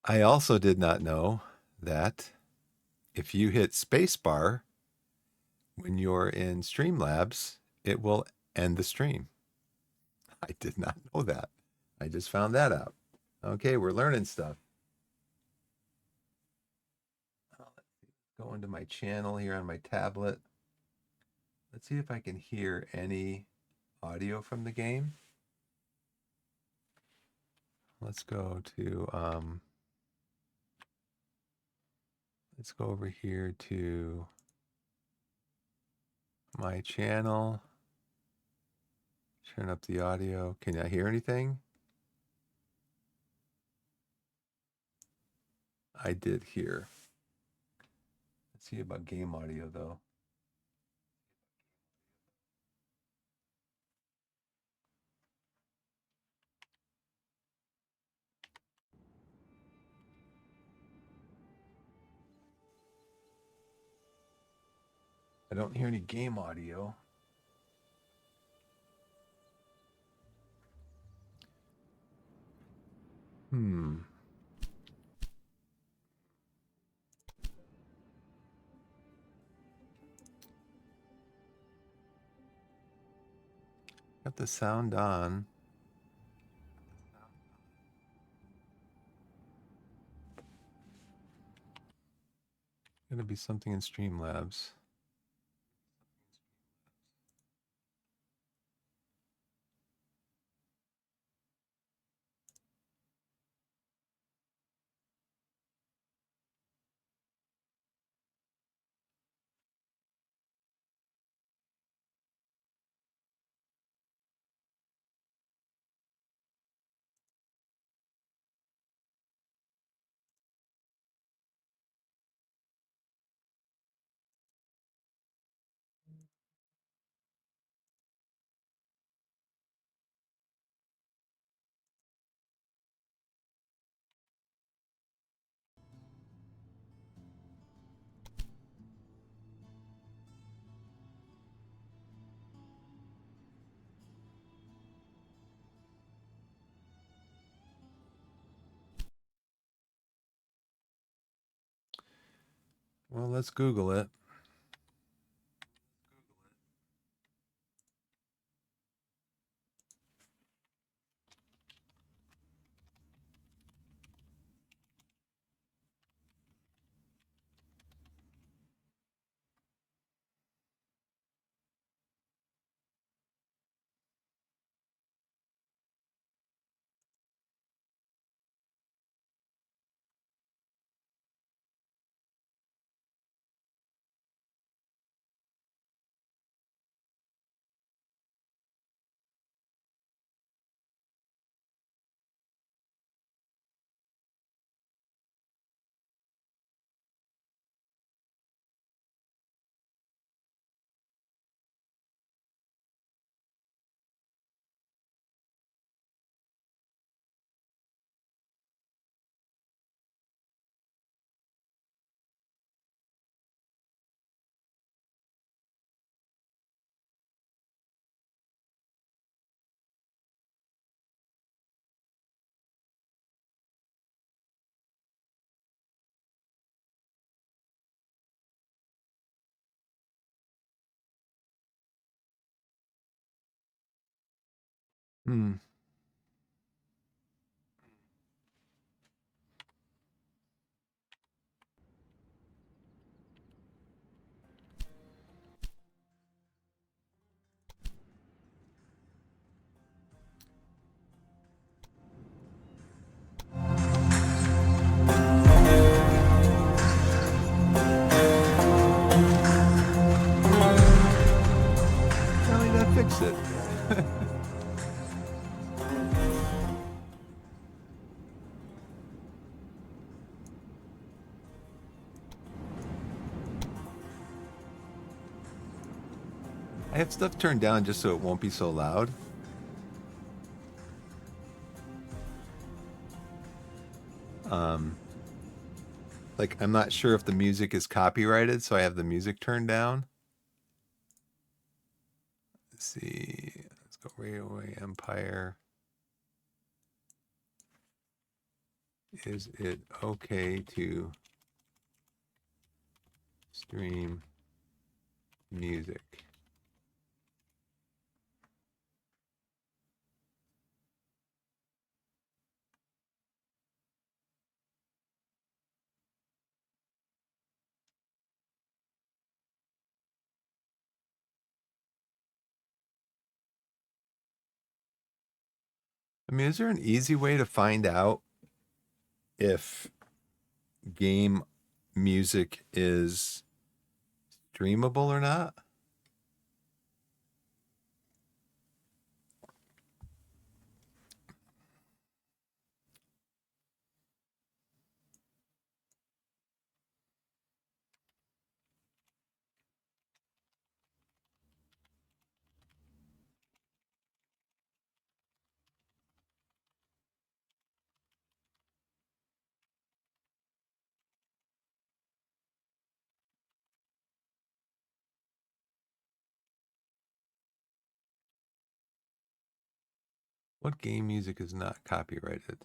I also did not know that if you hit spacebar when you're in Streamlabs, it will end the stream. I did not know that. I just found that out. Okay, we're learning stuff. Go into my channel here on my tablet. Let's see if I can hear any audio from the game. Let's go to let's go over here to my channel. Turn up the audio. Can I hear anything? I did hear. Let's see about game audio though. I don't hear any game audio. Got the sound on. Gonna be something in Streamlabs. Well, let's Google it. Hmm. Apparently that fixed it. I have stuff turned down just so it won't be so loud. Like I'm not sure if the music is copyrighted, so I have the music turned down. Let's see. Let's go Railway Empire. Is it okay to stream music? I mean, is there an easy way to find out if game music is streamable or not? What game music is not copyrighted?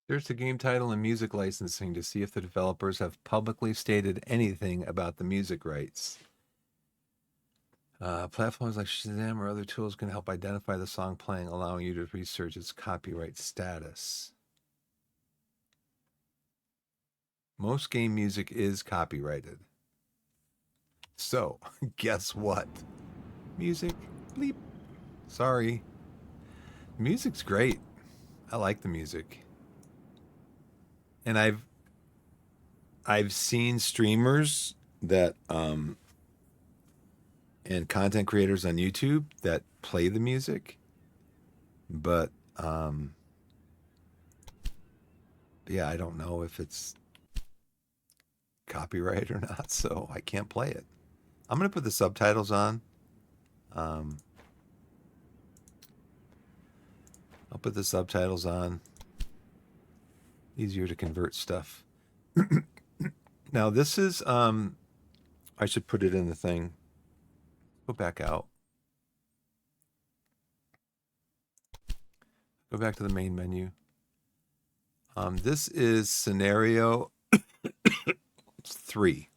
There's the game title and music licensing to see if the developers have publicly stated anything about the music rights. Platforms like Shazam or other tools can help identify the song playing, allowing you to research its copyright status. Most game music is copyrighted. So, guess what? Music, bleep. Sorry. Music's great. I like the music. And I've seen streamers that and content creators on YouTube that play the music, but yeah, I don't know if it's copyright or not, so I can't play it. I'm gonna put the subtitles on. Um, I'll put the subtitles on. Easier to convert stuff. Now this is I should put it in the thing. Go back out. Go back to the main menu. This is scenario 3.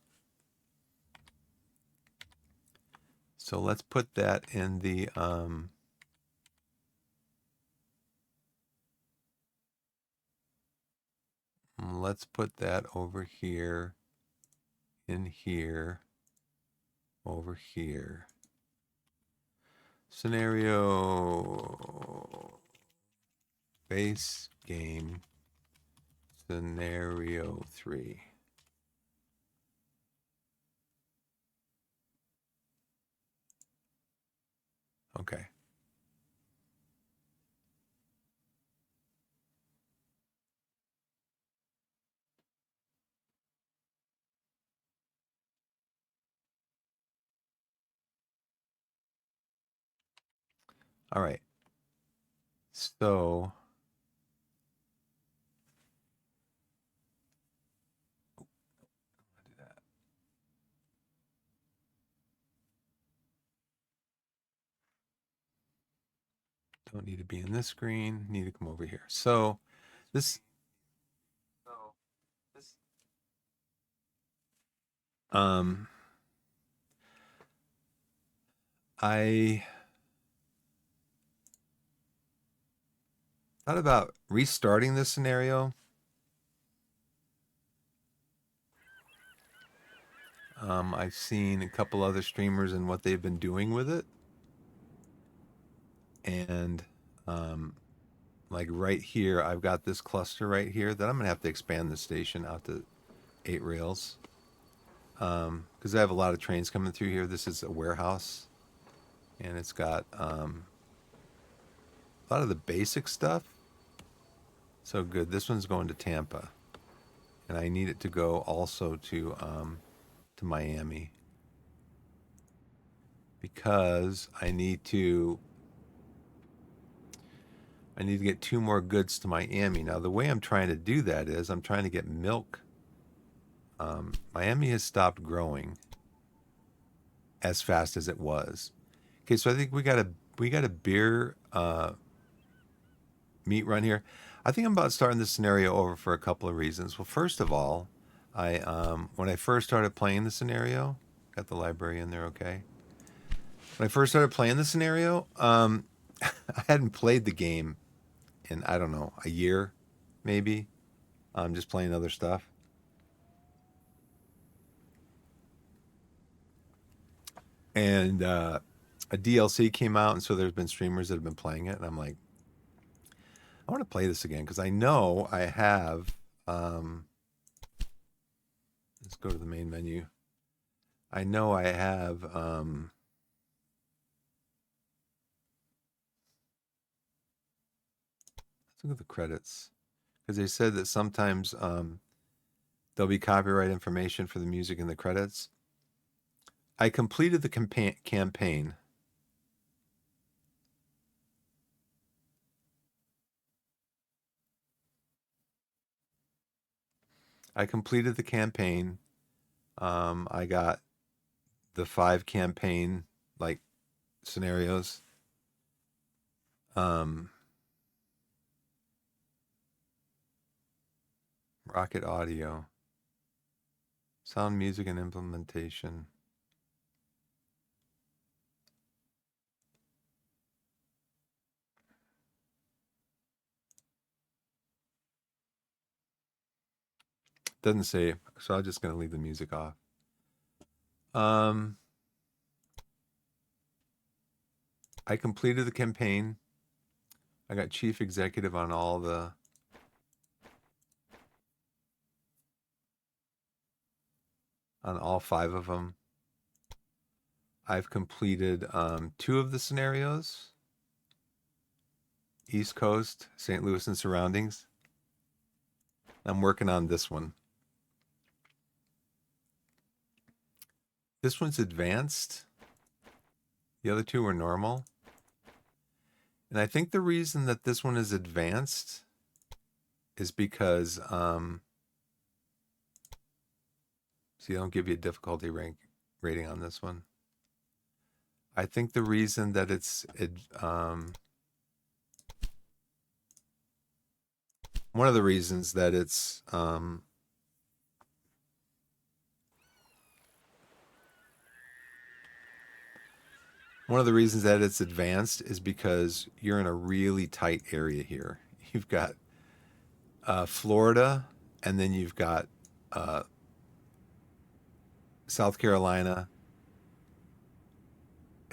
So let's put that in the let's put that over here, in here, over here. Scenario base game scenario 3. Okay. All right. So do that. Don't need to be in this screen. Need to come over here. So this um I thought about restarting this scenario. I've seen a couple other streamers and what they've been doing with it. And like right here, I've got this cluster right here that I'm going to have to expand the station out to 8 rails. Because I have a lot of trains coming through here. This is a warehouse. And it's got a lot of the basic stuff. So good. This one's going to Tampa. And I need it to go also to Miami. Because I need to get 2 more goods to Miami. Now, the way I'm trying to do that is I'm trying to get milk. Miami has stopped growing as fast as it was. Okay, so I think we got a beer meat run here. I think I'm about starting this scenario over for a couple of reasons. Well, first of all, I when I first started playing the scenario, got the library in there, okay. When I first started playing the scenario, I hadn't played the game in, I don't know, a year, maybe. I'm just playing other stuff. And a DLC came out, and so there's been streamers that have been playing it, and I'm like, I want to play this again because I know I have. Let's go to the main menu. I know I have. Let's look at the credits because they said that sometimes there'll be copyright information for the music in the credits. I completed the campaign. I completed the campaign. I got the 5 campaign like scenarios. Rocket Audio, sound, music, and implementation. Doesn't say, so I'm just going to leave the music off. I completed the campaign. I got chief executive on all the on all 5 of them. I've completed 2 of the scenarios. East Coast, St. Louis and surroundings. I'm working on this one. This one's advanced. The other 2 are normal. And I think the reason that this one is advanced is because, see, I don't give you a difficulty rating on this one. I think the reason that it's, one of the reasons that it's, one of the reasons that it's advanced is because you're in a really tight area here. You've got Florida, and then you've got South Carolina,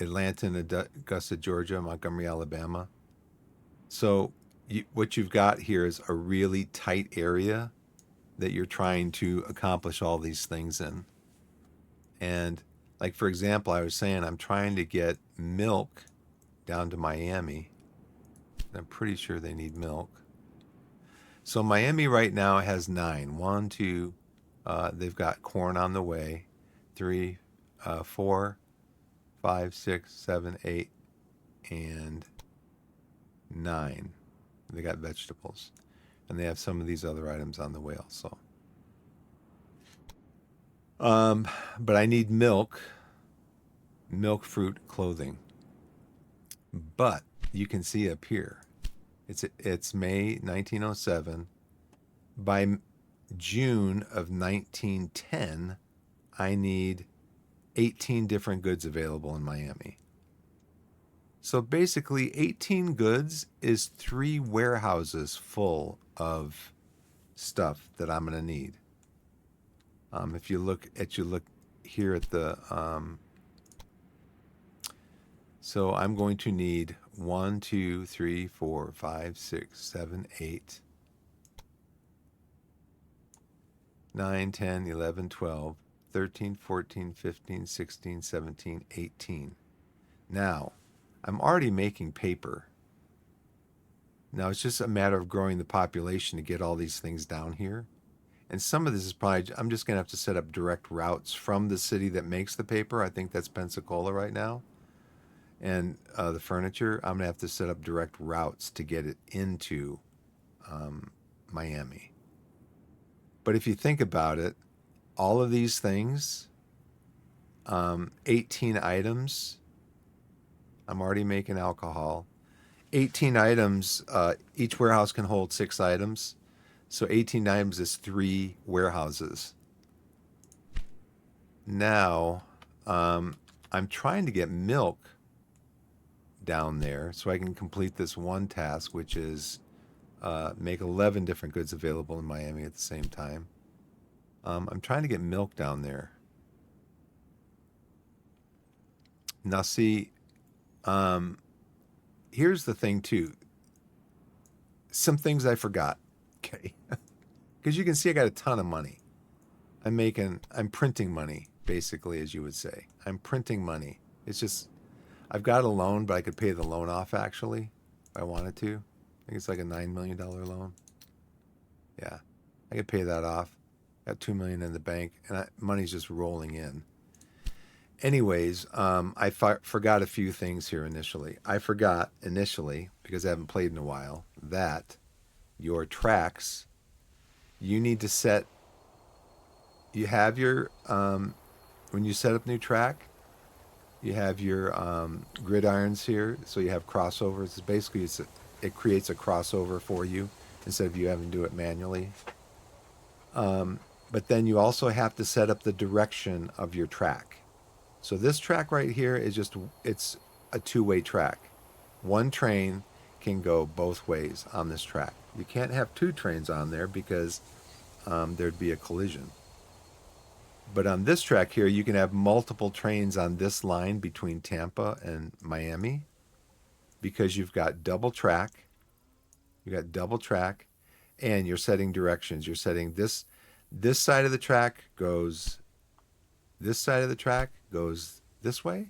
Atlanta and Augusta, Georgia, Montgomery, Alabama. So what you've got here is a really tight area that you're trying to accomplish all these things in. And like, for example, I was saying I'm trying to get milk down to Miami. I'm pretty sure they need milk. So Miami right now has 9. 1, 2, they've got corn on the way. 3, 4, 5, 6, 7, 8, and 9. They got vegetables. And they have some of these other items on the way also. But I need milk, fruit, clothing. But you can see up here, it's May 1907. By June of 1910, I need 18 different goods available in Miami. So basically, 18 goods is 3 warehouses full of stuff that I'm going to need. If you look here at the, so I'm going to need 1, 2, 3, 4, 5, 6, 7, 8, 9, 10, 11, 12, 13, 14, 15, 16, 17, 18. Now, I'm already making paper. Now it's just a matter of growing the population to get all these things down here. And some of this is probably, I'm just going to have to set up direct routes from the city that makes the paper. I think that's Pensacola right now. And the furniture, I'm going to have to set up direct routes to get it into Miami. But if you think about it, all of these things, 18 items, I'm already making alcohol. 18 items, each warehouse can hold 6 items. So 18 items is 3 warehouses. Now, I'm trying to get milk down there so I can complete this one task, which is make 11 different goods available in Miami at the same time. I'm trying to get milk down there. Now, see, here's the thing, too. Some things I forgot. Okay. Because you can see I got a ton of money. I'm printing money, basically, as you would say. I'm printing money. It's just, I've got a loan, but I could pay the loan off, actually, if I wanted to. I think it's like a $9 million loan. Yeah. I could pay that off. Got $2 million in the bank, and money's just rolling in. Anyways, I forgot a few things here initially. I forgot initially, because I haven't played in a while, that your tracks, you need to set, you have your, when you set up new track, you have your gridirons here, so you have crossovers. Basically, it creates a crossover for you instead of you having to do it manually. But then you also have to set up the direction of your track. So this track right here is just, it's a two-way track. One train can go both ways on this track. You can't have 2 trains on there because there'd be a collision. But on this track here, you can have multiple trains on this line between Tampa and Miami because you've got double track. You got double track, and you're setting directions. You're setting this side of the track goes, this side of the track goes this way.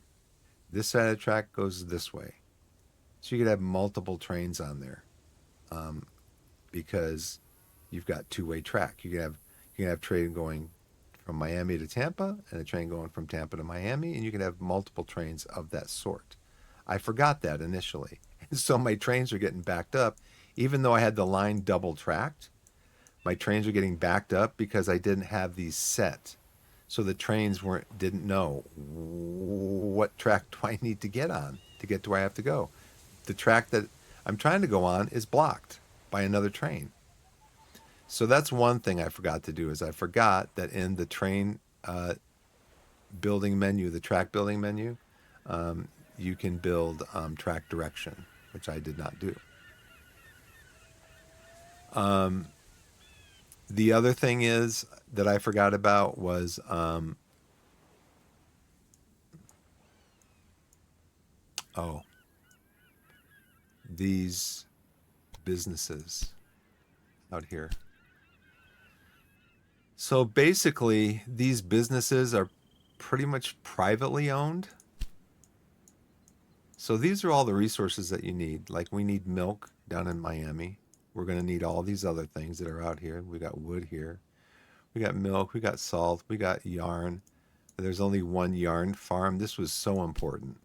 This side of the track goes this way. So you could have multiple trains on there because you've got two-way track. You can have train going from Miami to Tampa and a train going from Tampa to Miami, and you can have multiple trains of that sort. I forgot that initially. And so my trains are getting backed up. Even though I had the line double tracked, my trains are getting backed up because I didn't have these set. So the trains didn't know what track do I need to get on to get to where I have to go. The track that I'm trying to go on is blocked by another train. So that's one thing I forgot to do is I forgot that in the train building menu, the track building menu, you can build track direction, which I did not do. The other thing is that I forgot about was these businesses out here. So basically, these businesses are pretty much privately owned. So these are all the resources that you need. Like we need milk down in Miami. We're going to need all these other things that are out here. We got wood here. We got milk. We got salt. We got yarn. There's only one yarn farm. This was so important.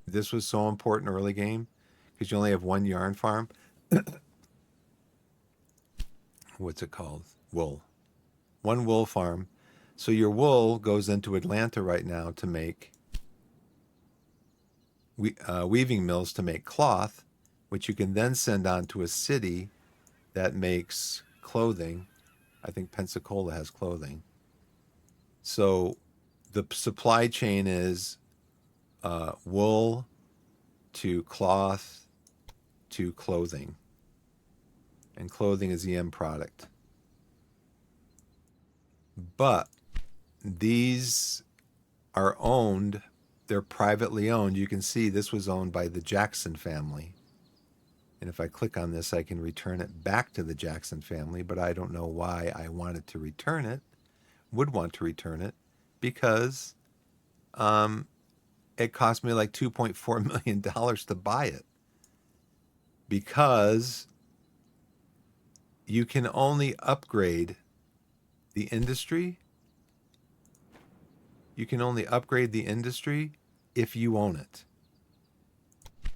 This was so important early game because you only have one yarn farm. What's it called? Wool. One wool farm. So your wool goes into Atlanta right now to make weaving mills to make cloth, which you can then send on to a city that makes clothing. I think Pensacola has clothing. So the supply chain is wool to cloth to clothing. And clothing is the end product. But these are owned, they're privately owned. You can see this was owned by the Jackson family. And if I click on this, I can return it back to the Jackson family, but I don't know why I wanted to return it, would want to return it, because it cost me like $2.4 million to buy it. Because you can only upgrade the industry. You can only upgrade the industry if you own it.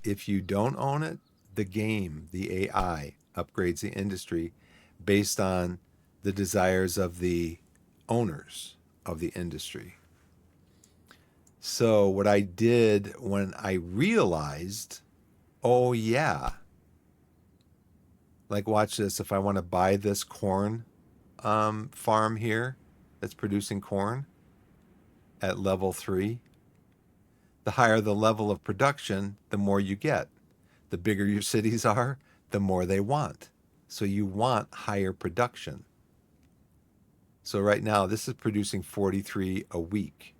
If you don't own it, the game, the AI, upgrades the industry based on the desires of the owners of the industry. So what I did when I realized, oh yeah, like watch this, if I want to buy this corn farm here that's producing corn at level 3, the higher the level of production, the more you get. The bigger your cities are, the more they want. So you want higher production. So right now, this is producing 43 a week.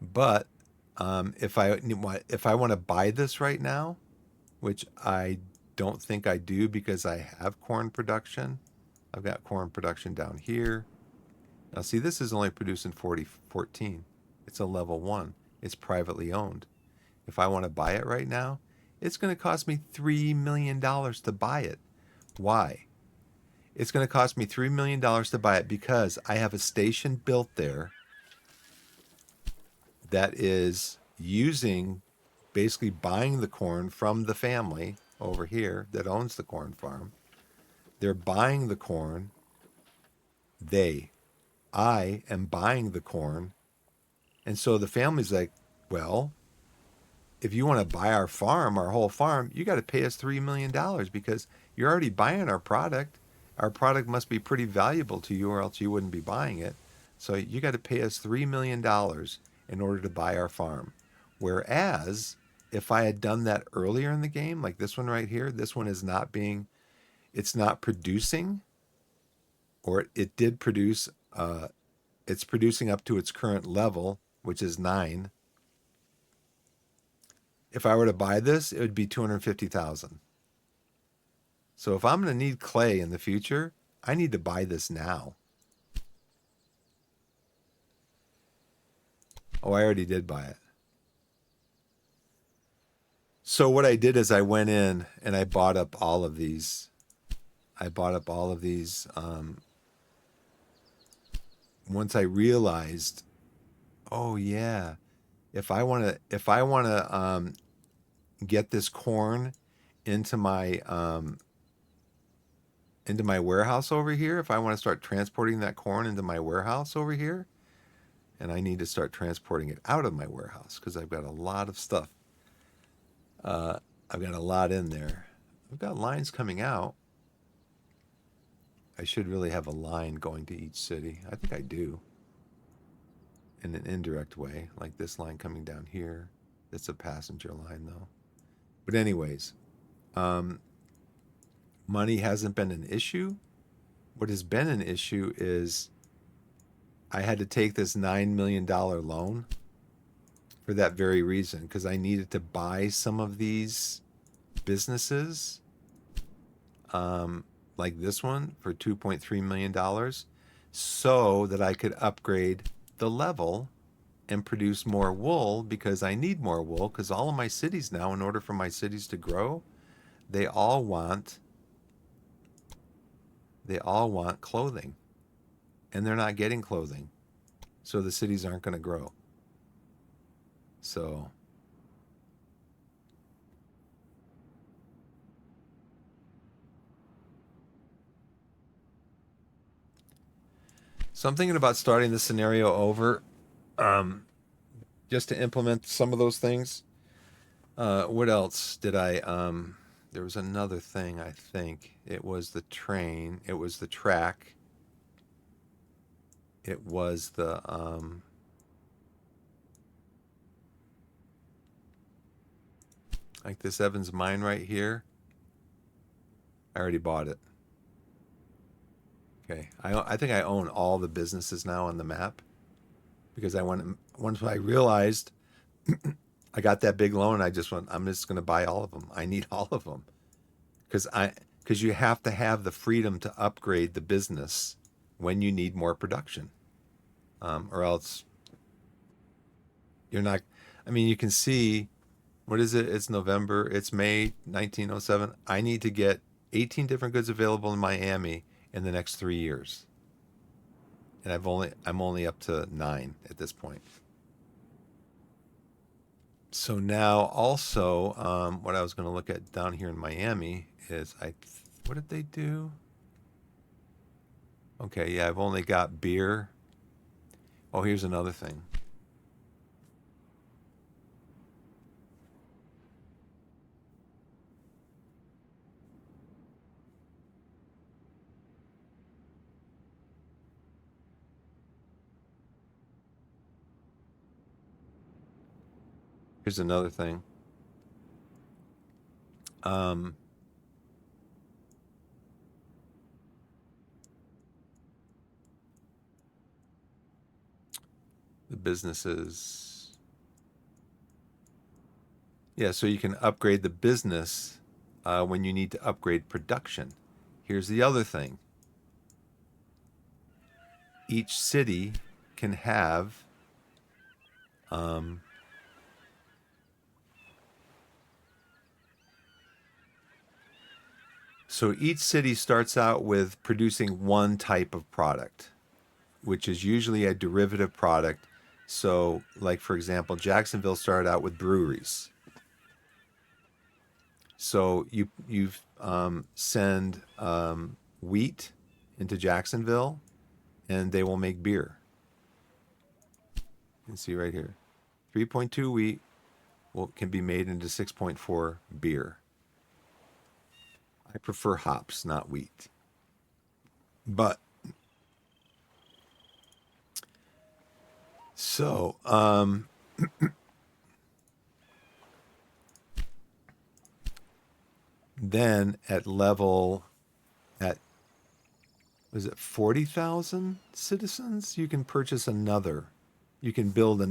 But if I want to buy this right now, which I don't think I do because I have corn production. I've got corn production down here. Now see, this is only producing 14. It's a level 1. It's privately owned. If I want to buy it right now, it's going to cost me $3 million to buy it. Why? It's going to cost me $3 million to buy it because I have a station built there that is using, basically buying the corn from the family over here that owns the corn farm. They're buying the corn. I am buying the corn. And so the family's like, well, if you want to buy our farm, our whole farm, you got to pay us $3 million because you're already buying our product. Our product must be pretty valuable to you or else you wouldn't be buying it. So you got to pay us $3 million in order to buy our farm. Whereas if I had done that earlier in the game, like this one right here, this one is not being, it's not producing, or it did produce, it's producing up to its current level, which is 9. If I were to buy this, it would be 250,000. So if I'm going to need clay in the future, I need to buy this now. Oh, I already did buy it. So what I did is I went in and I bought up all of these. I bought up all of these. Once I realized, oh yeah, if I want to get this corn into my warehouse over here, if I want to start transporting that corn into my warehouse over here, and I need to start transporting it out of my warehouse because I've got a lot of stuff. I've got a lot in there. I've got lines coming out. I should really have a line going to each city. I think I do. In an indirect way, like this line coming down here. It's a passenger line though. But anyways, money hasn't been an issue. What has been an issue is I had to take this $9 million loan for that very reason, because I needed to buy some of these businesses, like this one for $2.3 million, so that I could upgrade the level and produce more wool, because I need more wool, because all of my cities now, in order for my cities to grow, they all want clothing, and they're not getting clothing. So the cities aren't going to grow. So I'm thinking about starting the scenario over, just to implement some of those things. What else did I? There was another thing. I think it was the train. It was the track. It was the like this Evans mine right here. I already bought it. Okay. I think I own all the businesses now on the map because once I realized I got that big loan, I'm just going to buy all of them. I need all of them because you have to have the freedom to upgrade the business when you need more production, or else you're not. I mean, you can see what is it? It's November. It's May 1907. I need to get 18 different goods available in Miami in the next 3 years, and I'm only up to 9 at this point. So now also, what I was going to look at down here in Miami is what did they do? Okay, yeah, I've only got beer. Oh, here's another thing. Here's another thing. Um, the businesses. Yeah, so you can upgrade the business when you need to upgrade production. Here's the other thing. Each city can have um, so each city starts out with producing one type of product, which is usually a derivative product. So, like for example, Jacksonville started out with breweries. So you send wheat into Jacksonville, and they will make beer. You can see right here, 3.2 wheat can be made into 6.4 beer. I prefer hops, not wheat. But so then at was it 40,000 citizens, you can purchase another. You can build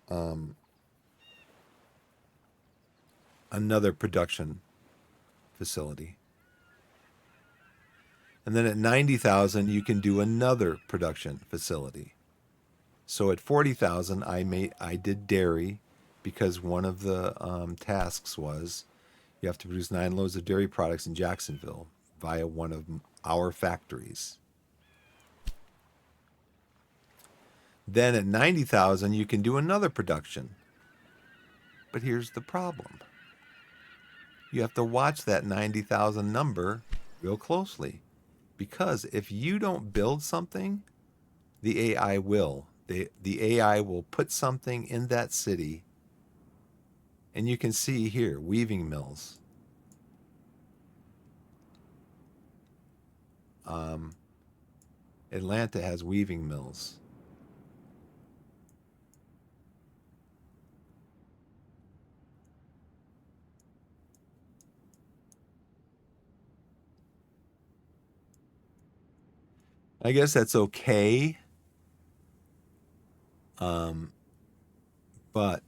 um, another production facility. And then at 90,000, you can do another production facility. So at 40,000, I did dairy because one of the tasks was you have to produce 9 loads of dairy products in Jacksonville via one of our factories. Then at 90,000, you can do another production. But here's the problem. You have to watch that 90,000 number real closely because if you don't build something, the AI will. The AI will put something in that city. And you can see here weaving mills. Atlanta has weaving mills. I guess that's okay. Um, but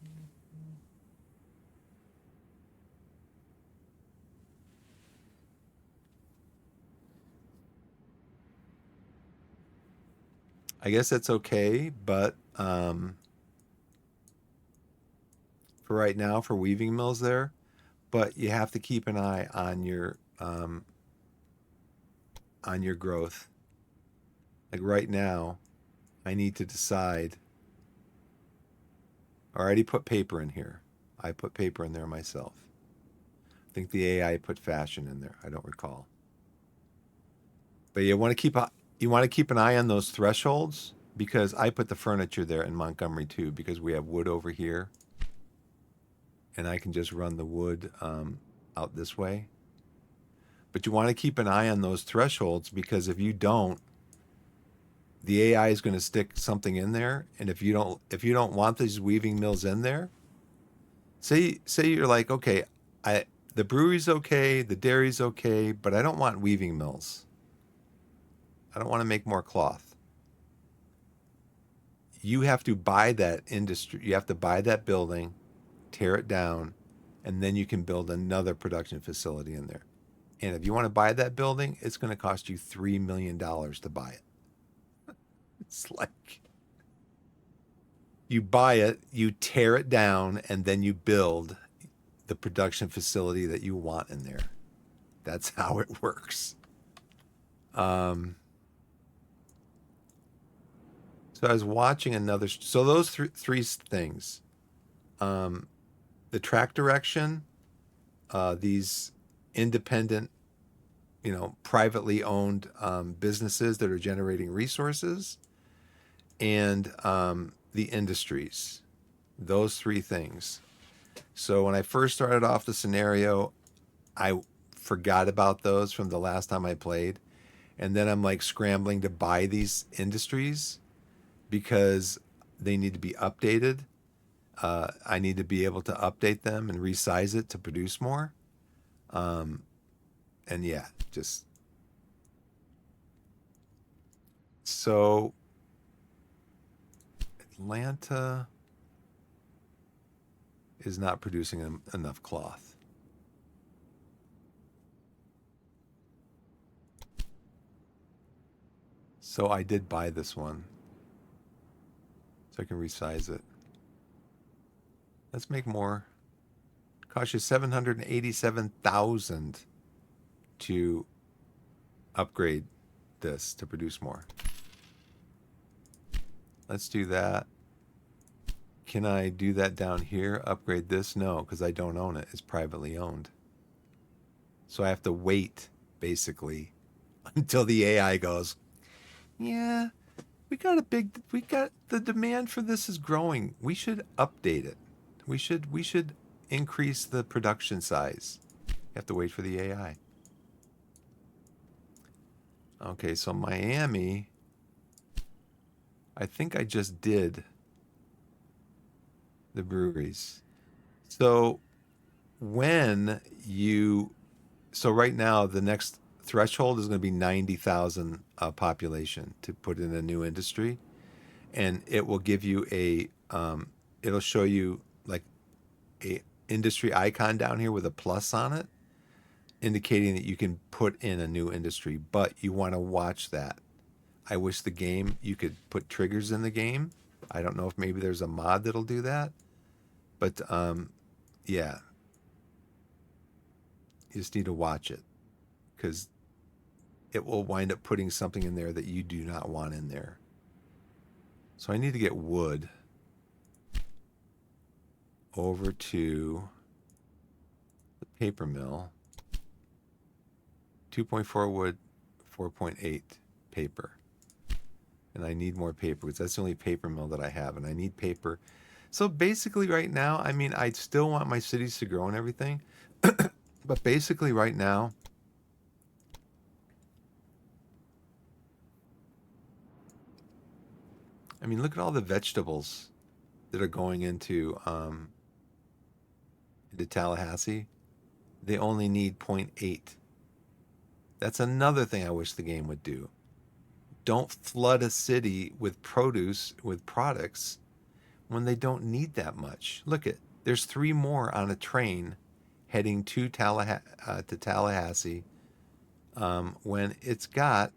I guess that's okay. But for right now, for weaving mills there, but you have to keep an eye on your growth. Like right now, I need to decide. I already put paper in here. I put paper in there myself. I think the AI put fashion in there. I don't recall. But you want to keep an eye on those thresholds because I put the furniture there in Montgomery too because we have wood over here, and I can just run the wood out this way. But you want to keep an eye on those thresholds because if you don't, the AI is going to stick something in there, and if you don't want these weaving mills in there, say you're like, okay, the brewery's okay, the dairy's okay, but I don't want weaving mills. I don't want to make more cloth. You have to buy that industry. You have to buy that building, tear it down, and then you can build another production facility in there. And if you want to buy that building, it's going to cost you $3 million to buy it. It's like you buy it, you tear it down, and then you build the production facility that you want in there. That's how it works. So I was watching another. So those three things: the track direction, these independent, privately owned businesses that are generating resources, and the industries. Those three things. So when I first started off the scenario, I forgot about those from the last time I played. And then I'm like scrambling to buy these industries because they need to be updated. I need to be able to update them and resize it to produce more. And yeah, just so Atlanta is not producing enough cloth. So I did buy this one. So I can resize it. Let's make more. Cost you 787,000 to upgrade this to produce more. Let's do that. Can I do that down here? Upgrade this? No, because I don't own it. It's privately owned. So I have to wait, basically, until the AI goes, yeah, we got the demand for this is growing. We should update it. We should increase the production size. You have to wait for the AI. Okay, so Miami, I think I just did the breweries. So right now the next threshold is going to be 90,000 population to put in a new industry, and it will give you it'll show you like a industry icon down here with a plus on it, indicating that you can put in a new industry, but you want to watch that. I wish you could put triggers in the game. I don't know if maybe there's a mod that'll do that, but yeah, you just need to watch it because it will wind up putting something in there that you do not want in there. So I need to get wood over to the paper mill. 2.4 wood, 4.8 paper. And I need more paper because that's the only paper mill that I have, and I need paper. So basically right now, I mean, I still want my cities to grow and everything, but basically right now, I mean, look at all the vegetables that are going into Tallahassee. They only need 0.8. That's another thing I wish the game would do. Don't flood a city with produce, with products, when they don't need that much. Look at, there's 3 more on a train heading to Tallahassee when it's got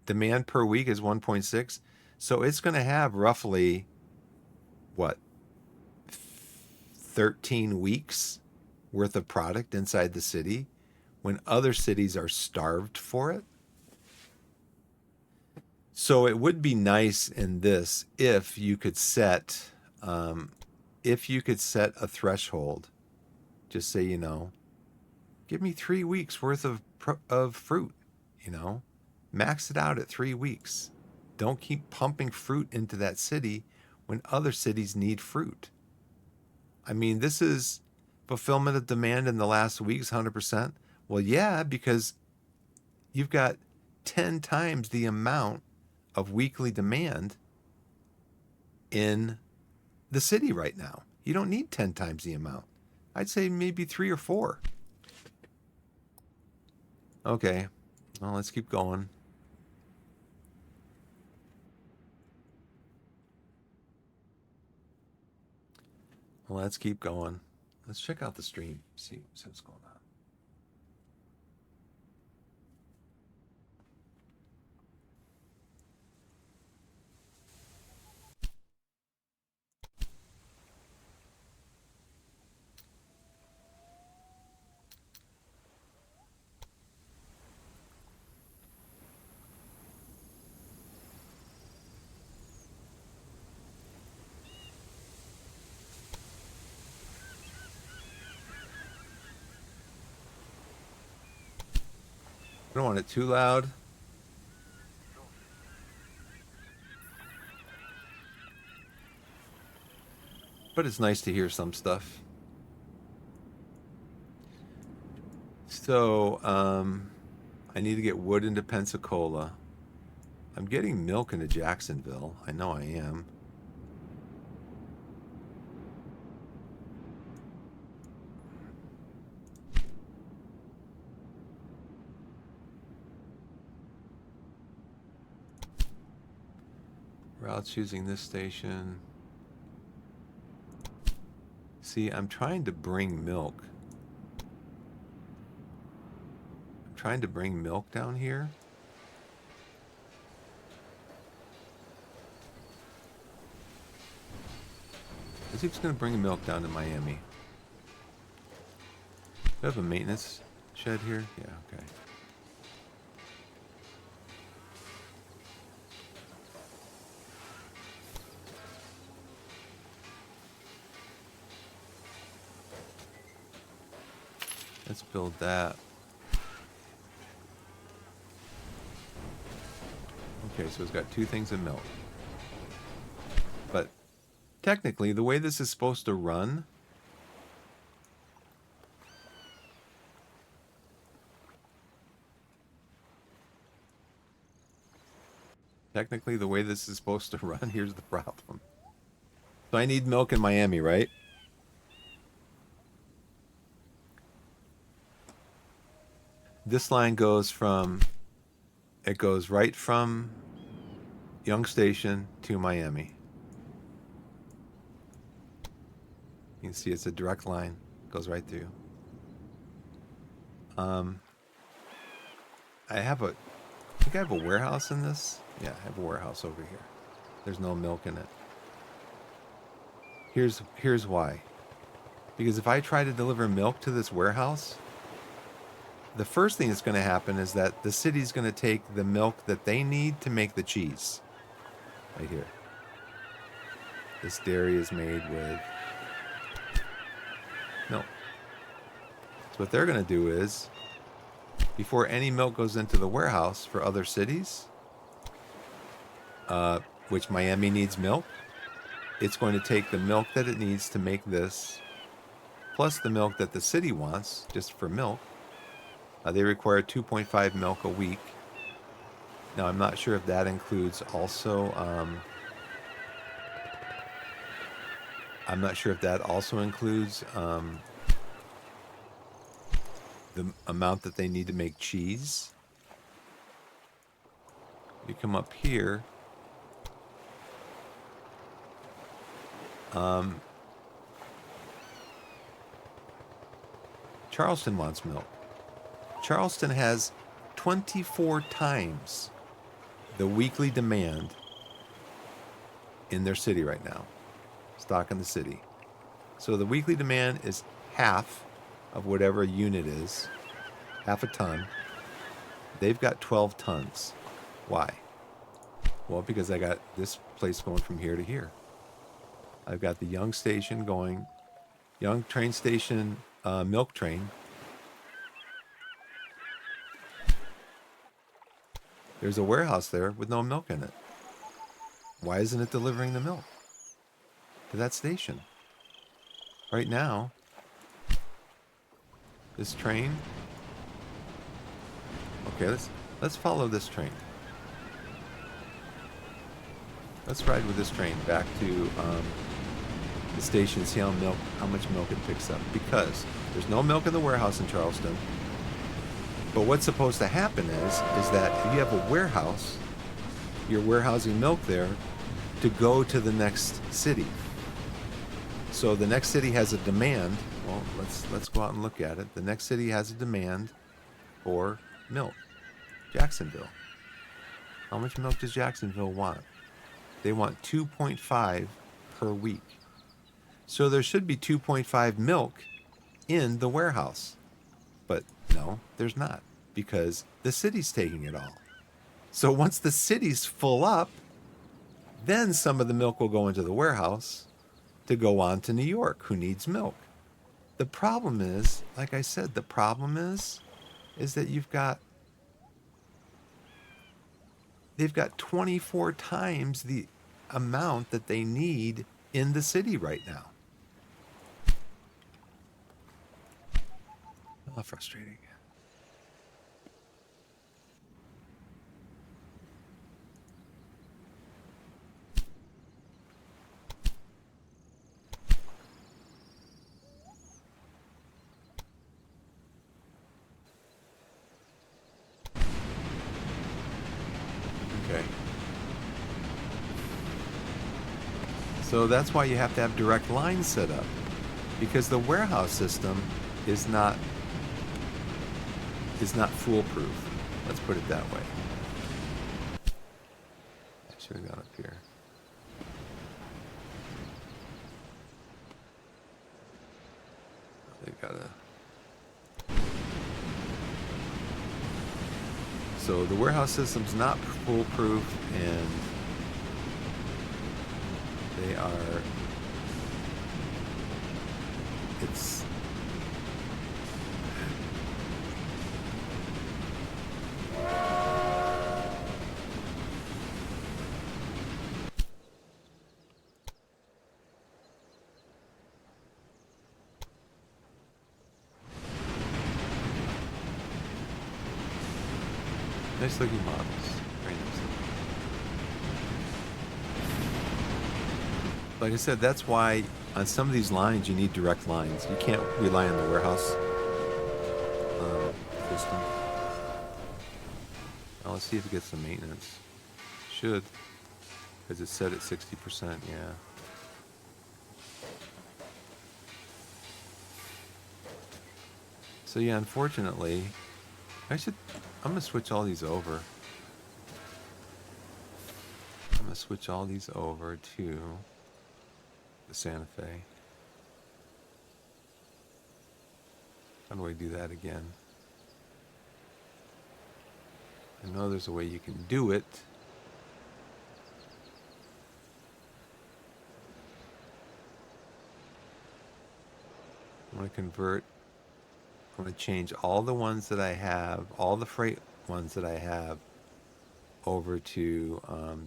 demand per week is 1.6. So it's going to have roughly, what, 13 weeks worth of product inside the city when other cities are starved for it. So it would be nice in this if you could set a threshold. Just say, give me 3 weeks worth of fruit, max it out at 3 weeks. Don't keep pumping fruit into that city when other cities need fruit. I mean, this is fulfillment of demand in the last week's 100%. Well, yeah, because you've got 10 times the amount of weekly demand in the city right now. You don't need 10 times the amount. I'd say maybe 3 or 4. Okay, Well, let's keep going. Well, let's keep going. Let's check out the stream. See what's going on. I don't want it too loud. But it's nice to hear some stuff. So, I need to get wood into Pensacola. I'm getting milk into Jacksonville. I know I am. Routes using this station. See, I'm trying to bring milk. I'm trying to bring milk down here. Is he just going to bring milk down to Miami? Do I have a maintenance shed here? Yeah, okay. Let's build that. Okay, so it's got 2 things of milk. But technically, the way this is supposed to run... Technically, the way this is supposed to run, here's the problem. So I need milk in Miami, right? This line goes from... It goes right from Young Station to Miami. You can see it's a direct line. It goes right through. I think I have a warehouse in this. Yeah, I have a warehouse over here. There's no milk in it. Here's why. Because if I try to deliver milk to this warehouse, the first thing that's going to happen is that the city's going to take the milk that they need to make the cheese. Right here. This dairy is made with milk. So what they're going to do is, before any milk goes into the warehouse for other cities, which Miami needs milk, it's going to take the milk that it needs to make this, plus the milk that the city wants, just for milk. They require 2.5 milk a week. Now, I'm not sure if that includes also... I'm not sure if that also includes the amount that they need to make cheese. You come up here. Charleston wants milk. Charleston has 24 times the weekly demand in their city right now. Stock in the city. So the weekly demand is half of whatever a unit is. Half a ton. They've got 12 tons. Why? Well, because I got this place going from here to here. I've got the Young Station going. Young train station, milk train. There's a warehouse there with no milk in it. Why isn't it delivering the milk to that station? Right now, this train... Okay, let's follow this train. Let's ride with this train back to the station and see how much milk it picks up. Because there's no milk in the warehouse in Charleston. But what's supposed to happen is that if you have a warehouse, you're warehousing milk there to go to the next city. So the next city has a demand. Well, let's go out and look at it. The next city has a demand for milk. Jacksonville. How much milk does Jacksonville want? They want 2.5 per week. So there should be 2.5 milk in the warehouse. But no, there's not, because the city's taking it all. So once the city's full up, then some of the milk will go into the warehouse to go on to New York, who needs milk. The problem is, like I said, the problem is that they've got 24 times the amount that they need in the city right now. Oh, frustrating. Okay. So that's why you have to have direct lines set up, because the warehouse system is not foolproof. Let's put it that way. I should have gone up here. They gotta. So the warehouse system's not foolproof, and they are. It's. Nice looking models. Very nice looking. Like I said, that's why on some of these lines you need direct lines. You can't rely on the warehouse system. Now let's see if it gets some maintenance. Should, because it's set at 60%. Yeah. So yeah, unfortunately, I'm gonna switch all these over. I'm gonna switch all these over to the Santa Fe. How do I do that again? I know there's a way you can do it. I'm gonna convert. I'm going to change all the ones that I have, all the freight ones that I have, over to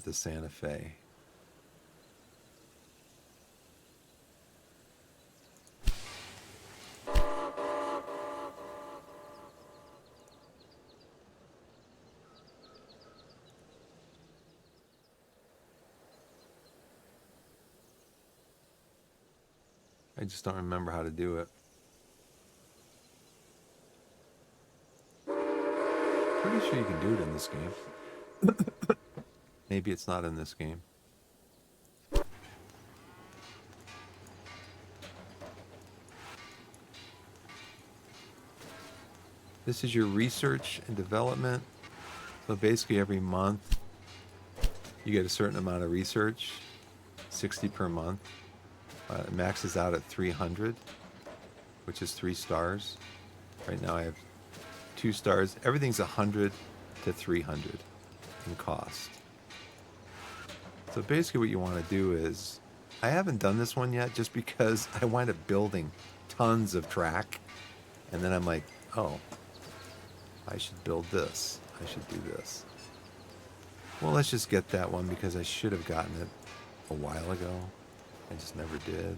the Santa Fe. I just don't remember how to do it. Pretty sure you can do it in this game. Maybe it's not in this game. This is your research and development. So basically every month you get a certain amount of research, 60 per month. It maxes out at 300, which is 3 stars. Right now I have 2 stars. Everything's 100 to 300 in cost. So basically what you want to do is, I haven't done this one yet just because I wind up building tons of track, and then I'm like, oh, I should build this. I should do this. Well, let's just get that one because I should have gotten it a while ago. I just never did.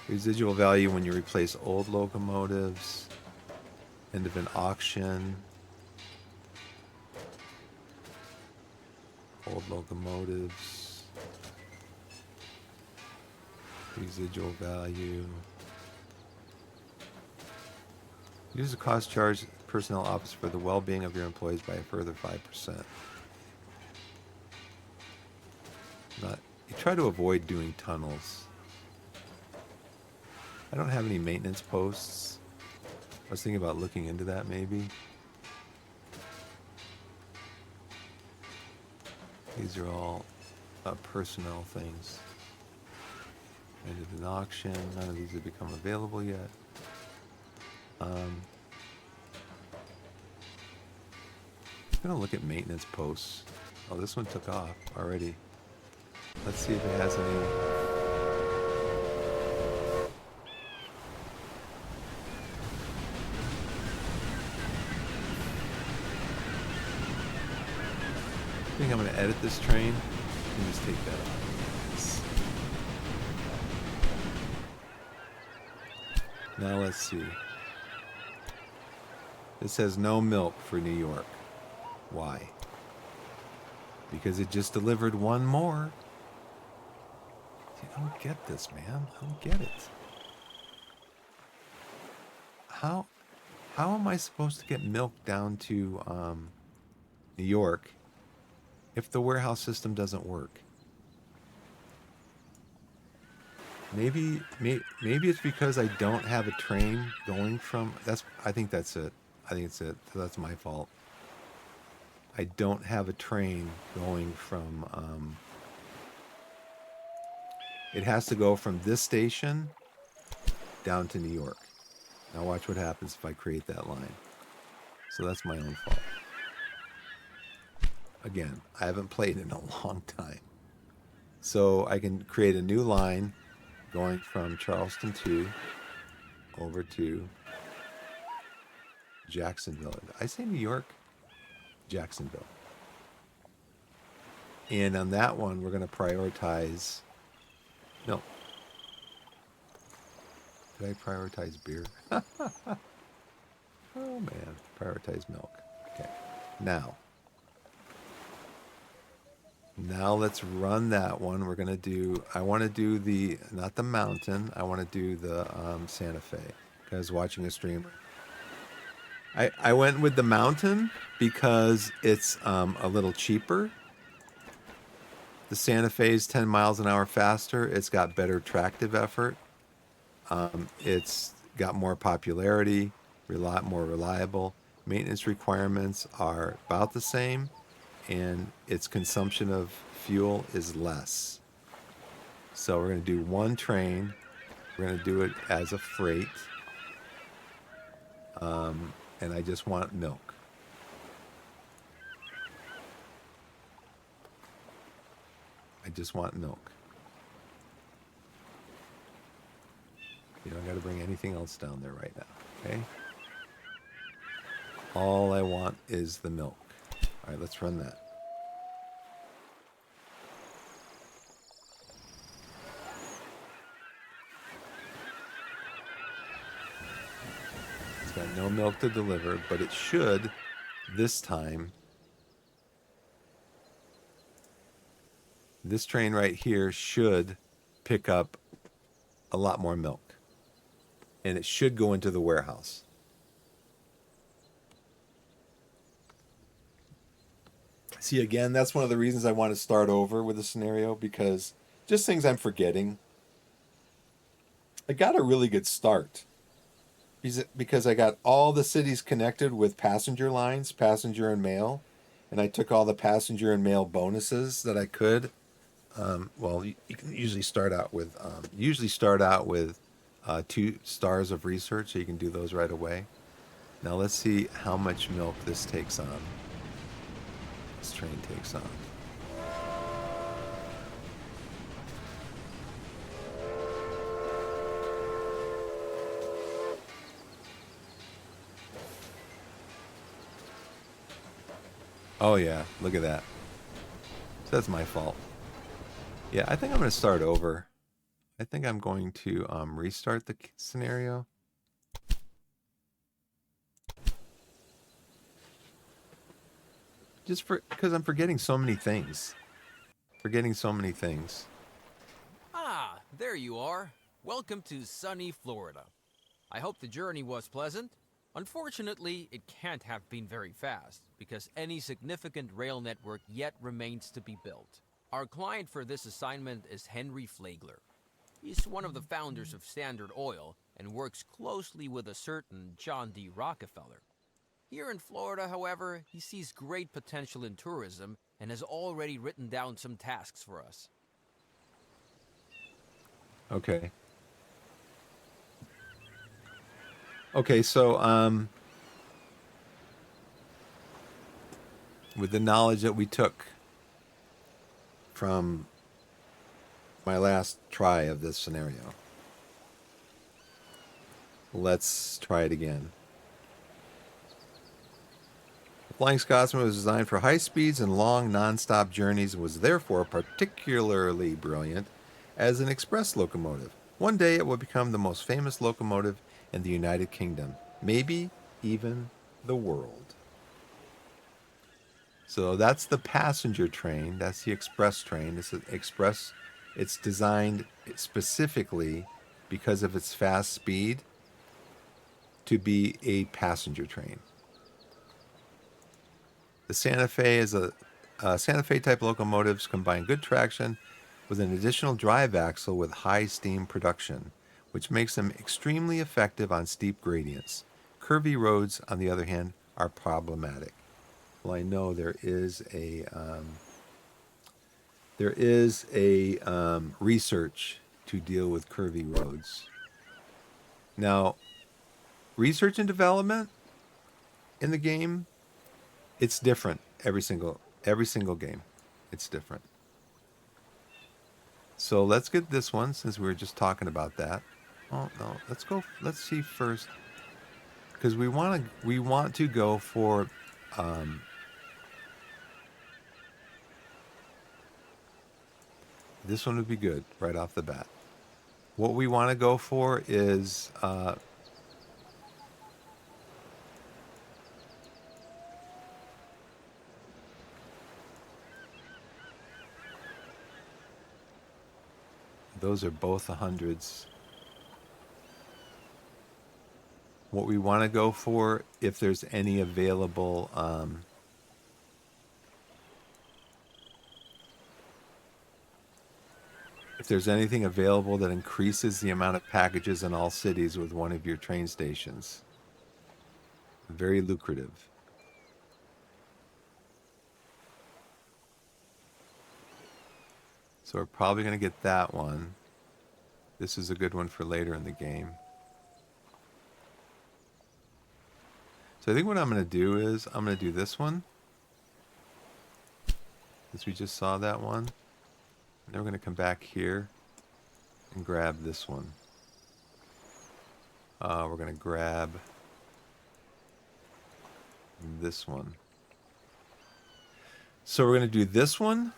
Residual value when you replace old locomotives. End of an auction. Old locomotives. Residual value. Use the cost charge personnel office for the well-being of your employees by a further 5%. Not. You try to avoid doing tunnels. I don't have any maintenance posts. I was thinking about looking into that maybe. These are all personnel things. I did an auction. None of these have become available yet. I'm going to look at maintenance posts. Oh, this one took off already. Let's see if it has any. I think I'm going to edit this train and just take that off. Now let's see. It says no milk for New York. Why? Because it just delivered one more. See, I don't get this, man. I don't get it. How am I supposed to get milk down to New York if the warehouse system doesn't work? Maybe it's because I don't have a train going from. I think that's it. I think it's it. That's my fault. I don't have a train going from. It has to go from this station down to New York. Now watch what happens if I create that line. So that's my own fault. Again, I haven't played in a long time. So I can create a new line going from Charleston 2 over to Jacksonville. Did I say New York? Jacksonville. And on that one, we're going to prioritize. No. Did I prioritize beer? Oh, man. Prioritize milk. Okay. Now let's run that one. We're going to do, I want to do the, not the mountain, I want to do the Santa Fe. Because watching a streamer. I went with the mountain because it's a little cheaper. The Santa Fe is 10 miles an hour faster. It's got better tractive effort. It's got more popularity, more reliable. Maintenance requirements are about the same, and its consumption of fuel is less. So we're going to do one train. We're going to do it as a freight. And I just want milk. I just want milk. You don't got to bring anything else down there right now, okay? All I want is the milk. All right, let's run that. It's got no milk to deliver, but it should, this time, this train right here should pick up a lot more milk. And it should go into the warehouse. See, again, that's one of the reasons I want to start over with the scenario, because just things I'm forgetting. I got a really good start because I got all the cities connected with passenger lines, passenger and mail, and I took all the passenger and mail bonuses that I could. Well, you can usually start out with 2 stars of research, so you can do those right away. Now let's see how much milk this takes on. This train takes on. Oh yeah, look at that. So that's my fault. Yeah, I think I'm going to start over. I think I'm going to restart the scenario. Just because I'm forgetting so many things. Ah, there you are. Welcome to sunny Florida. I hope the journey was pleasant. Unfortunately, it can't have been very fast, because any significant rail network yet remains to be built. Our client for this assignment is Henry Flagler. He's one of the founders of Standard Oil and works closely with a certain John D. Rockefeller. Here in Florida, however, he sees great potential in tourism and has already written down some tasks for us. Okay. Okay, so with the knowledge that we took from my last try of this scenario, let's try it again. The Flying Scotsman was designed for high speeds and long non-stop journeys and was therefore particularly brilliant as an express locomotive. One day it will become the most famous locomotive in the United Kingdom, maybe even the world. So that's the passenger train. That's the express train. It's an express. It's designed specifically because of its fast speed to be a passenger train. The Santa Fe is a Santa Fe type locomotives combine good traction with an additional drive axle with high steam production, which makes them extremely effective on steep gradients. Curvy roads, on the other hand, are problematic. Well, I know there is a research to deal with curvy roads. Now, research and development in the game, it's different every single game. It's different. So let's get this one since we were just talking about that. Oh no, let's see first, because we want to go for this one would be good right off the bat. What we want to go for is those are both the hundreds. What we want to go for, if there's any available if there's anything available that increases the amount of packages in all cities with one of your train stations. Very lucrative. So we're probably going to get that one. This is a good one for later in the game. So I think what I'm going to do is I'm going to do this one, since we just saw that one. And then we're going to come back here and grab this one. We're going to grab this one. So we're going to do this one.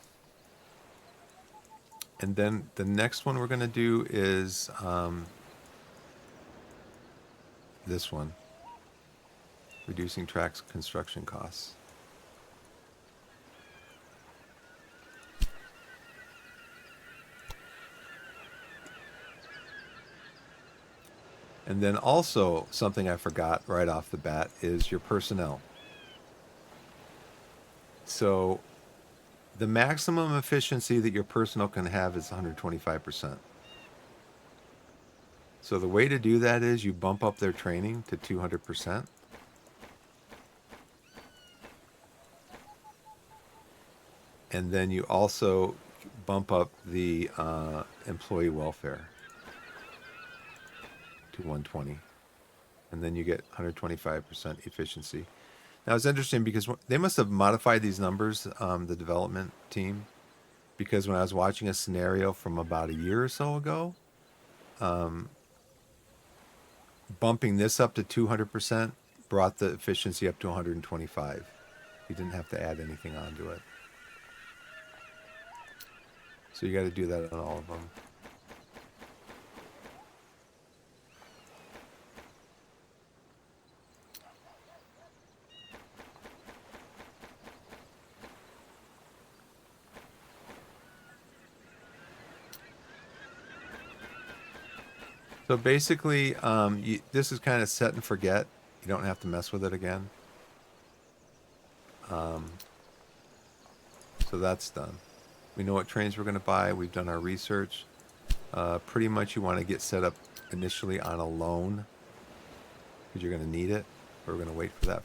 And then the next one we're going to do is this one. Reducing tracks construction costs. And then also something I forgot right off the bat is your personnel. So the maximum efficiency that your personnel can have is 125%. So the way to do that is you bump up their training to 200%. And then you also bump up the employee welfare to 120. And then you get 125% efficiency. Now it's interesting because they must have modified these numbers, the development team, because when I was watching a scenario from about a year or so ago, bumping this up to 200% brought the efficiency up to 125. You didn't have to add anything onto it. So you got to do that on all of them. So basically, this is kind of set and forget. You don't have to mess with it again. So that's done. We know what trains we're going to buy. We've done our research. Pretty much you want to get set up initially on a loan because you're going to need it. We're going to wait for that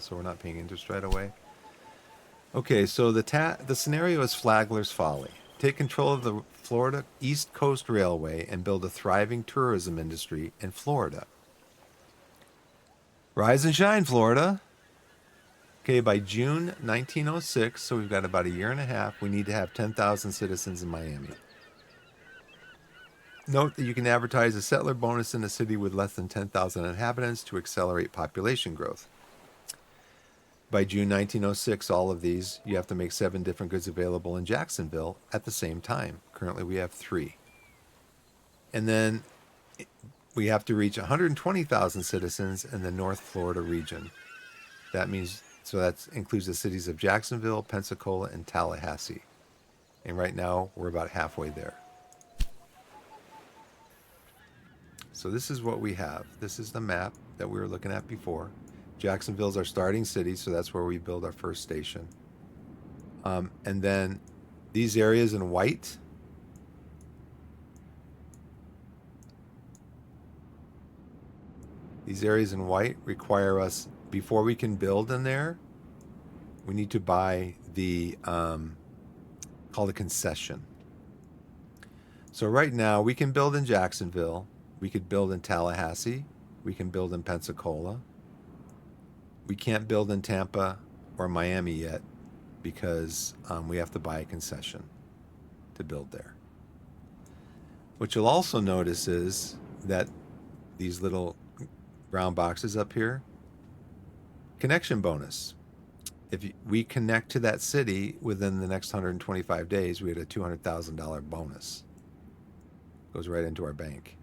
so we're not paying interest right away. Okay, so the scenario is Flagler's Folly. Take control of the Florida East Coast Railway and build a thriving tourism industry in Florida. Rise and shine, Florida. Okay, by June 1906, so we've got about a year and a half, we need to have 10,000 citizens in Miami. Note that you can advertise a settler bonus in a city with less than 10,000 inhabitants to accelerate population growth. By June 1906, all of these, you have to make 7 different goods available in Jacksonville at the same time. Currently, we have 3. And then we have to reach 120,000 citizens in the North Florida region. That means, so that includes the cities of Jacksonville, Pensacola, and Tallahassee. And right now, we're about halfway there. So this is what we have. This is the map that we were looking at before. Jacksonville's our starting city, so that's where we build our first station. And then these areas in white, require us, before we can build in there, we need to buy the, called a concession. So right now, we can build in Jacksonville, we could build in Tallahassee, we can build in Pensacola. We can't build in Tampa or Miami yet because we have to buy a concession to build there. What you'll also notice is that these little brown boxes up here, connection bonus. If we connect to that city within the next 125 days, we get a $200,000 bonus. Goes right into our bank.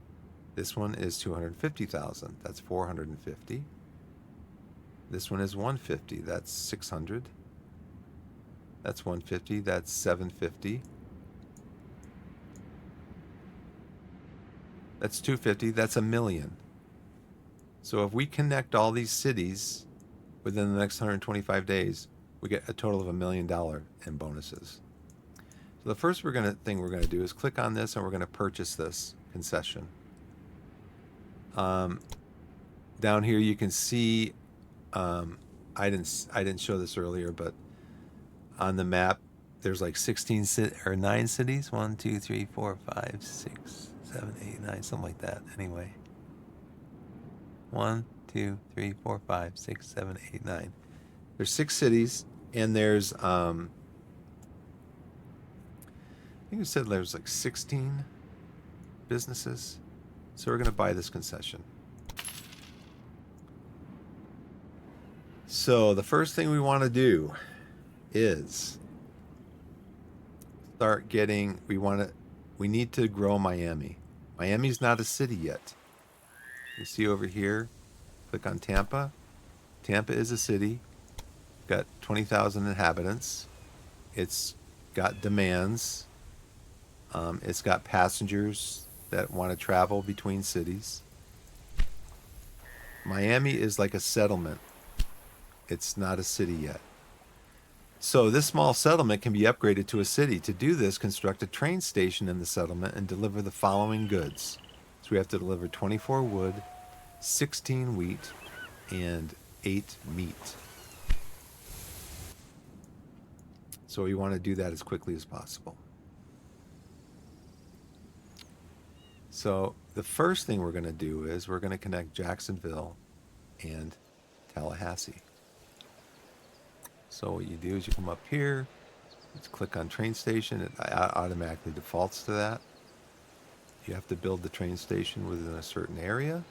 This one is $250,000. That's $450. This one is $150. That's $600. That's $150. That's $750. That's $250. That's $1 million. So if we connect all these cities within the next 125 days, we get a total of $1 million in bonuses. So the first thing we're gonna do is click on this, and we're gonna purchase this concession. Down here you can see. I didn't show this earlier, but on the map, there's like 9 cities. 1, 2, 3, 4, 5, 6, 7, 8, 9, something like that. Anyway, 1, 2, 3, 4, 5, 6, 7, 8, 9. There's 6 cities, and there's I think it said there's like 16 businesses. So we're gonna buy this concession. So the first thing we want to do is start getting, we need to grow Miami. Miami's not a city yet. You see over here, click on Tampa. Tampa is a city, got 20,000 inhabitants. It's got demands. It's got passengers that want to travel between cities. Miami is like a settlement. It's not a city yet. So this small settlement can be upgraded to a city. To do this, construct a train station in the settlement and deliver the following goods. So we have to deliver 24 wood, 16 wheat, and 8 meat. So we want to do that as quickly as possible. So the first thing we're going to do is we're going to connect Jacksonville and Tallahassee. So what you do is you come up here, just click on train station. It automatically defaults to that. You have to build the train station within a certain area.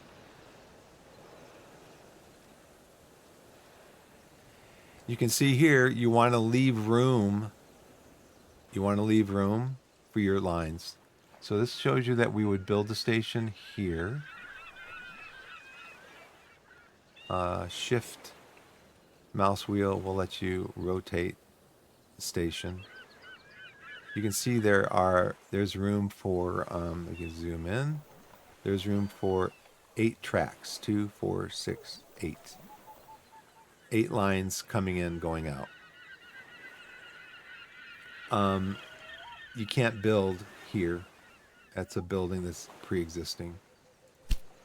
You can see here, you want to leave room. You want to leave room for your lines. So this shows you that we would build the station here. Shift mouse wheel will let you rotate the station. You can see there's room for, we can zoom in. There's room for 8 tracks, 2, 4, 6, 8 lines coming in, going out. You can't build here. That's a building that's pre-existing.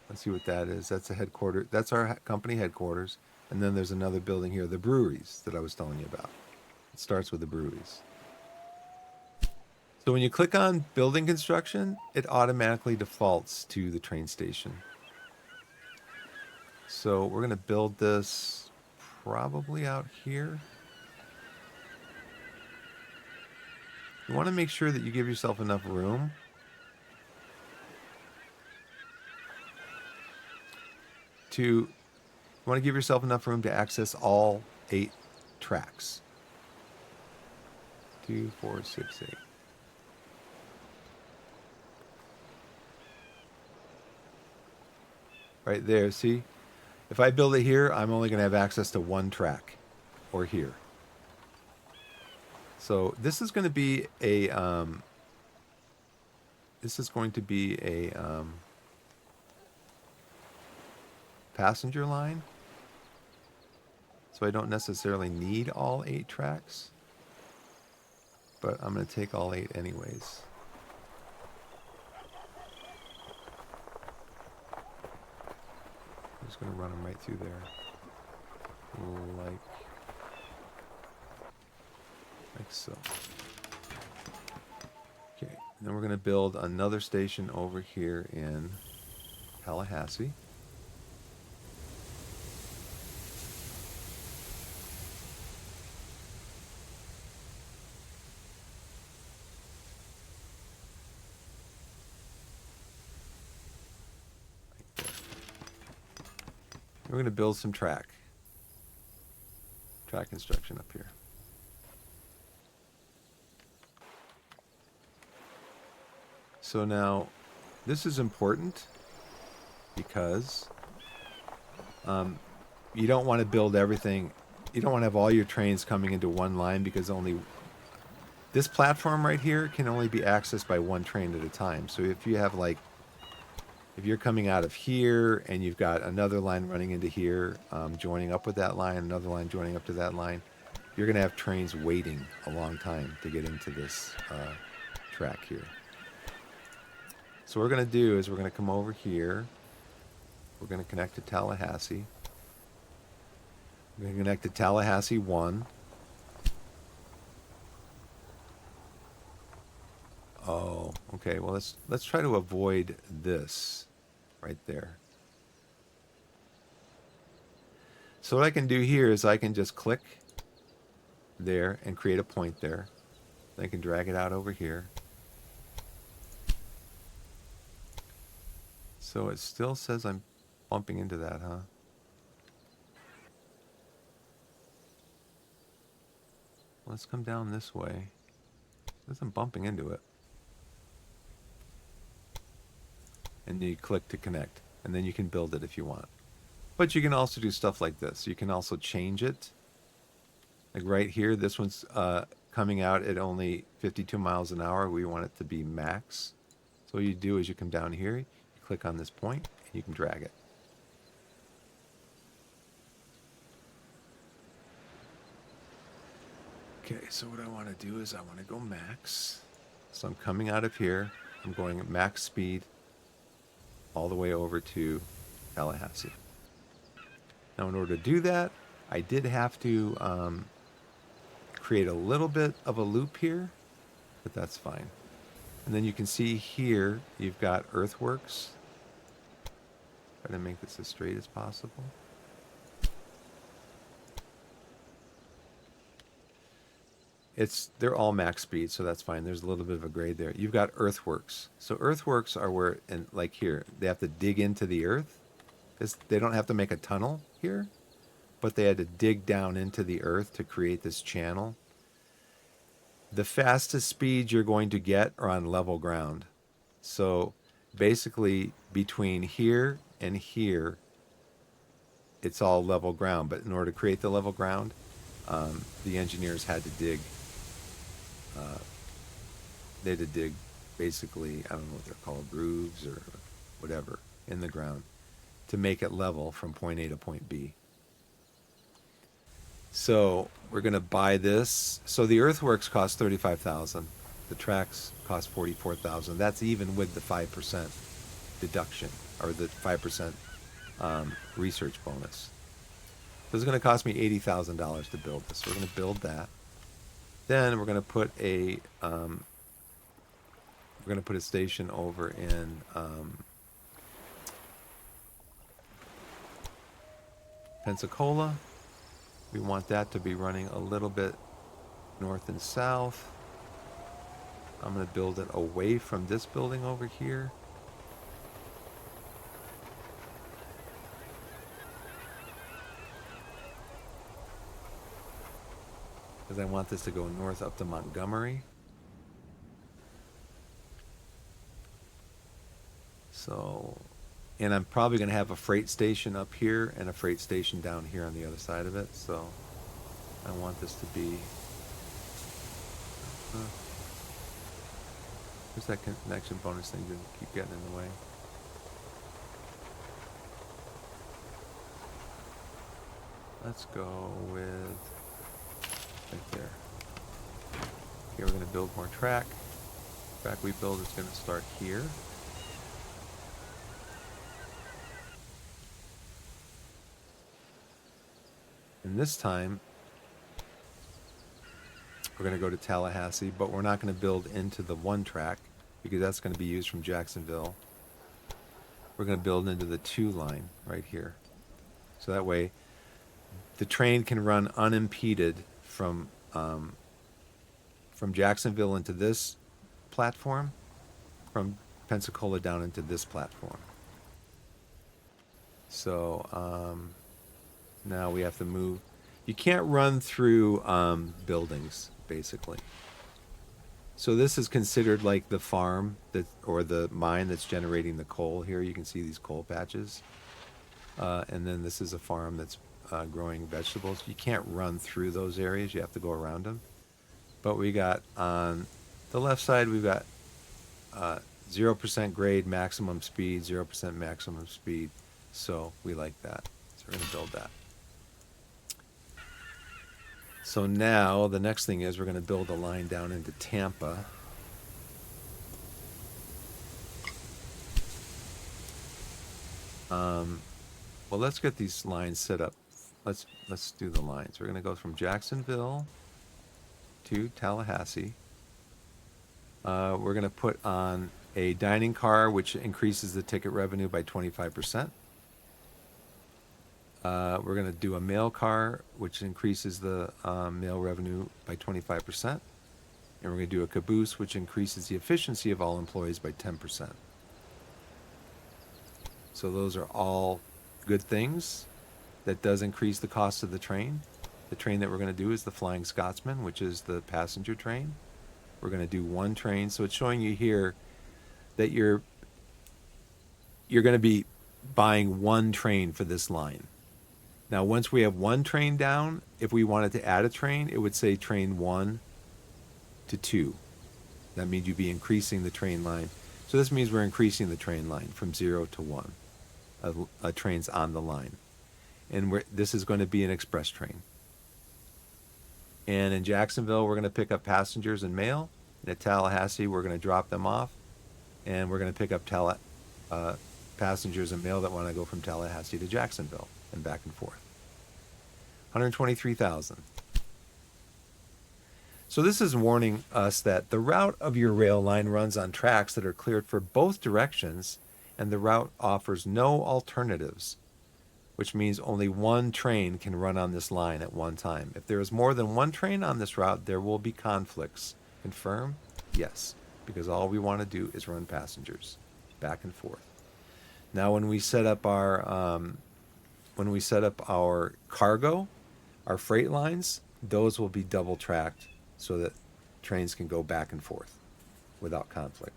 Let's see what that is. That's a headquarters. That's our company headquarters. And then there's another building here, the breweries that I was telling you about. It starts with the breweries. So when you click on building construction, it automatically defaults to the train station. So we're going to build this probably out here. You want to make sure that you give yourself enough room to access all 8 tracks. 2, 4, 6, 8. Right there, see? If I build it here, I'm only going to have access to 1 track, or here. So this is going to be a passenger line. So I don't necessarily need all 8 tracks, but I'm going to take all 8 anyways. I'm just going to run them right through there, like so. Okay, and then we're going to build another station over here in Tallahassee. We're going to build some track construction up here. So now, this is important because you don't want to build everything. You don't want to have all your trains coming into one line, because this platform right here can only be accessed by 1 train at a time. So if you have if you're coming out of here and you've got another line running into here, joining up with that line, another line joining up to that line, you're going to have trains waiting a long time to get into this track here. So what we're going to do is we're going to come over here. We're going to connect to Tallahassee. We're going to connect to Tallahassee 1. Oh, okay. Well, let's try to avoid this right there. So what I can do here is I can just click there and create a point there. I can drag it out over here. So it still says I'm bumping into that, huh? Let's come down this way. It says I'm bumping into it. And you click to connect, and then you can build it if you want. But you can also do stuff like this. You can also change it. Like right here, this one's coming out at only 52 miles an hour. We want it to be max. So what you do is you come down here, you click on this point, and you can drag it. Okay, so what I want to do is I want to go max. So I'm coming out of here. I'm going at max speed all the way over to Tallahassee. Now, in order to do that, I did have to create a little bit of a loop here, but that's fine. And then you can see here, you've got earthworks. Try to make this as straight as possible. They're all max speed, so that's fine. There's a little bit of a grade there. You've got earthworks. So earthworks are where, and like here, they have to dig into the earth. They don't have to make a tunnel here, but they had to dig down into the earth to create this channel. The fastest speeds you're going to get are on level ground. So basically between here and here, it's all level ground. But in order to create the level ground, the engineers had to dig. They had to dig basically, I don't know what they're called, grooves or whatever, in the ground to make it level from point A to point B. So we're going to buy this. So the earthworks cost $35,000. The tracks cost $44,000. That's even with the 5% deduction, or the 5% research bonus. This is going to cost me $80,000 to build this. So we're going to build that. Then we're going to put a station over in Pensacola. We want that to be running a little bit north and south. I'm going to build it away from this building over here. Because I want this to go north up to Montgomery. So, and I'm probably going to have a freight station up here and a freight station down here on the other side of it. So I want this to be... where's that connection bonus thing to keep getting in the way? Let's go with right there. Here we're going to build more track. The track we build is going to start here. And this time, we're going to go to Tallahassee, but we're not going to build into the one track because that's going to be used from Jacksonville. We're going to build into the 2 line right here. So that way, the train can run unimpeded from Jacksonville into this platform, from Pensacola down into this platform. So now we have to move. You can't run through buildings, basically. So this is considered like the farm that, or the mine that's generating the coal here. You can see these coal patches. And then this is a farm that's growing vegetables. You can't run through those areas. You have to go around them. But we got on the left side, we've got 0% grade, maximum speed, 0% maximum speed. So we like that. So we're going to build that. So now the next thing is we're going to build a line down into Tampa. Well, let's get these lines set up. Let's do the lines. We're going to go from Jacksonville to Tallahassee. We're going to put on a dining car, which increases the ticket revenue by 25%. We're going to do a mail car, which increases the mail revenue by 25%. And we're going to do a caboose, which increases the efficiency of all employees by 10%. So those are all good things. That does increase the cost of the train. The train that we're going to do is the Flying Scotsman, which is the passenger train. We're going to do one train. So it's showing you here that you're going to be buying one train for this line. Now, once we have one train down, if we wanted to add a train, it would say train 1 to 2. That means you'd be increasing the train line. So this means we're increasing the train line from 0 to 1. A train's on the line. And this is going to be an express train. And in Jacksonville, we're going to pick up passengers and mail. And at Tallahassee, we're going to drop them off. And we're going to pick up passengers and mail that want to go from Tallahassee to Jacksonville and back and forth. 123,000. So this is warning us that the route of your rail line runs on tracks that are cleared for both directions, and the route offers no alternatives, which means only one train can run on this line at one time. If there is more than one train on this route, there will be conflicts. Confirm? Yes, because all we want to do is run passengers back and forth. Now, when we set up our cargo, our freight lines, those will be double tracked so that trains can go back and forth without conflict.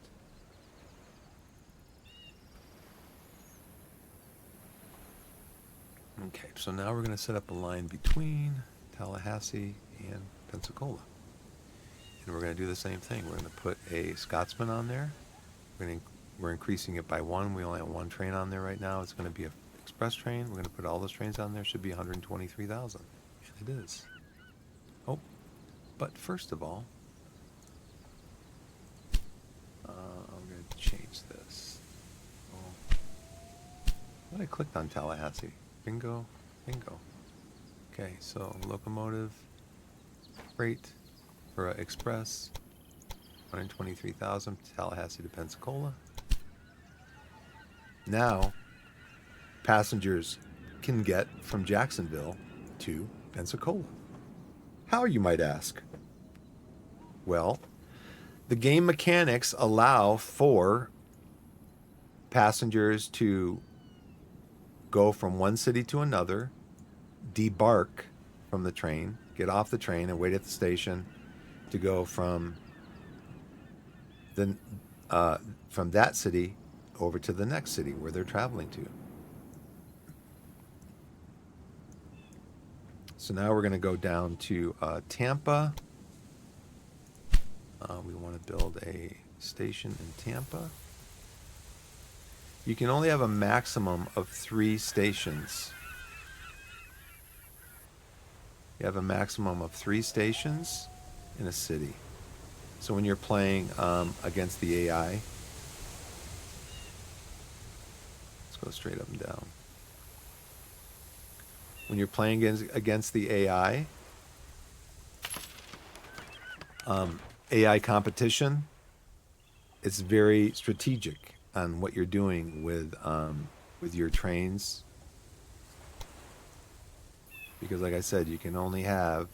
Okay, so now we're going to set up a line between Tallahassee and Pensacola. And we're going to do the same thing. We're going to put a Scotsman on there. We're increasing it by 1. We only have 1 train on there right now. It's going to be an express train. We're going to put all those trains on there. Should be 123,000. And it is. Oh, but first of all, I'm going to change this. Oh. What I clicked on Tallahassee. Bingo, bingo. Okay, so locomotive, freight, for express, 123,000, Tallahassee to Pensacola. Now, passengers can get from Jacksonville to Pensacola. How, you might ask? Well, the game mechanics allow for passengers to go from one city to another, debark from the train, get off the train and wait at the station to go from that city over to the next city where they're traveling to. So now we're going to go down to Tampa. We want to build a station in Tampa. You can only have a maximum of 3 stations. You have a maximum of 3 stations in a city. So when you're playing against the AI, let's go straight up and down. When you're playing against the AI, AI competition, it's very strategic on what you're doing with your trains. Because like I said, you can only have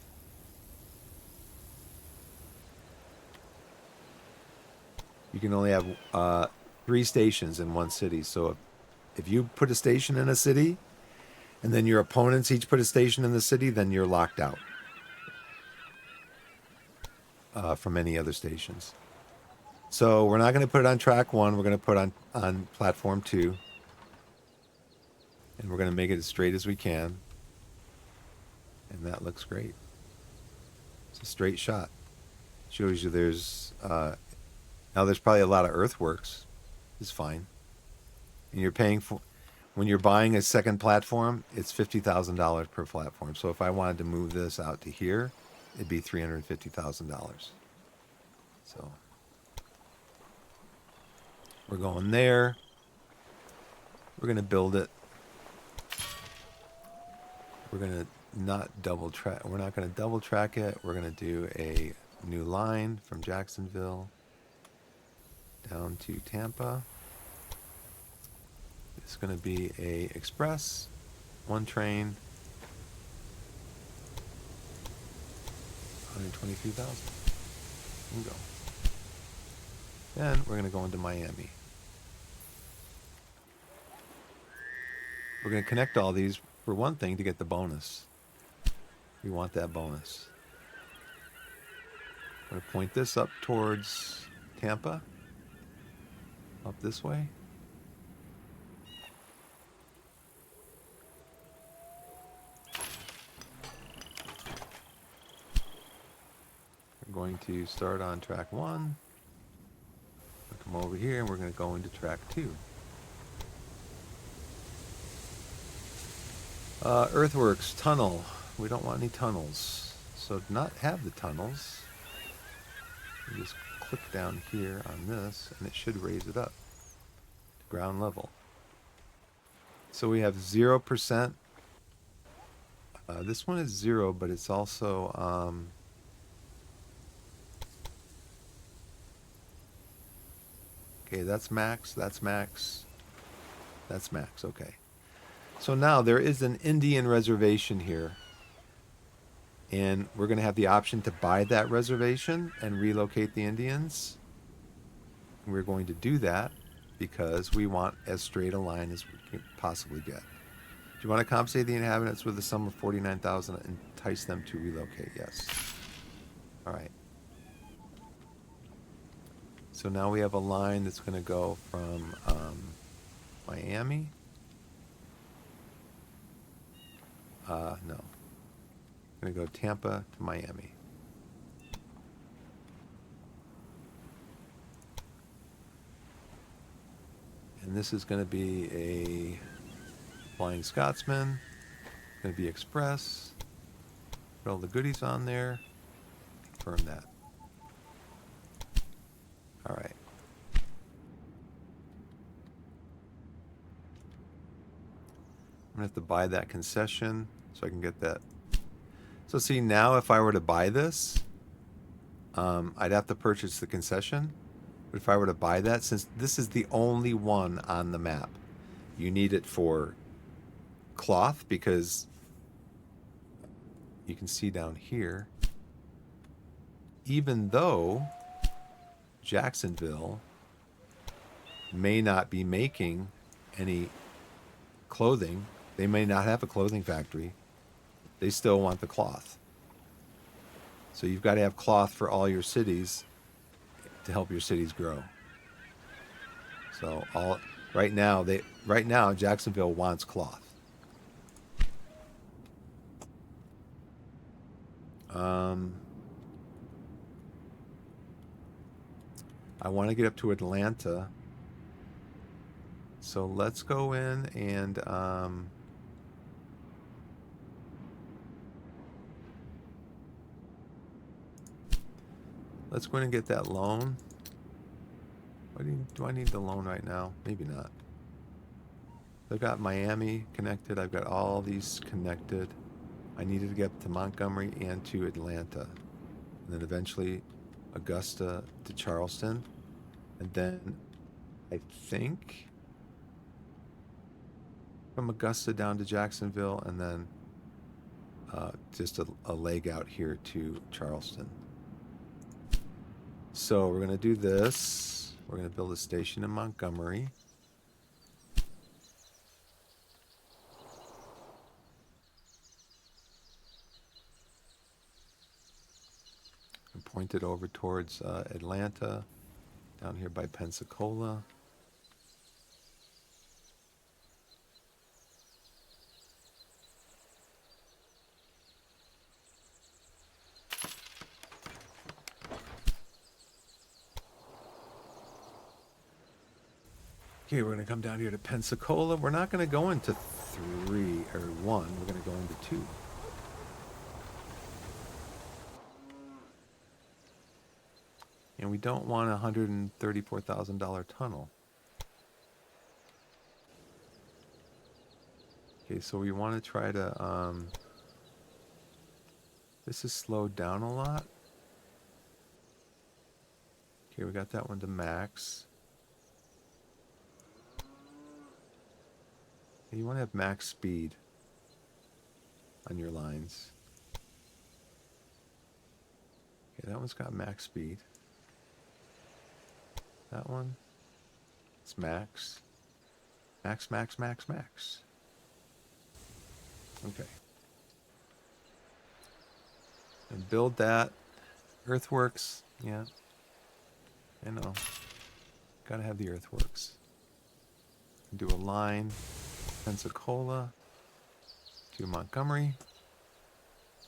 three stations in one city. So if you put a station in a city, and then your opponents each put a station in the city, then you're locked out from any other stations. So we're not going to put it on track 1. We're going to put it on platform 2. And we're going to make it as straight as we can. And that looks great. It's a straight shot. Shows you there's... now there's probably a lot of earthworks. It's fine. And you're paying for... When you're buying a second platform, it's $50,000 per platform. So if I wanted to move this out to here, it'd be $350,000. So we're going there. We're going to build it. We're going to not double track. We're not going to double track it. We're going to do a new line from Jacksonville down to Tampa. It's going to be a express, 1 train, 123,000. Bingo. Then we're going to go into Miami. We're going to connect all these for one thing to get the bonus. We want that bonus. I'm going to point this up towards Tampa, up this way. We're going to start on track 1. We'll come over here and we're going to go into track 2. Earthworks, tunnel. We don't want any tunnels. So to not have the tunnels, you just click down here on this and it should raise it up to ground level. So we have 0%. This one is 0, but it's also okay, that's max, that's max, that's max, okay. So now there is an Indian reservation here. And we're going to have the option to buy that reservation and relocate the Indians. And we're going to do that because we want as straight a line as we can possibly get. Do you want to compensate the inhabitants with a sum of $49,000 and entice them to relocate? Yes. All right. So now we have a line that's going to go from Miami. No. I'm going to go Tampa to Miami. And this is going to be Flying Scotsman. Going to be express. Put all the goodies on there. Confirm that. All right. I'm going to have to buy that concession so I can get that. So see, now if I were to buy this, I'd have to purchase the concession. But if I were to buy that, since this is the only one on the map, you need it for cloth, because you can see down here, even though Jacksonville may not be making any clothing, they may not have a clothing factory, they still want the cloth. So you've got to have cloth for all your cities to help your cities grow. So right now Jacksonville wants cloth. I want to get up to Atlanta. So let's go in and let's go in and get that loan. Do I need the loan right now? Maybe not. I've got Miami connected. I've got all these connected. I needed to get to Montgomery and to Atlanta. And then eventually Augusta to Charleston. And then I think from Augusta down to Jacksonville, and then just a leg out here to Charleston. So we're going to do this. We're going to build a station in Montgomery. And point it over towards Atlanta, down here by Pensacola. Okay, we're going to come down here to Pensacola. We're not going to go into 3 or 1. We're going to go into 2. And we don't want a $134,000 tunnel. Okay, so we want to try to... this is slowed down a lot. Okay, we got that one to max. You want to have max speed on your lines. Okay, that one's got max speed. That one, it's max. Max, max, max, max. Okay. And build that. Earthworks, yeah. I know. Gotta have the earthworks. Do a line. Pensacola to Montgomery.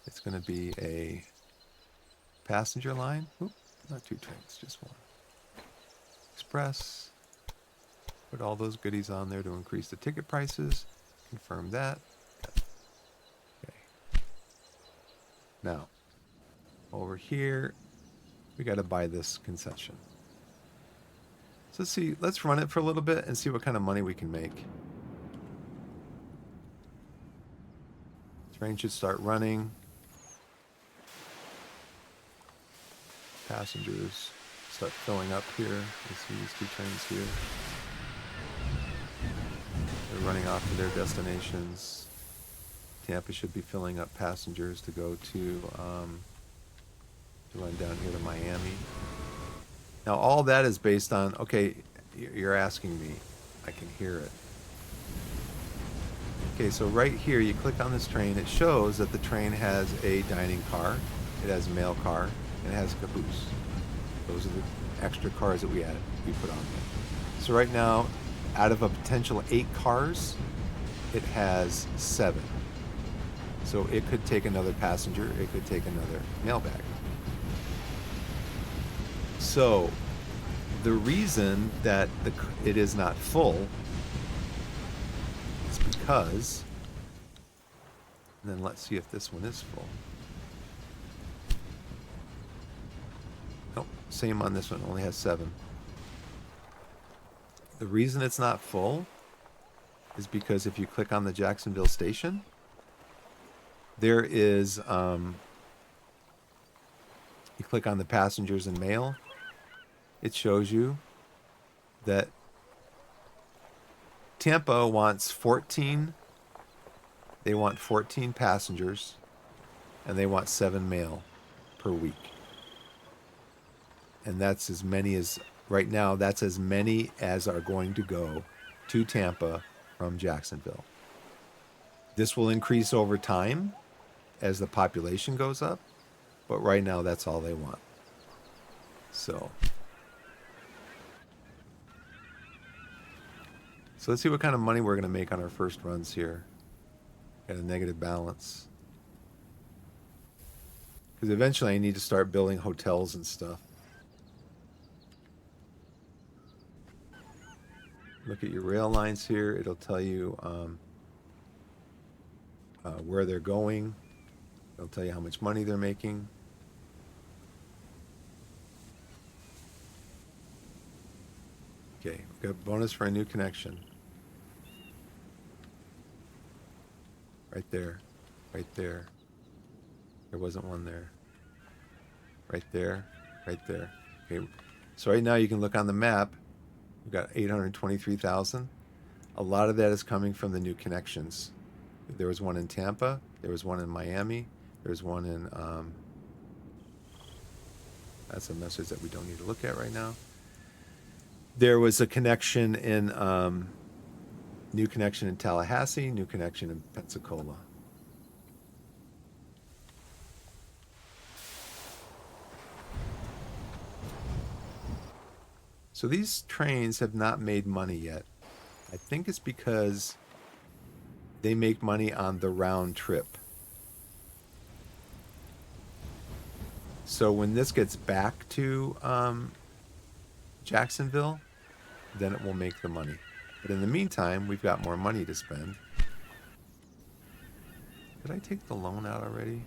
It's going to be a passenger line. Oop, not 2 trains, just 1. Express. Put all those goodies on there to increase the ticket prices. Confirm that. Okay. Now, over here, we got to buy this concession. So let's run it for a little bit and see what kind of money we can make. Train should start running. Passengers start filling up here. You see these 2 trains here. They're running off to their destinations. Tampa should be filling up passengers to go to run down here to Miami. Now all that is based on, okay, you're asking me. I can hear it. Okay, so right here, you click on this train. It shows that the train has a dining car, it has a mail car, and it has a caboose. Those are the extra cars that we put on there. So right now, out of a potential 8 cars, it has 7. So it could take another passenger, it could take another mail bag. So the reason that it is not full is because because, and then let's see if this one is full. Nope, same on this one, only has 7. The reason it's not full is because if you click on the Jacksonville station, there is, you click on the passengers and mail, it shows you that Tampa wants 14, they want 14 passengers, and they want 7 mail per week. And that's as many as, right now, that's as many as are going to go to Tampa from Jacksonville. This will increase over time as the population goes up, but right now that's all they want. So let's see what kind of money we're going to make on our first runs here. Got a negative balance. Because eventually I need to start building hotels and stuff. Look at your rail lines here. It'll tell you where they're going. It'll tell you how much money they're making. Okay, we've got a bonus for a new connection. Right there. Right there. There wasn't one there. Right there. Right there. Okay, so right now you can look on the map. We've got 823,000. A lot of that is coming from the new connections. There was one in Tampa. There was one in Miami. There's one in, that's a message that we don't need to look at right now. There was a connection in, new connection in Tallahassee, new connection in Pensacola. So these trains have not made money yet. I think it's because they make money on the round trip. So when this gets back to Jacksonville, then it will make the money. But in the meantime, we've got more money to spend. Did I take the loan out already?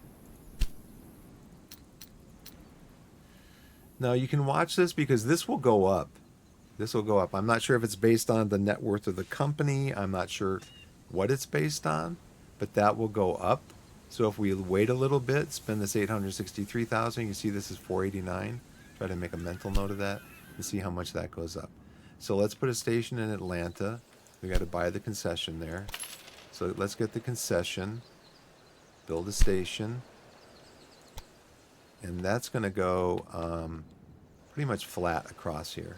No, you can watch this because this will go up. This will go up. I'm not sure if it's based on the net worth of the company. I'm not sure what it's based on, but that will go up. So if we wait a little bit, spend this 863,000, you see this is 489. Try to make a mental note of that and see how much that goes up. So let's put a station in Atlanta. We got to buy the concession there. So let's get the concession, build a station, and that's going to go pretty much flat across here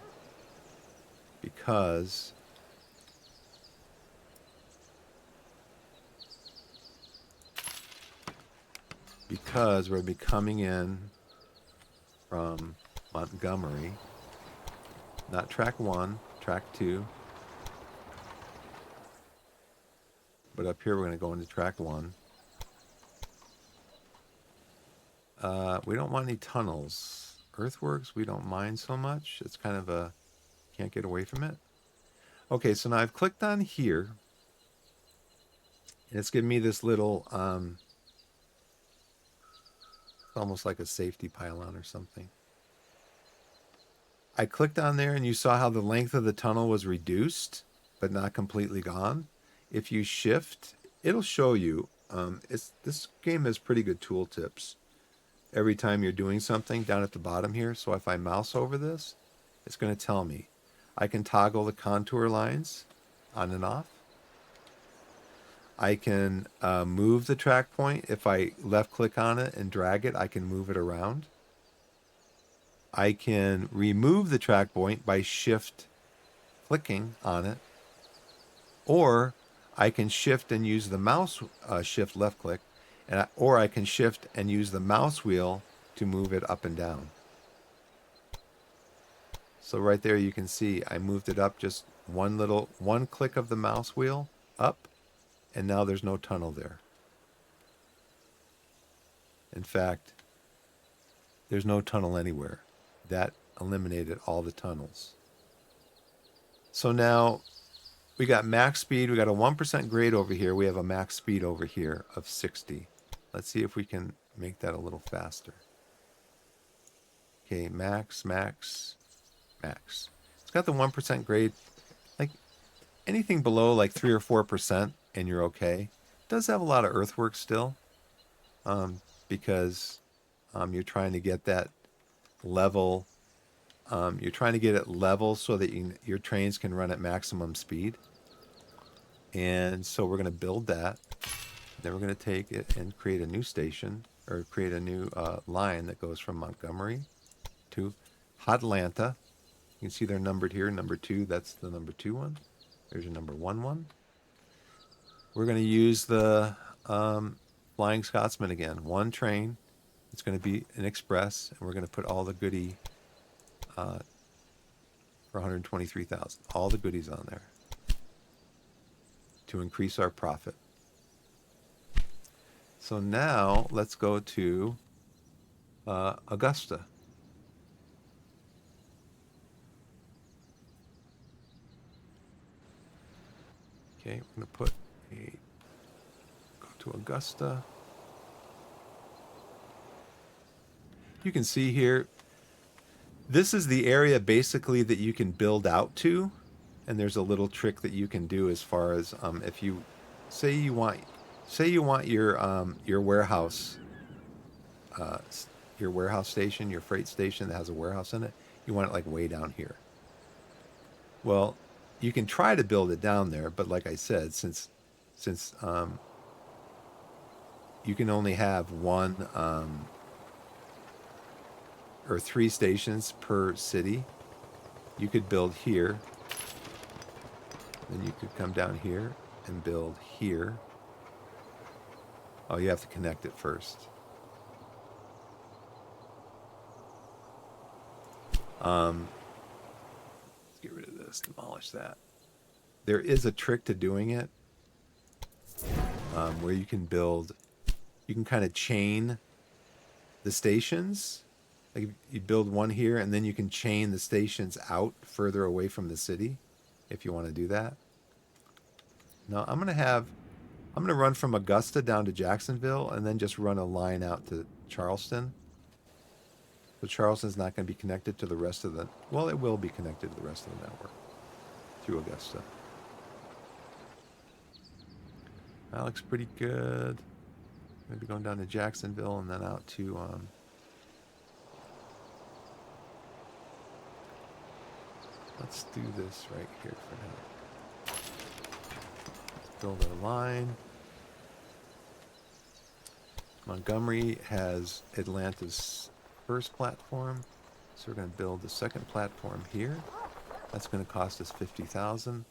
because we're going to be coming in from Montgomery, not track 1, track 2, but up here we're going to go into track 1. We don't want any tunnels. Earthworks, we don't mind so much. It's kind of a, can't get away from it. Okay, so now I've clicked on here, and it's giving me this little, almost like a safety pylon or something. I clicked on there and you saw how the length of the tunnel was reduced, but not completely gone. If you shift, it'll show you. This game has pretty good tooltips. Every time you're doing something down at the bottom here. So if I mouse over this, it's going to tell me. I can toggle the contour lines on and off. I can move the track point. If I left click on it and drag it, I can move it around. I can remove the track point by shift clicking on it. Or I can shift and use the mouse, shift left click, or I can shift and use the mouse wheel to move it up and down. So right there you can see I moved it up just one click of the mouse wheel up, and now there's no tunnel there. In fact, there's no tunnel anywhere. That eliminated all the tunnels. So now we got max speed. We got a 1% grade over here. We have a max speed over here of 60. Let's see if we can make that a little faster. Okay, max, max, max. It's got the 1% grade. Like anything below like 3 or 4% and you're okay. It does have a lot of earthwork still, because you're trying to get that level. You're trying to get it level so that your trains can run at maximum speed. And so we're going to build that. Then we're going to take it and create a new station, or create a new line that goes from Montgomery to Hotlanta. You can see they're numbered here. Number 2, that's the number 2 one. There's your number 1 one. We're going to use the Flying Scotsman again. One train. It's going to be an express, and we're going to put all the goodie for 123,000. All the goodies on there to increase our profit. So now let's go to Augusta. Okay, we're going to put go to Augusta. You can see here, this is the area basically that you can build out to. And there's a little trick that you can do as far as if you say you want your warehouse station, your freight station that has a warehouse in it, you want it like way down here. Well, you can try to build it down there, but like I said, since you can only have 1 or 3 stations per city, you could build here. Then you could come down here and build here. Oh, you have to connect it first. Let's get rid of this, demolish that. There is a trick to doing it, where you can kind of chain the stations. Like you build one here, and then you can chain the stations out further away from the city, if you want to do that. Now I'm gonna run from Augusta down to Jacksonville, and then just run a line out to Charleston. So Charleston's not going to be connected to the rest of the, well, it will be connected to the rest of the network through Augusta. That looks pretty good. Maybe going down to Jacksonville and then out to let's do this right here for now. Let's build our line. Montgomery has Atlanta's first platform, so we're going to build the second platform here. That's going to cost us $50,000.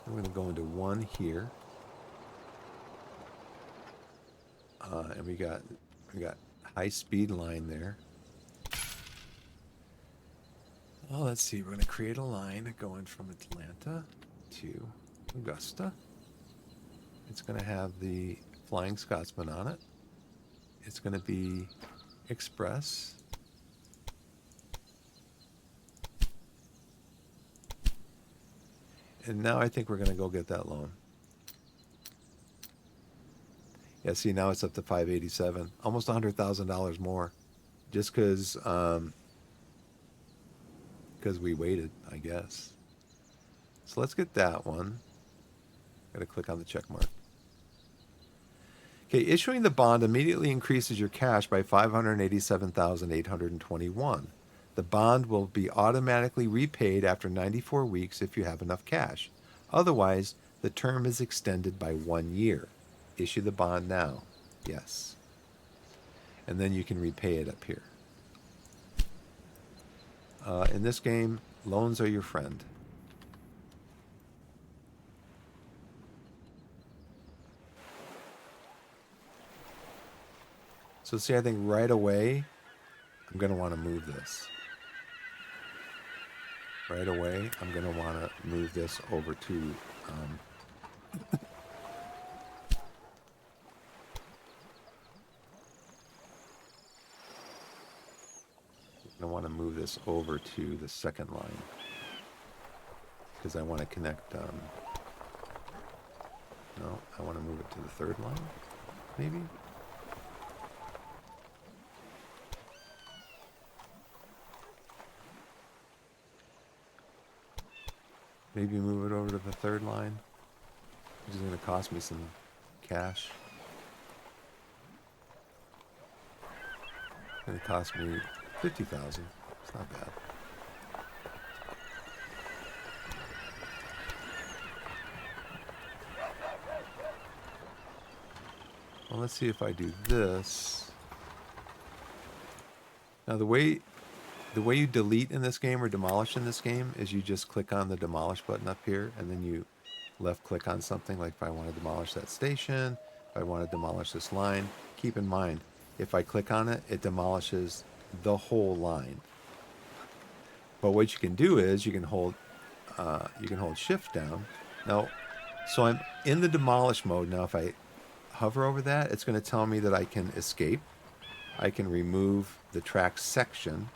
We're going to go into one here, and we got high speed line there. Well, let's see. We're going to create a line going from Atlanta to Augusta. It's going to have the Flying Scotsman on it. It's going to be express. And now I think we're going to go get that loan. Yeah, see, now it's up to $587, almost $100,000 more, just because we waited, I guess. So let's get that one. Got to click on the check mark. Okay, issuing the bond immediately increases your cash by $587,821. The bond will be automatically repaid after 94 weeks if you have enough cash. Otherwise, the term is extended by 1 year. Issue the bond now. Yes. And then you can repay it up here. In this game, loans are your friend. So see, I think right away, I'm going to want to move this. Right away, I'm going to want to move this over to I want to move this over to the second line because I want to connect. No, I want to move it to the third line, maybe. Maybe move it over to the third line, which is going to cost me some cash. It's going to cost me 50,000. It's not bad. Well, let's see if I do this. Now the way you delete in this game or demolish in this game is you just click on the demolish button up here and then you left click on something. Like if I want to demolish that station, if I want to demolish this line, keep in mind, if I click on it, it demolishes the whole line. But what you can do is you can hold shift down. Now, so I'm in the demolish mode. Now if I hover over that, it's going to tell me that I can escape. I can remove the track section,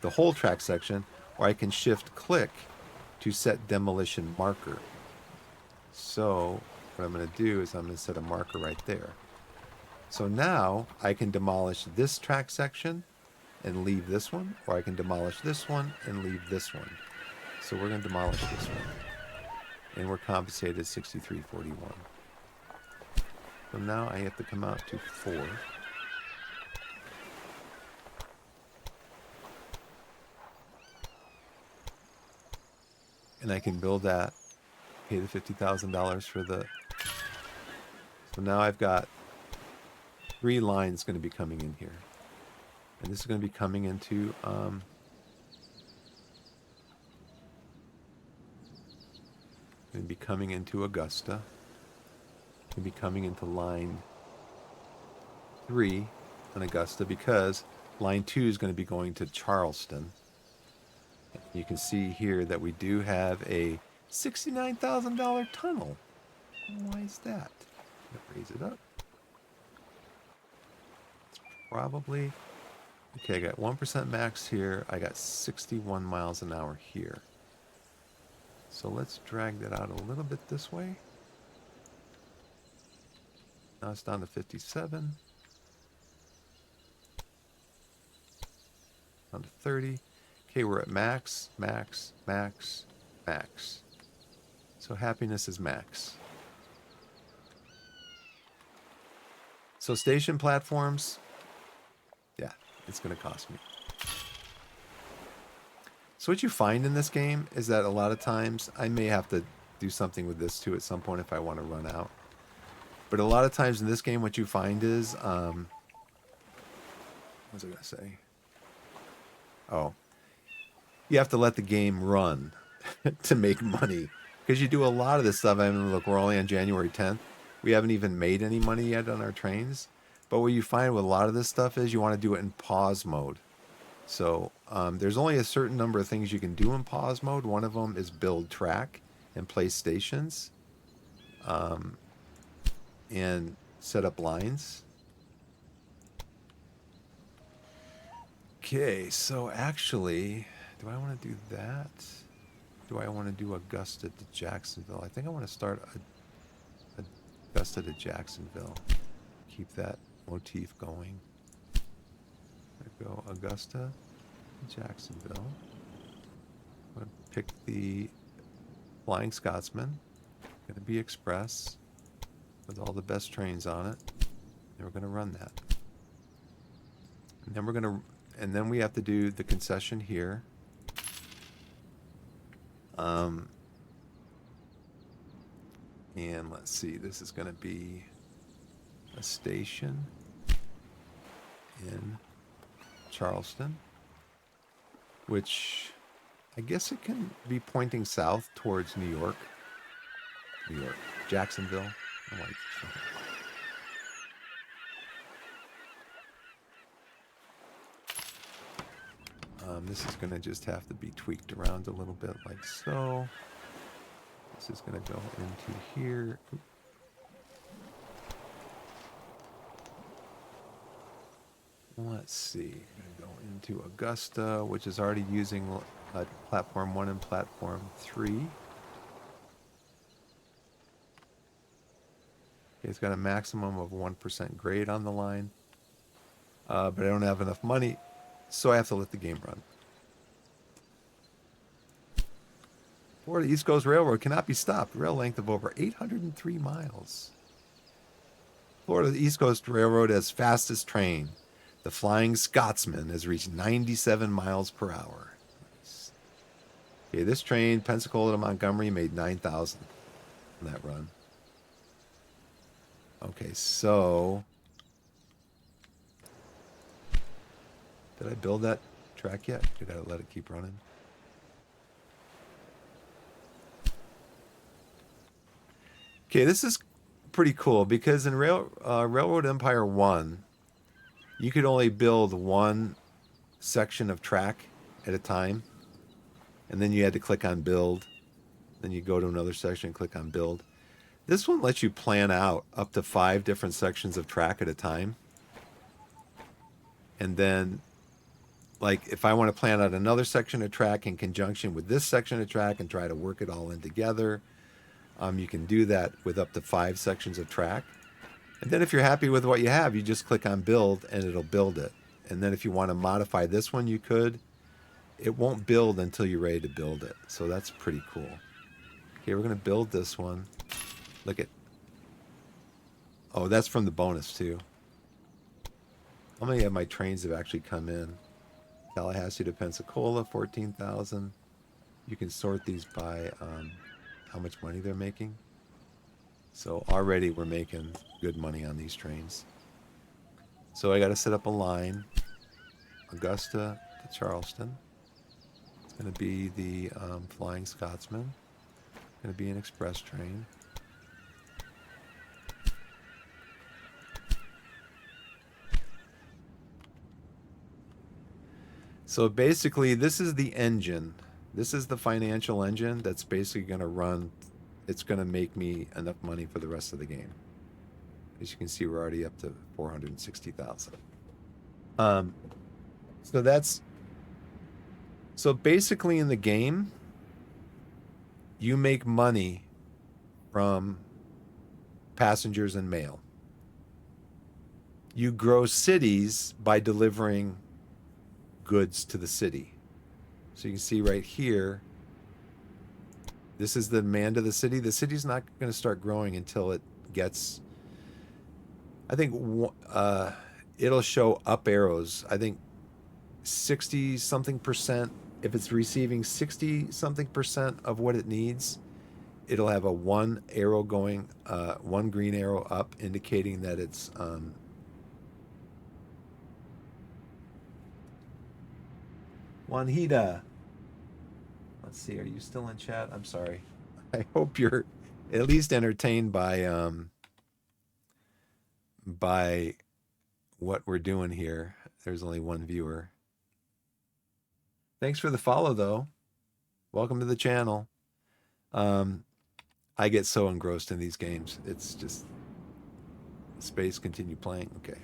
the whole track section, or I can shift click to set demolition marker. So what I'm going to do is I'm going to set a marker right there. So now I can demolish this track section and leave this one, or I can demolish this one and leave this one. So we're going to demolish this one. And we're compensated 63.41. So now I have to come out to 4. And I can build that, pay the $50,000 for the... So now I've got 3 lines going to be coming in here. And this is going to be coming into... going to be coming into Augusta. Going to be coming into line 3 on Augusta because line 2 is going to be going to Charleston. You can see here that we do have a $69,000 tunnel. Why is that? Raise it up. It's probably... Okay, I got 1% max here. I got 61 miles an hour here. So let's drag that out a little bit this way. Now it's down to 57. Down to 30. Okay, we're at max, max, max, max. So happiness is max. So station platforms, yeah, it's going to cost me. So what you find in this game is that a lot of times, I may have to do something with this too at some point if I want to run out. But a lot of times in this game, what you find is, what was I going to say? Oh. You have to let the game run to make money. Because you do a lot of this stuff. I mean, look, we're only on January 10th. We haven't even made any money yet on our trains. But what you find with a lot of this stuff is you want to do it in pause mode. So there's only a certain number of things you can do in pause mode. One of them is build track and place stations. And set up lines. Okay, so actually... Do I want to do that? Do I want to do Augusta to Jacksonville? I think I want to start Augusta to Jacksonville. Keep that motif going. There we go, Augusta to Jacksonville. I'm going to pick the Flying Scotsman. Going to be express with all the best trains on it. And we're going to run that. And then we're going to, and then we have to do the concession here. And let's see, this is going to be a station in Charleston, which I guess it can be pointing south towards New York. New York, Jacksonville. I like this one. This is going to just have to be tweaked around a little bit like so. This is going to go into here. Let's see. I'm going to go into Augusta, which is already using platform 1 and platform 3. Okay, it's got a maximum of 1% grade on the line. But I don't have enough money, so I have to let the game run. Florida East Coast Railroad cannot be stopped. Rail length of over 803 miles. Florida East Coast Railroad has fastest train. The Flying Scotsman has reached 97 miles per hour. Nice. Okay, this train, Pensacola to Montgomery, made 9,000 on that run. Okay, so did I build that track yet? Did I let it keep running? Okay, this is pretty cool because in Railroad Empire 1, you could only build one section of track at a time. And then you had to click on build. Then you go to another section and click on build. This one lets you plan out up to 5 different sections of track at a time. And then, like, if I want to plan out another section of track in conjunction with this section of track and try to work it all in together, you can do that with up to 5 sections of track. And then if you're happy with what you have, you just click on build and it'll build it. And then if you want to modify this one, you could. It won't build until you're ready to build it. So that's pretty cool. Okay, we're going to build this one. Look at... Oh, that's from the bonus too. How many of my trains have actually come in? Tallahassee to Pensacola, 14,000. You can sort these by how much money they're making. So already we're making good money on these trains. So I got to set up a line. Augusta to Charleston. It's going to be the Flying Scotsman. Going to be an express train. So basically, this is the engine. This is the financial engine that's basically going to run. It's going to make me enough money for the rest of the game. As you can see, we're already up to 460,000. So that's... So basically in the game, you make money from passengers and mail. You grow cities by delivering goods to the city. So you can see right here, this is the demand of the city. The city's not going to start growing until it gets, I think it'll show up arrows. I think 60 something percent. If it's receiving 60 something percent of what it needs, it'll have a one arrow going, one green arrow up, indicating that it's Juanita. Let's see, are you still in chat? I'm sorry. I hope you're at least entertained by what we're doing here. There's only one viewer. Thanks for the follow, though. Welcome to the channel. I get so engrossed in these games. It's just space, continue playing. Okay.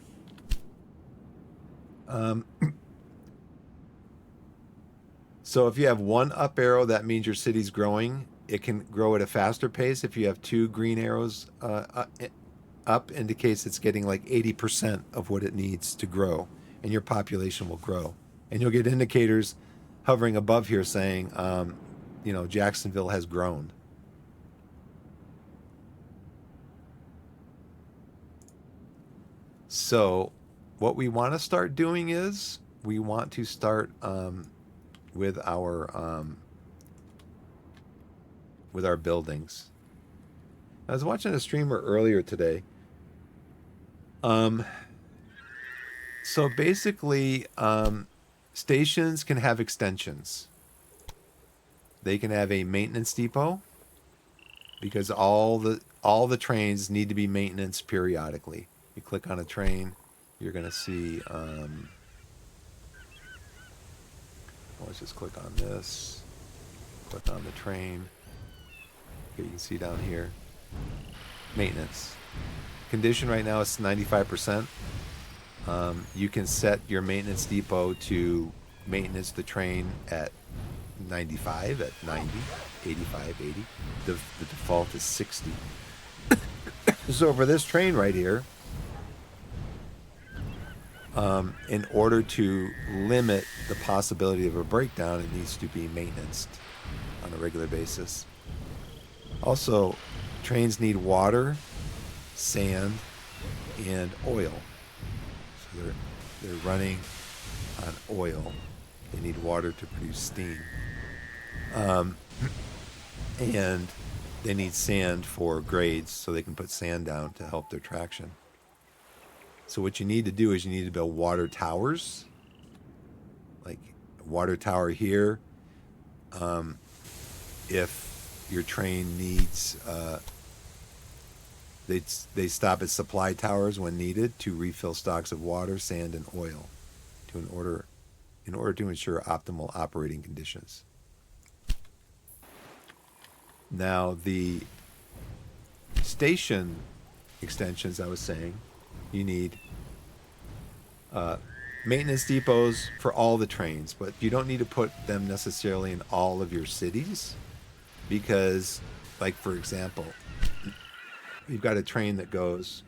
So if you have one up arrow, that means your city's growing. It can grow at a faster pace. If you have 2 green arrows up, indicates it's getting like 80% of what it needs to grow, and your population will grow. And you'll get indicators hovering above here saying, you know, Jacksonville has grown. So what we want to start doing is we want to start with our buildings. I was watching a streamer earlier today. So basically, stations can have extensions. They can have a maintenance depot because all the trains need to be maintenance periodically. You click on a train, you're going to see. Let's just click on this. Click on the train. Okay, you can see down here. Maintenance. Condition right now is 95%. You can set your maintenance depot to maintenance the train at 95, at 90, 85, 80. The default is 60. So for this train right here, in order to limit the possibility of a breakdown, it needs to be maintained on a regular basis. Also, trains need water, sand, and oil. So they're running on oil. They need water to produce steam. And they need sand for grades so they can put sand down to help their traction. So what you need to do is you need to build water towers, like a water tower here. If your train needs, they stop at supply towers when needed to refill stocks of water, sand, and oil, in order to ensure optimal operating conditions. Now the station extensions, I was saying, you need maintenance depots for all the trains, but you don't need to put them necessarily in all of your cities because, like, for example, you've got a train that goes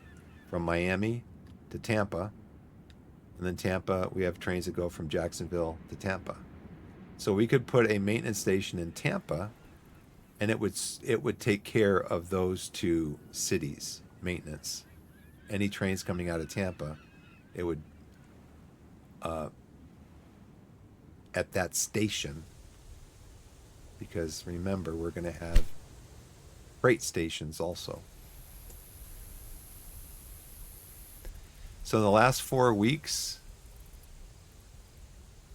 from Miami to Tampa, and then Tampa, we have trains that go from Jacksonville to Tampa. So we could put a maintenance station in Tampa, and it would take care of those two cities maintenance. Any trains coming out of Tampa, it would at that station, because remember, we're going to have freight stations also. So in the last 4 weeks,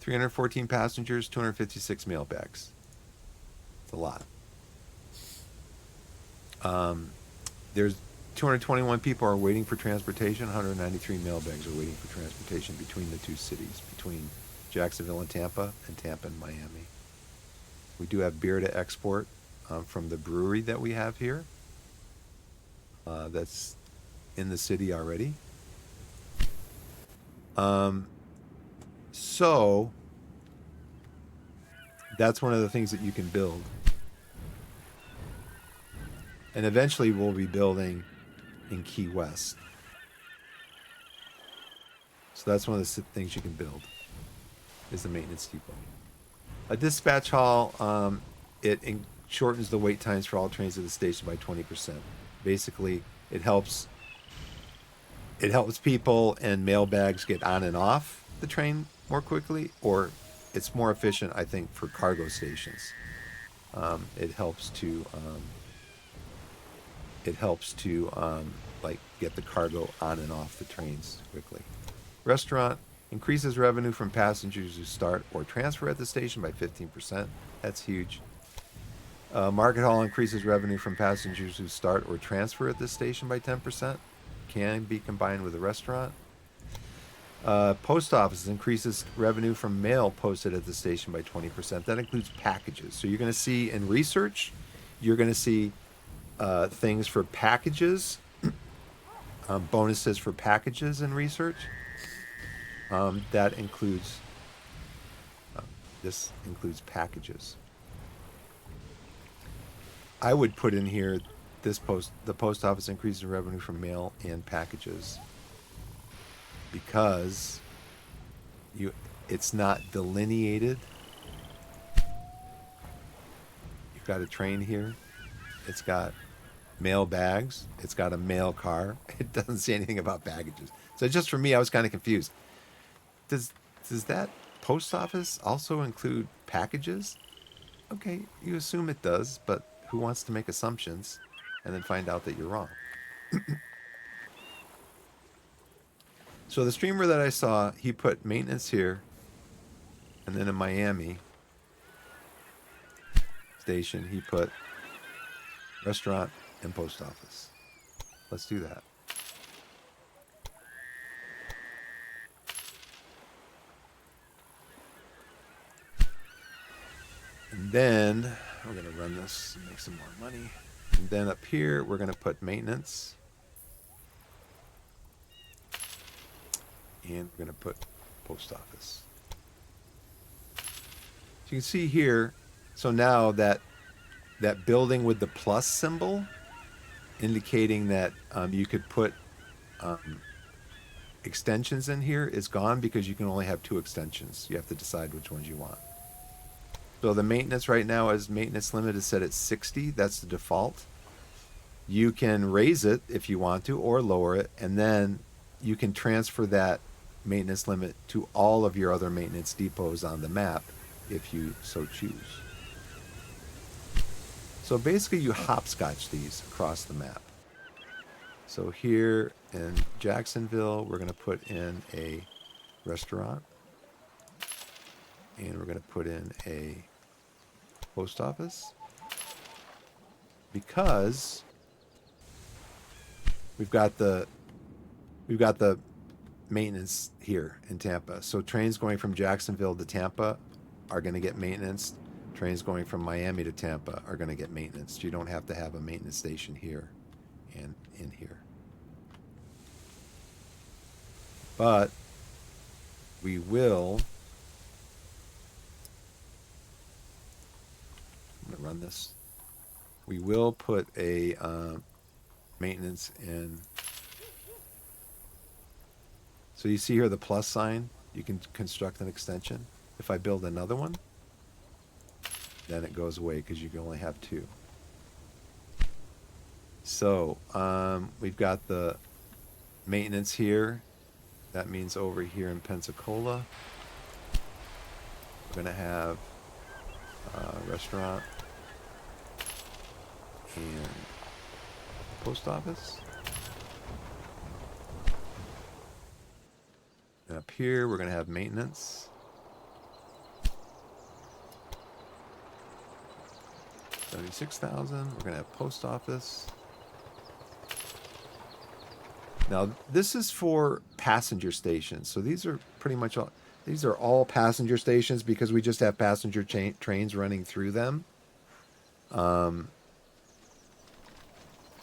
314 passengers, 256 mail bags. It's a lot. There's 221 people are waiting for transportation. 193 mail bags are waiting for transportation between the two cities, between Jacksonville and Tampa and Miami. We do have beer to export from the brewery that we have here. That's in the city already. So that's one of the things that you can build. And eventually we'll be building in Key West. So that's one of the things you can build, is the maintenance depot. A dispatch hall, it shortens the wait times for all trains at the station by 20%. Basically, it helps people and mail bags get on and off the train more quickly, or it's more efficient, I think, for cargo stations. It helps to like get the cargo on and off the trains quickly. Restaurant increases revenue from passengers who start or transfer at the station by 15%. That's huge. Market hall increases revenue from passengers who start or transfer at this station by 10%. Can be combined with a restaurant. Post office increases revenue from mail posted at the station by 20%. That includes packages. So you're going to see in research, you're going to see things for packages, bonuses for packages in research. That includes, this includes packages. I would put in here the post office increases revenue from mail and packages, because it's not delineated. You've got a train here. It's got mail bags. It's got a mail car. It doesn't say anything about packages. So just for me, I was kind of confused. Does that post office also include packages? Okay, you assume it does, but who wants to make assumptions and then find out that you're wrong? So the streamer that I saw, he put maintenance here, and then in Miami station, he put restaurant and post office. Let's do that. And then we're going to run this and make some more money. And then up here, we're going to put maintenance. And we're going to put post office. So you can see here, so now that building with the plus symbol indicating that you could put extensions in here is gone because you can only have 2 extensions. You have to decide which ones you want. So the maintenance right now is maintenance limit is set at 60. That's the default. You can raise it if you want to or lower it, and then you can transfer that maintenance limit to all of your other maintenance depots on the map if you so choose. So basically you hopscotch these across the map. So here in Jacksonville, we're going to put in a restaurant. And we're going to put in a post office. Because we've got the maintenance here in Tampa. So trains going from Jacksonville to Tampa are going to get maintenance. Trains going from Miami to Tampa are going to get maintenance. You don't have to have a maintenance station here and in here. But we will, I'm going to run this. We will put a maintenance in. So you see here the plus sign, you can construct an extension. If I build another one, then it goes away because you can only have 2. So we've got the maintenance here. That means over here in Pensacola, we're going to have a restaurant and post office. And up here, we're going to have maintenance. 76,000. We're going to have post office. Now, this is for passenger stations. So these are pretty much all, these are all passenger stations because we just have passenger trains running through them.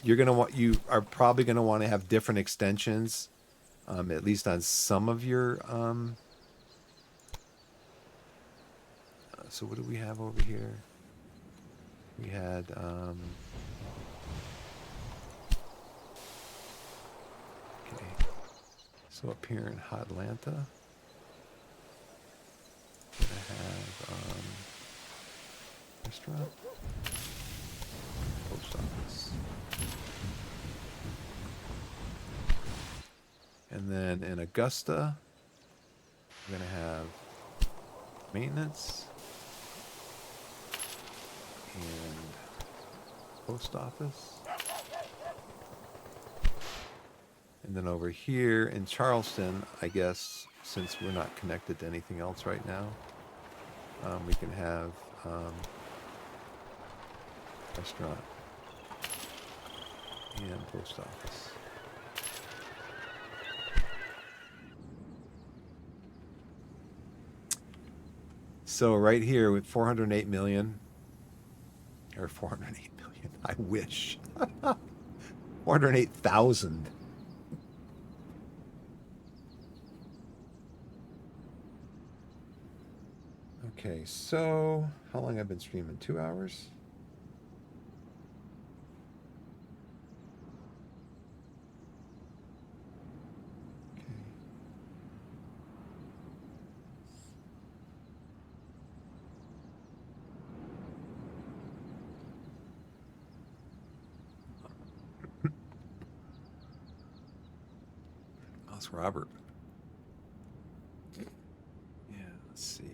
You are probably going to want to have different extensions, at least on some of your. So what do we have over here? We had. Okay. So up here in Hotlanta, we're gonna have restaurant, post office. And then in Augusta, we're going to have maintenance and post office. And then over here in Charleston, I guess, since we're not connected to anything else right now, we can have restaurant and post office. So right here with 408 million, or 408 million, I wish. 408,000. Okay, so how long I've been streaming? 2 hours? That's Robert. Yeah, let's see.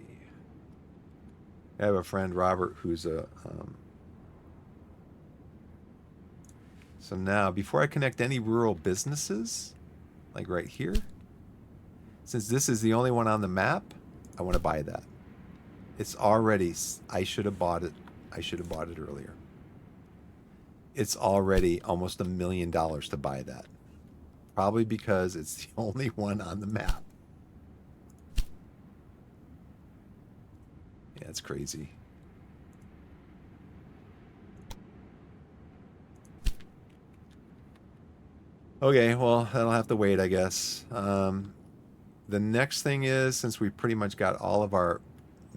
I have a friend, Robert, who's a... So now, before I connect any rural businesses, like right here, since this is the only one on the map, I want to buy that. It's already... I should have bought it. I should have bought it earlier. It's already almost $1 million to buy that. Probably because it's the only one on the map. Yeah, it's crazy. Okay, well, that'll have to wait, I guess. the next thing is, since we pretty much got all of our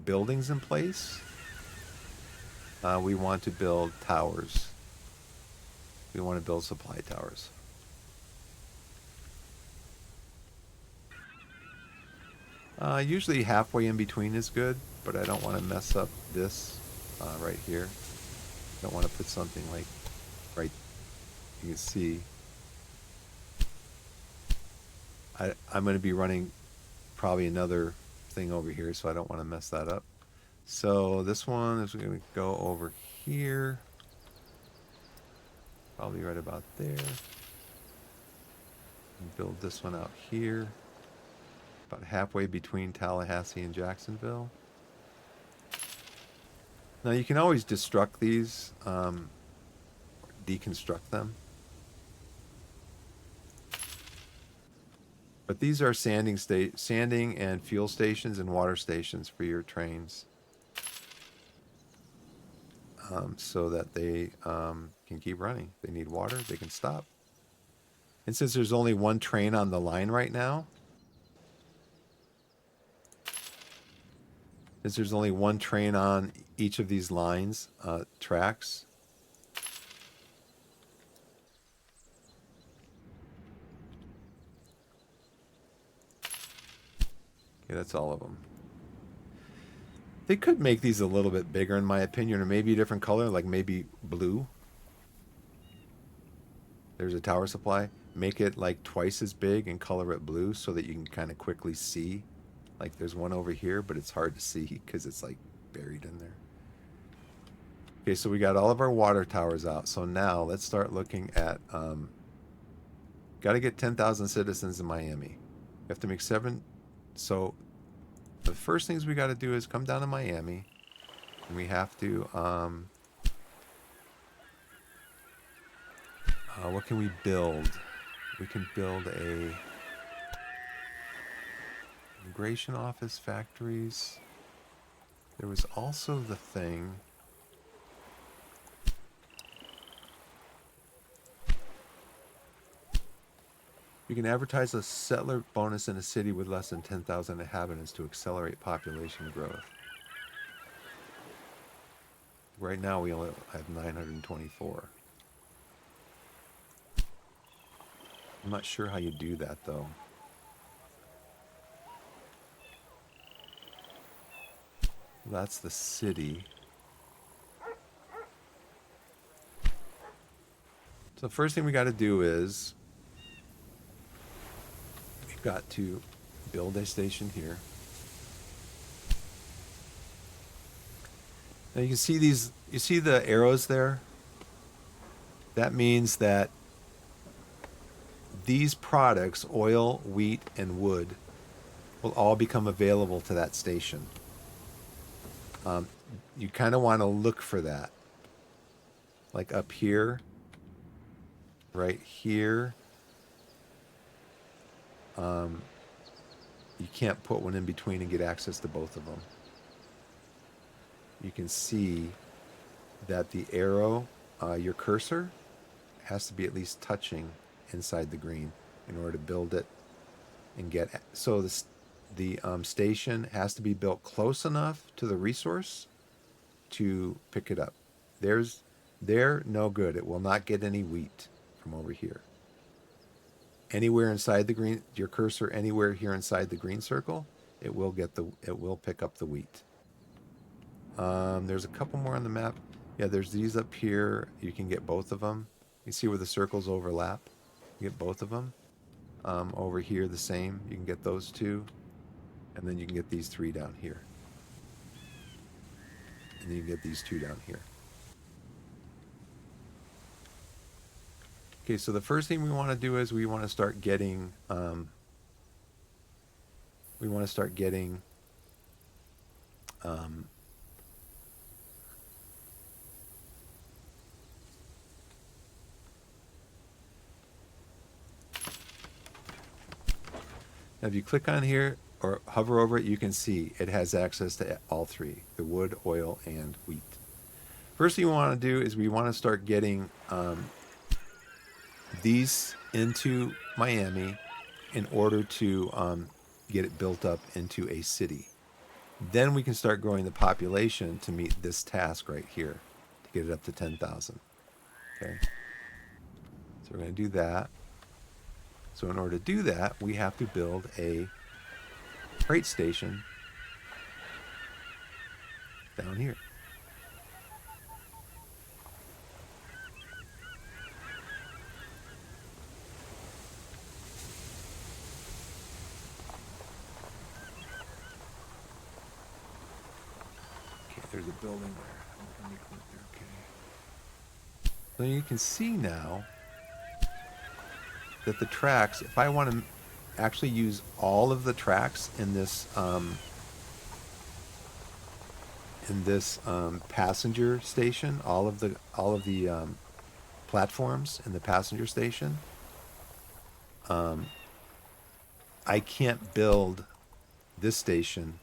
buildings in place, we want to build towers. We want to build supply towers. Usually halfway in between is good, but I don't want to mess up this right here. Don't want to put something like right, you can see. I'm going to be running probably another thing over here, so I don't want to mess that up. So this one is going to go over here. Probably right about there. And build this one out here. About halfway between Tallahassee and Jacksonville. Now you can always destruct these, deconstruct them. But these are sanding and fuel stations and water stations for your trains, so that they can keep running. They need water, they can stop. And since there's only one train on the line right now, since there's only one train on each of these lines, tracks, okay, that's all of them. They could make these a little bit bigger, in my opinion, or maybe a different color, like maybe blue. There's a tower supply. Make it like twice as big and color it blue so that you can kind of quickly see. Like there's one over here, but it's hard to see because it's like buried in there. Okay, so we got all of our water towers out. So now let's start looking at, got to get 10,000 citizens in Miami. We have to make 7. So the first things we got to do is come down to Miami, and we have to, what can we build? We can build a immigration office, factories. There was also the thing. You can advertise a settler bonus in a city with less than 10,000 inhabitants to accelerate population growth. Right now we only have 924. I'm not sure how you do that though. That's the city. So the first thing we got to do is we've got to build a station here. Now you can see these, you see the arrows there? That means that these products, oil, wheat, and wood, will all become available to that station. You kind of want to look for that. Like up here, right here. You can't put one in between and get access to both of them. You can see that the arrow, your cursor, has to be at least touching inside the green in order to build it and get. So the station has to be built close enough to the resource to pick it up. There, no good. It will not get any wheat from over here. Anywhere inside the green, your cursor anywhere here inside the green circle, it will pick up the wheat. There's a couple more on the map. Yeah, there's these up here. You can get both of them. You see where the circles overlap. You get both of them. Over here, the same. You can get those two. And then you can get these 3 down here. And then you can get these 2 down here. Okay, so the first thing we want to do is we want to start getting, now if you click on here or hover over it, you can see it has access to all 3, the wood, oil, and wheat. First thing we want to do is we want to start getting these into Miami in order to get it built up into a city. Then we can start growing the population to meet this task right here, to get it up to 10,000. Okay. So we're going to do that. So in order to do that, we have to build a freight station down here. Okay, there's a building there. Let me click there. Okay. So you can see now that the tracks, if I want to actually use all of the tracks in this passenger station, all of the platforms in the passenger station, I can't build this station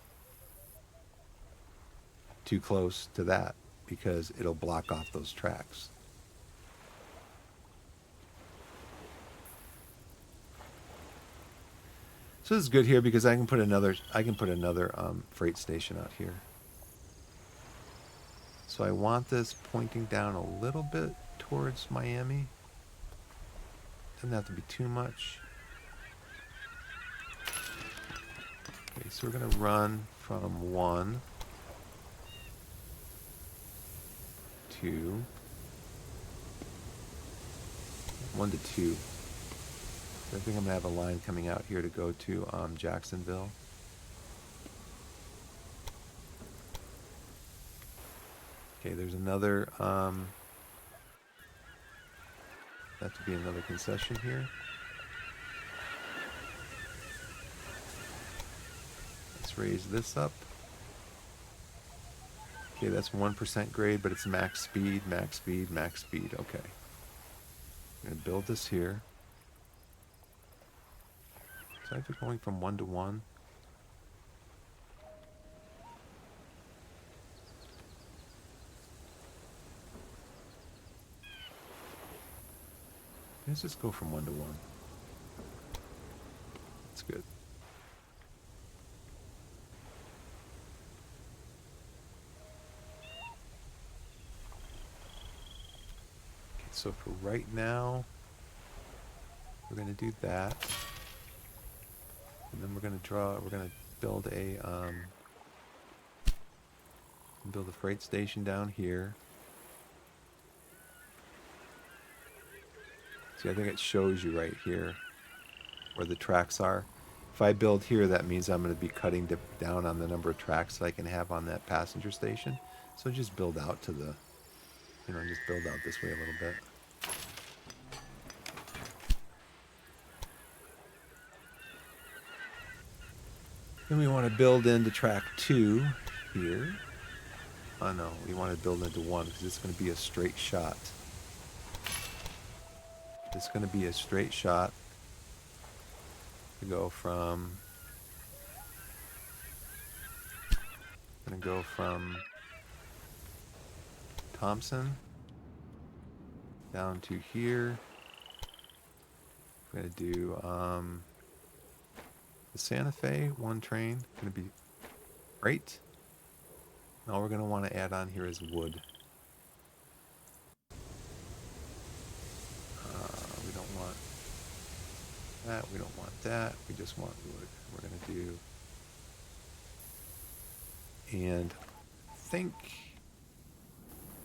too close to that because it'll block off those tracks. So this is good here because I can put another freight station out here. So I want this pointing down a little bit towards Miami. Doesn't have to be too much. Okay, so we're going to run from 1 to 2. I think I'm going to have a line coming out here to go to Jacksonville. Okay, there's another, that to be another concession here. Let's raise this up. Okay, that's 1% grade, but it's max speed, max speed, max speed. Okay. I'm going to build this here. So I've been going from 1 to 1. Let's just go from 1 to 1. That's good. Okay, so for right now, we're going to do that. And then we're going to build a freight station down here. See, I think it shows you right here where the tracks are. If I build here, that means I'm going to be cutting down on the number of tracks that I can have on that passenger station. So just build out to the, just build out this way a little bit. Then we want to build into track 2 here. Oh no, we want to build into 1 because it's going to be a straight shot. It's going to be a straight shot to go from, Thompson down to here. We're going to do the Santa Fe, 1 train, going to be freight. And all we're going to want to add on here is wood. We don't want that, we don't want that, we just want wood. We're going to do, and I think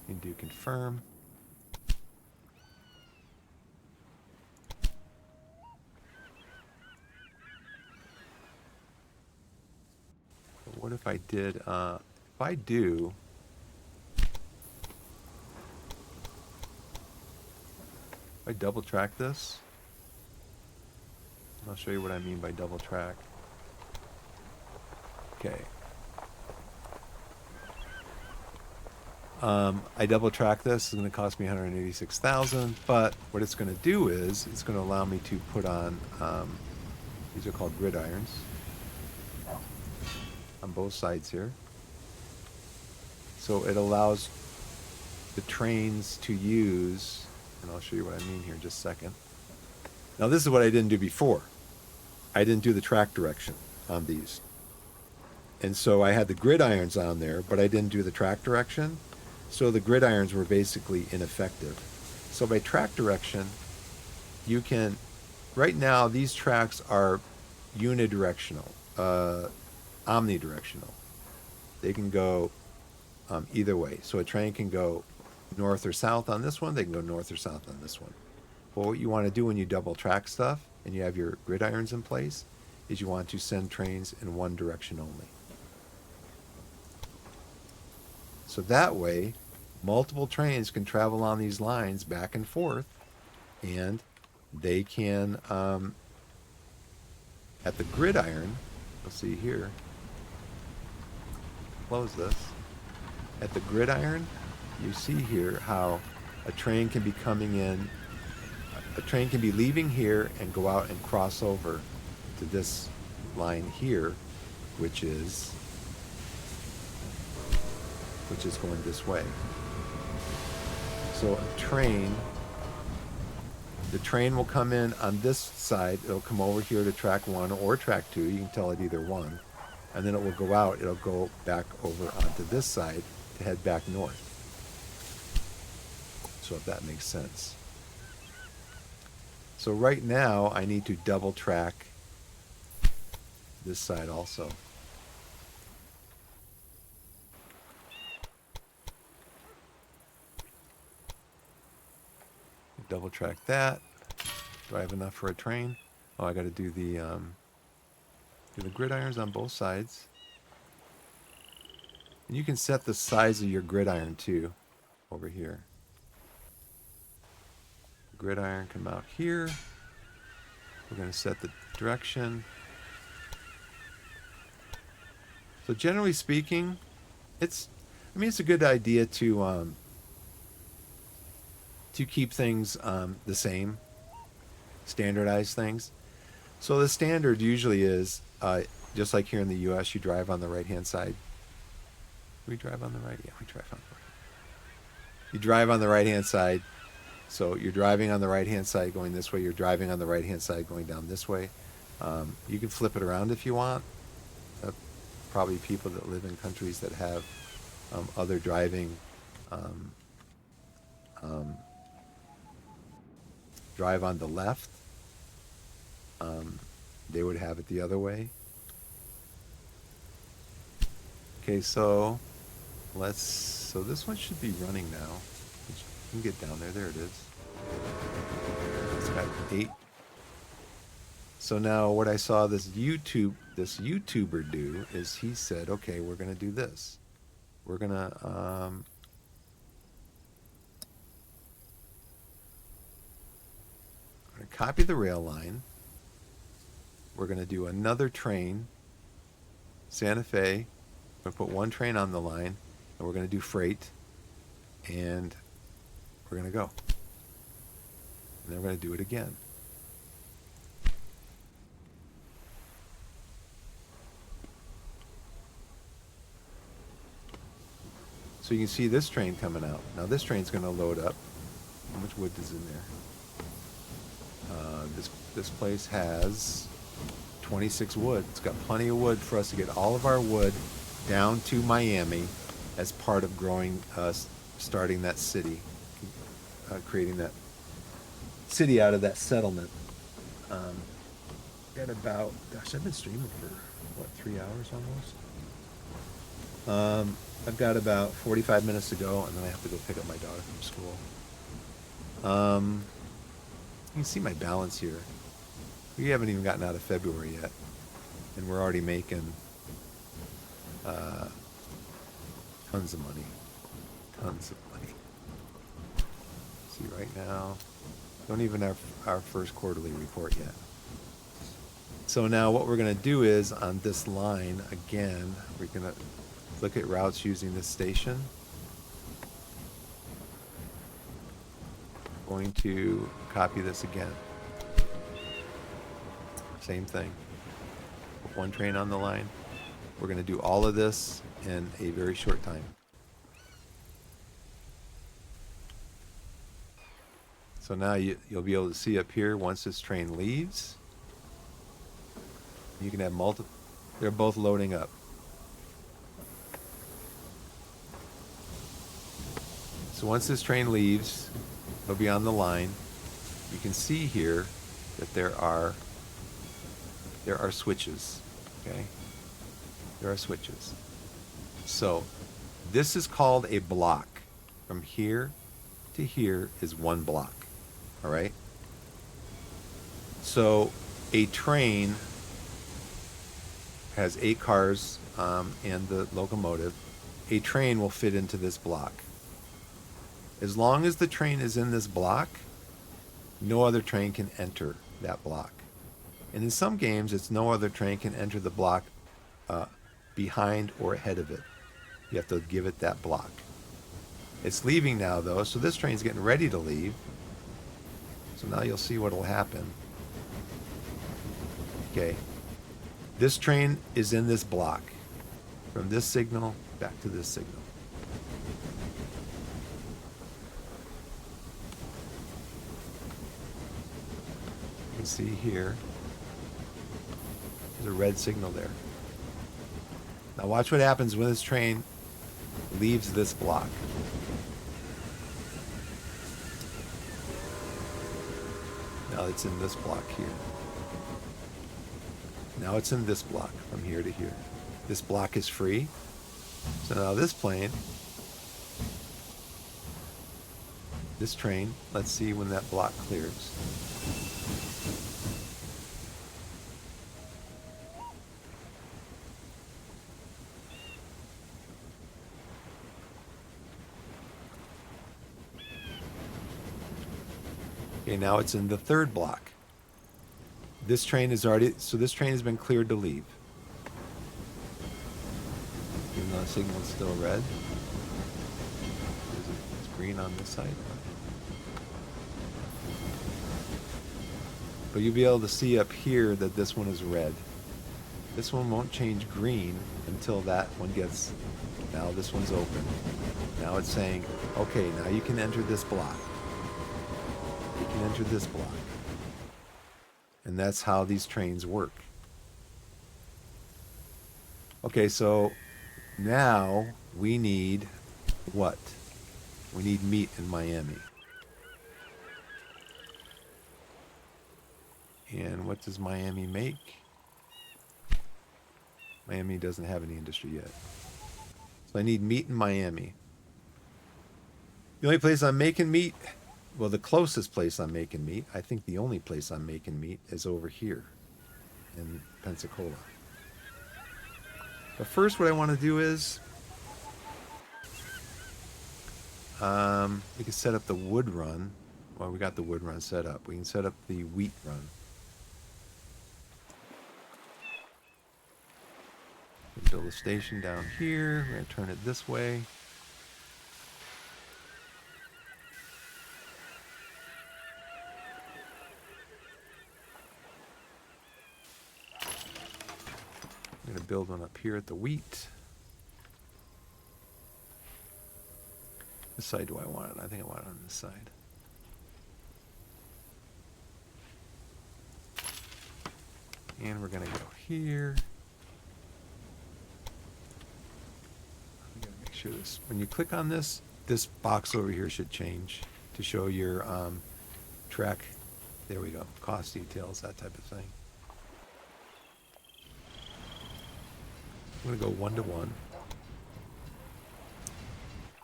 you can do confirm. But what if I did, if I double track this, I'll show you what I mean by double track. Okay. I double track this. It's going to cost me $186,000, but what it's going to do is it's going to allow me to put on, these are called gridirons, on both sides here. So it allows the trains to use, and I'll show you what I mean here in just a second. Now this is what I didn't do before. I didn't do the track direction. on these. And so I had the gridirons on there, but I didn't do the track direction. So the gridirons were basically ineffective. So by track direction, you can, right now, these tracks are unidirectional, omnidirectional. They can go either way. So a train can go north or south on this one. They can go north or south on this one. Well, what you want to do when you double track stuff and you have your gridirons in place is you want to send trains in one direction only. So that way, multiple trains can travel on these lines back and forth, and they can, at the gridiron, let's see here, close this. At the gridiron, you see here how a train can be coming in, a train can be leaving here and go out and cross over to this line here, which is going this way. So a train, the train will come in on this side. It'll come over here to track 1 or track 2. You can tell it either one. And then it will go out. It'll go back over onto this side to head back north. So if that makes sense. So right now I need to double track this side also. Double track that. Do I have enough for a train? Oh, I got to do the gridirons on both sides. And you can set the size of your gridiron too, over here. Gridiron come out here. We're going to set the direction. So generally speaking, it's a good idea to keep things the same, standardize things. So the standard usually is, just like here in the U.S., you drive on the right-hand side. We drive on the right? Yeah, we drive on the right. You drive on the right-hand side. So you're driving on the right-hand side going this way. You're driving on the right-hand side going down this way. You can flip it around if you want. Probably people that live in countries that have other driving drive on the left. They would have it the other way. Okay, so so this one should be running now. You can get down there. There it is. It's got 8. So now what I saw this YouTuber do is he said, okay, we're going to do this. We're going to copy the rail line. We're going to do another train, Santa Fe. We're going to put one train on the line, and we're going to do freight, and we're going to go. And then we're going to do it again. So you can see this train coming out. Now this train's going to load up. How much wood is in there? This place has 26 wood. It's got plenty of wood for us to get all of our wood down to Miami as part of growing, starting that city, creating that city out of that settlement. Got about, gosh, I've been streaming for, 3 hours almost? I've got about 45 minutes to go, and then I have to go pick up my daughter from school. You can see my balance here. We haven't even gotten out of February yet, and we're already making tons of money. Tons of money. See, right now, don't even have our first quarterly report yet. So now what we're going to do is, on this line, again, we're going to look at routes using this station. Going to copy this again. Same thing. Put one train on the line. We're going to do all of this in a very short time. So now you'll be able to see up here once this train leaves. You can have They're both loading up. So once this train leaves, it'll be on the line. You can see here that there are switches. Okay? There are switches. So this is called a block. From here to here is one block. All right? So a train has 8 cars and the locomotive. A train will fit into this block. As long as the train is in this block, no other train can enter that block. And in some games, it's no other train can enter the block behind or ahead of it. You have to give it that block. It's leaving now, though, so this train's getting ready to leave. So now you'll see what will happen. Okay. This train is in this block. From this signal back to this signal. You can see here, there's a red signal there. Now watch what happens when this train leaves this block. Now it's in this block here. Now it's in this block from here to here. This block is free. So now this plane, this train, let's see when that block clears. Okay, now it's in the third block. This train is already, so this train has been cleared to leave. Even though the signal is still red. It's green on this side. But you'll be able to see up here that this one is red. This one won't change green until that one gets, now this one's open. Now it's saying, okay, now you can enter this block. You can enter this block. And that's how these trains work. Okay, so now we need what? We need meat in Miami. And what does Miami make? Miami doesn't have any industry yet. So I need meat in Miami. The only place I'm making meat, well, the closest place I'm making meat, I think the only place I'm making meat is over here in Pensacola. But first what I want to do is we can set up the wood run. Well, we got the wood run set up. We can set up the wheat run. Build a station down here. We're going to turn it this way. I'm going to build one up here at the wheat. This side do I want it? I think I want it on this side. And we're going to go here. I'm going to make sure this, when you click on this, this box over here should change to show your track. There we go. Cost details, that type of thing. I'm going to go 1 to 1.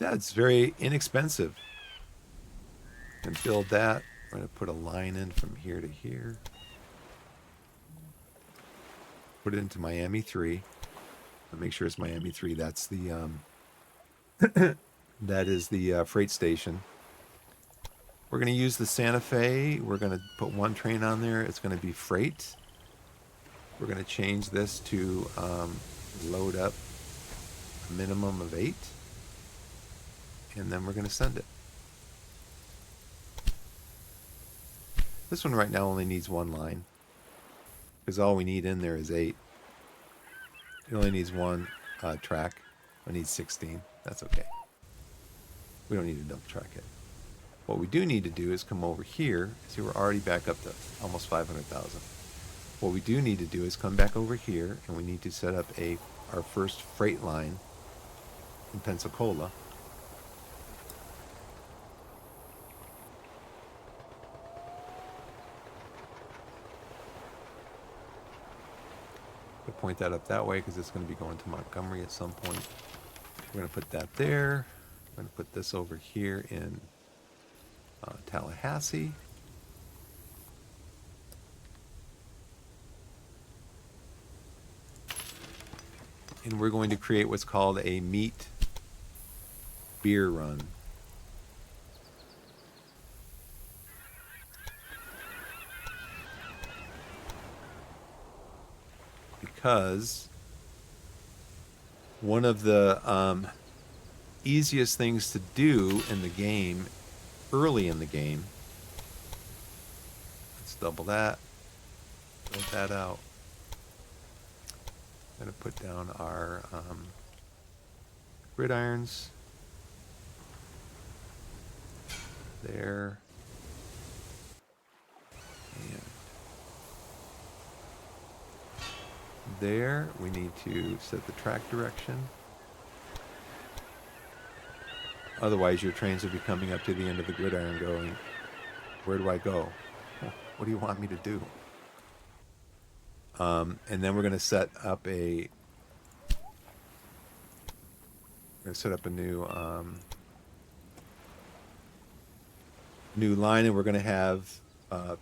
That's very inexpensive. And build that. We're going to put a line in from here to here. Put it into Miami 3. I'll make sure it's Miami 3. That's the that is the freight station. We're going to use the Santa Fe. We're going to put one train on there. It's going to be freight. We're going to change this to load up a minimum of 8. And then we're going to send it. This one right now only needs 1 line. Because all we need in there is 8. It only needs 1 track. It needs 16. That's okay. We don't need to double track it. What we do need to do is come over here. See, we're already back up to almost 500,000. What we do need to do is come back over here, and we need to set up our first freight line in Pensacola. We'll point that up that way because it's going to be going to Montgomery at some point. We're going to put that there. We're going to put this over here in Tallahassee. And we're going to create what's called a meat beer run. Because one of the easiest things to do in the game, early in the game, let's double that, build that out. I'm going to put down our gridirons there. And there, we need to set the track direction. Otherwise, your trains will be coming up to the end of the gridiron going, where do I go? What do you want me to do? And then we're going to set up a new line, and we're going to have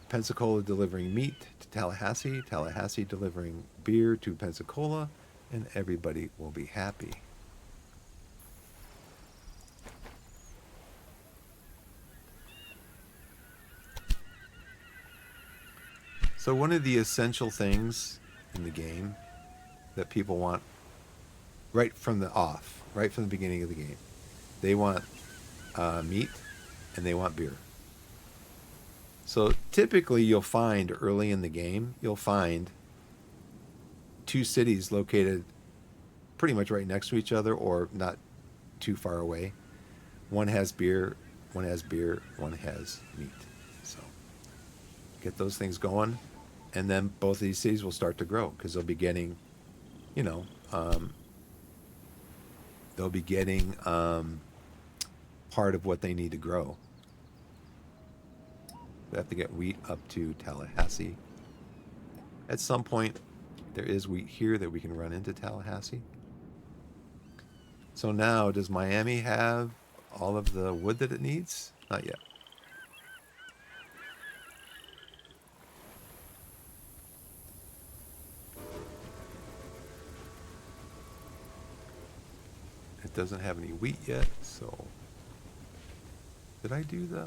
Pensacola delivering meat to Tallahassee, Tallahassee delivering beer to Pensacola, and everybody will be happy. So one of the essential things in the game that people want right from the beginning of the game, they want meat and they want beer. So typically you'll find early in the game, you'll find two cities located pretty much right next to each other or not too far away. One has beer, one has meat. So get those things going, and then both of these cities will start to grow because they'll be getting, part of what they need to grow. We have to get wheat up to Tallahassee. At some point, there is wheat here that we can run into Tallahassee. So now, does Miami have all of the wood that it needs? Not yet. It doesn't have any wheat yet, so... Did I do the,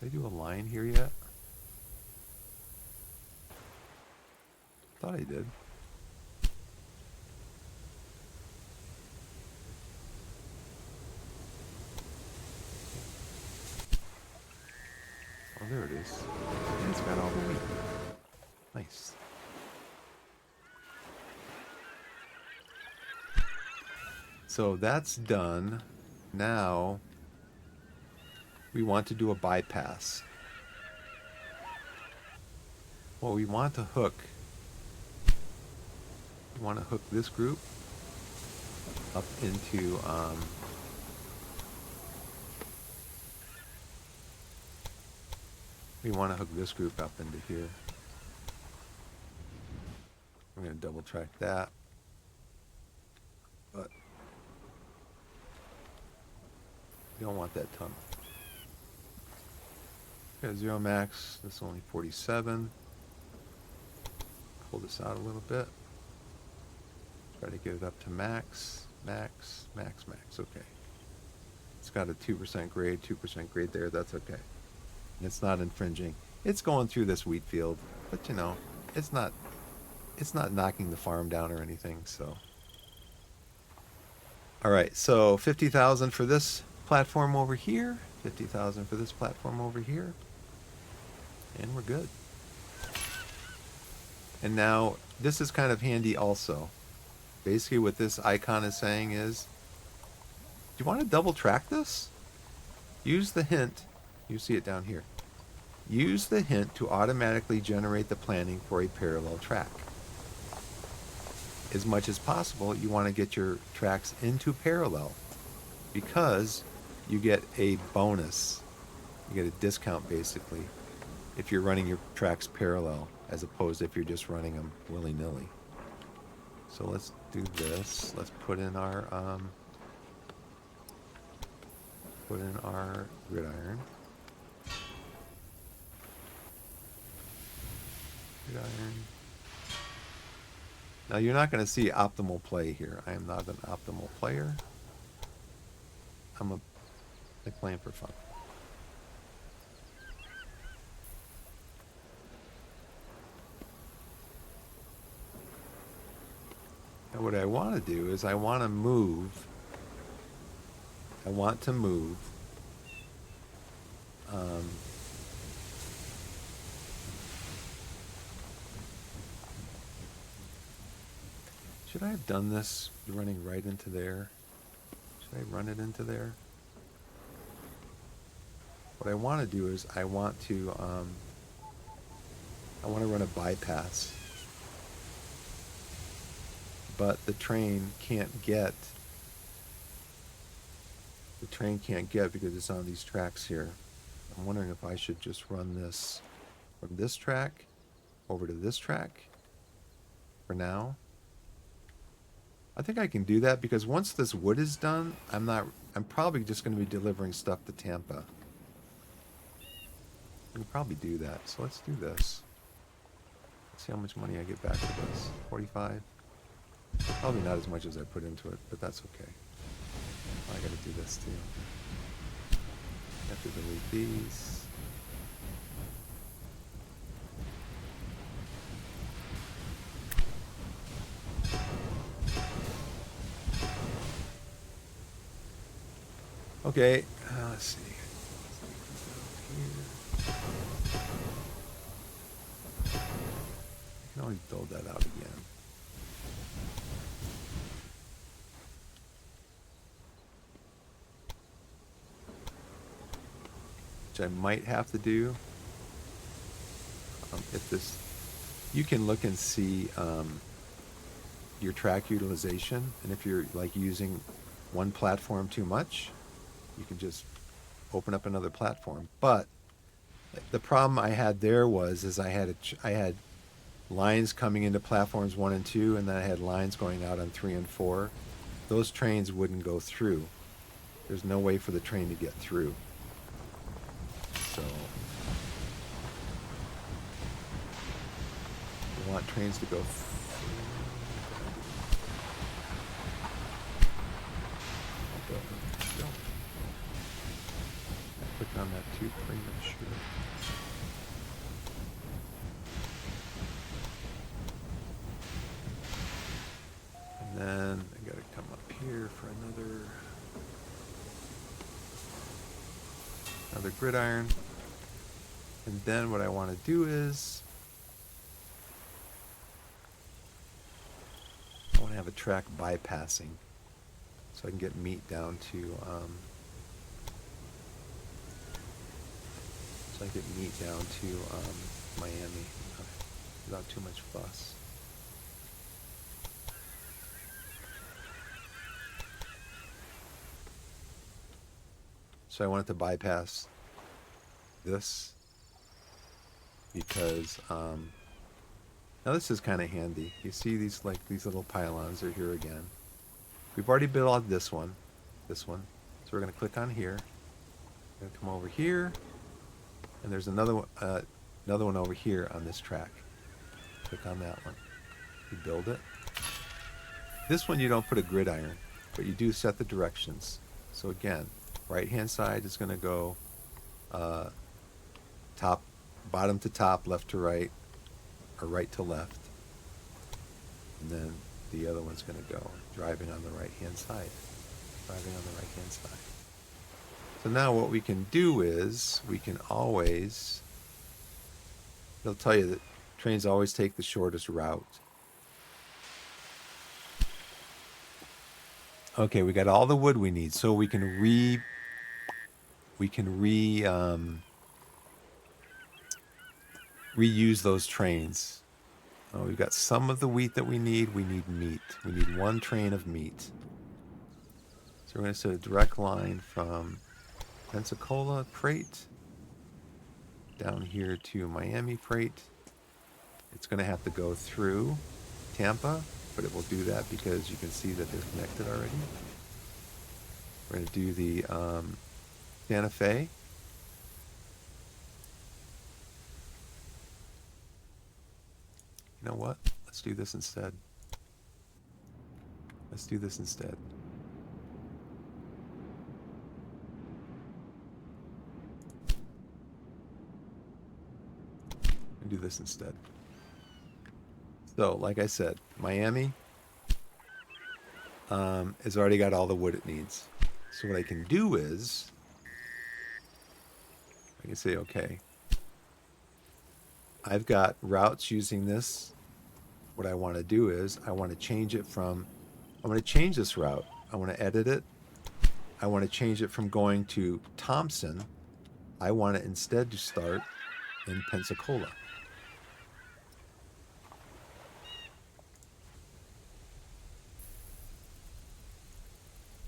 Did I do a line here yet? Thought I did. Oh, there it is. And it's got all the wheat. Nice. So that's done. Now we want to do a bypass. Well, we want to hook this group up into here. I'm going to double track that. But you don't want that tunnel. Okay, 0 max. This is only 47. Pull this out a little bit. Try to get it up to max. Max. Okay. It's got a 2% grade there. That's okay. And it's not infringing. It's going through this wheat field, but it's not knocking the farm down or anything, so. All right, so 50,000 for this platform over here, 50,000 for this platform over here, and we're good. And now this is kind of handy also. Basically what this icon is saying is, do you want to double track this? Use the hint. You see it down here. Use the hint to automatically generate the planning for a parallel track. As much as possible, you want to get your tracks into parallel because you get a bonus. You get a discount basically if you're running your tracks parallel as opposed to if you're just running them willy-nilly. So let's do this. Let's put in our gridiron. Now you're not going to see optimal play here. I am not an optimal player. I'm playing for fun. Now what I want to do is I want to move. Should I have done this running right into there? Should I run it into there? What I want to do is I want to run a bypass. But the train can't get because it's on these tracks here. I'm wondering if I should just run this from this track over to this track for now. I think I can do that because once this wood is done, I'm probably just going to be delivering stuff to Tampa. I can probably do that. So let's do this. Let's see how much money I get back for this. 45. Probably not as much as I put into it, but that's okay. I gotta do this too. I have to delete these. Okay, let's see. I can always build that out again. Which I might have to do. If this, you can look and see your track utilization, and if you're like using one platform too much, you can just open up another platform. But the problem I had there is I had lines coming into platforms 1 and 2, and then I had lines going out on 3 and 4. Those trains wouldn't go through. There's no way for the train to get through. So we want trains to go I clicked on that too premature. And then I gotta come up here for another gridiron. And then what I want to do is I want to have a track bypassing so I can get meat down to Miami without too much fuss. So I wanted to bypass this because now this is kind of handy. You see these little pylons are here again. We've already built out this one. So we're going to click on here. We're going to come over here, and there's another one over here on this track. Click on that one. You build it. This one you don't put a gridiron, but you do set the directions. So again, right-hand side is going to go bottom to top, left to right, or right to left. And then the other one's going to go driving on the right-hand side. So now what we can do is we can always, they'll tell you that trains always take the shortest route. Okay, we got all the wood we need, so we can we can reuse those trains. Oh, we've got some of the wheat that we need. We need meat. We need one train of meat. So we're going to set a direct line from Pensacola freight down here to Miami freight. It's going to have to go through Tampa, but it will do that because you can see that they're connected already. We're going to do the Santa Fe. You know what? Let's do this instead. Let's do this instead. And do this instead. So, like I said, Miami has already got all the wood it needs. So what I can do is, I can say, okay, I've got routes using this. What I want to do is, I want to change it from, I want to change this route. I want to edit it. I want to change it from going to Thompson. I want it instead to start in Pensacola.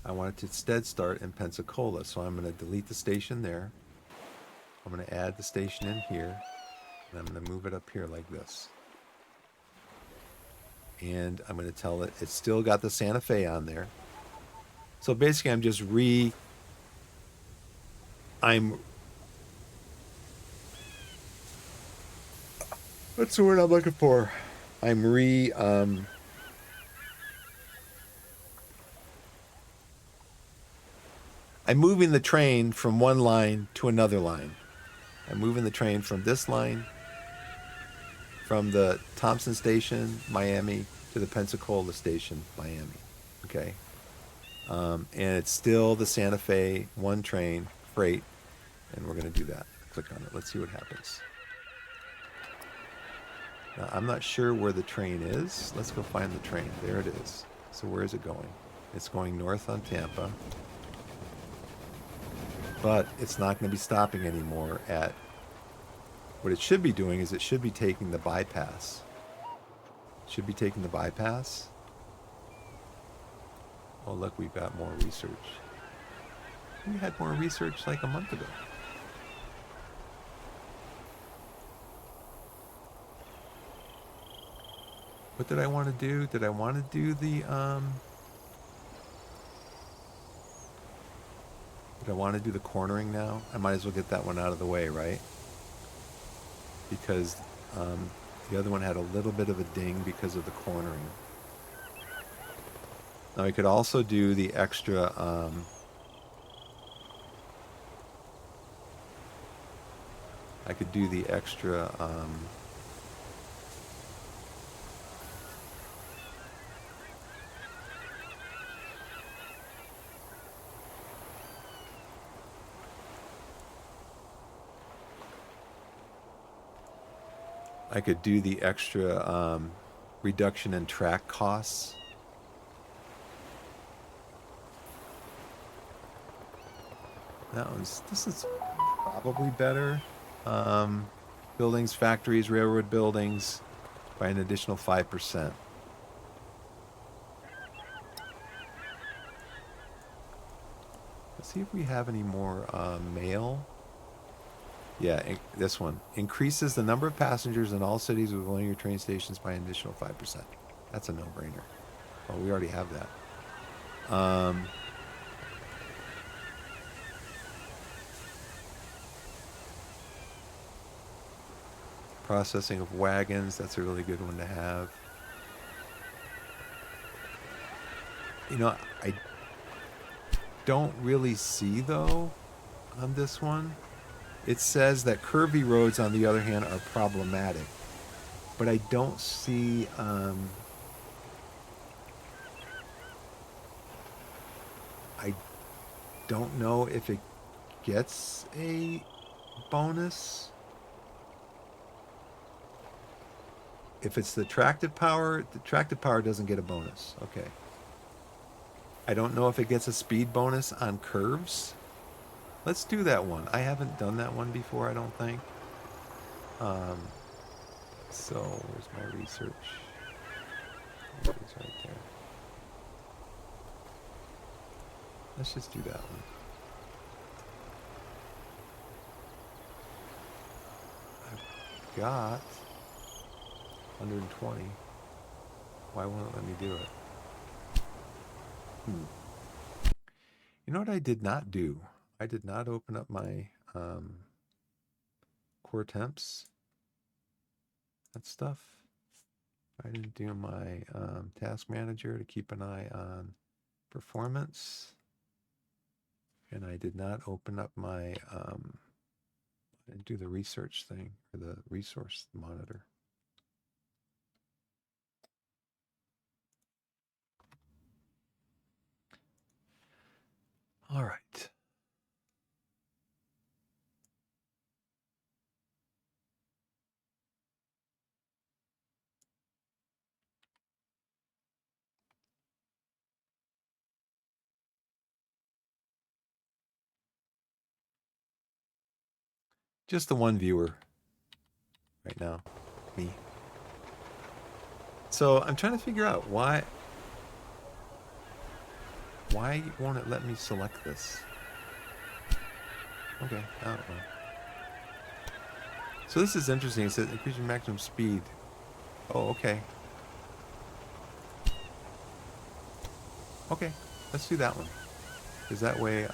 I want it to instead start in Pensacola. So I'm going to delete the station there. I'm going to add the station in here. And I'm going to move it up here like this. And I'm going to tell it, it's still got the Santa Fe on there. So basically I'm just what's the word I'm looking for? I'm moving the train from one line to another line. I'm moving the train from this line, from the Thompson station, Miami, to the Pensacola station, Miami. Okay. And it's still the Santa Fe one train freight. And we're going to do that. Click on it. Let's see what happens. Now, I'm not sure where the train is. Let's go find the train. There it is. So where is it going? It's going north on Tampa. But it's not going to be stopping anymore at... What it should be doing is it should be taking the bypass. It should be taking the bypass. Oh, look, we've got more research. We had more research like a month ago. What did I want to do? Did I want to do the, Did I want to do the cornering now? I might as well get that one out of the way, right? Because the other one had a little bit of a ding because of the cornering. Now I could also do the extra, I could do the extra, reduction in track costs. This is probably better. Buildings, factories, railroad buildings by an additional 5%. Let's see if we have any more mail. Yeah, this one. Increases the number of passengers in all cities with linear train stations by an additional 5%. That's a no-brainer. Oh, we already have that. Processing of wagons, that's a really good one to have. You know, I don't really see, though, on this one. It says that curvy roads, on the other hand, are problematic. But I don't see... I don't know if it gets a bonus. If it's the tractive power doesn't get a bonus. Okay. I don't know if it gets a speed bonus on curves. Let's do that one. I haven't done that one before, I don't think. So where's my research? It is right there. Let's just do that one. I've got 120. Why won't it let me do it? You know what I did not do? I did not open up my core temps. That stuff. I didn't do my task manager to keep an eye on performance. And I did not open up my, I didn't do the research thing or the resource monitor. All right. Just the one viewer right now, me. So I'm trying to figure out why won't it let me select this? Okay, I don't know. So this is interesting. It says increase your maximum speed. Oh, okay. Okay, let's do that one. Because that way,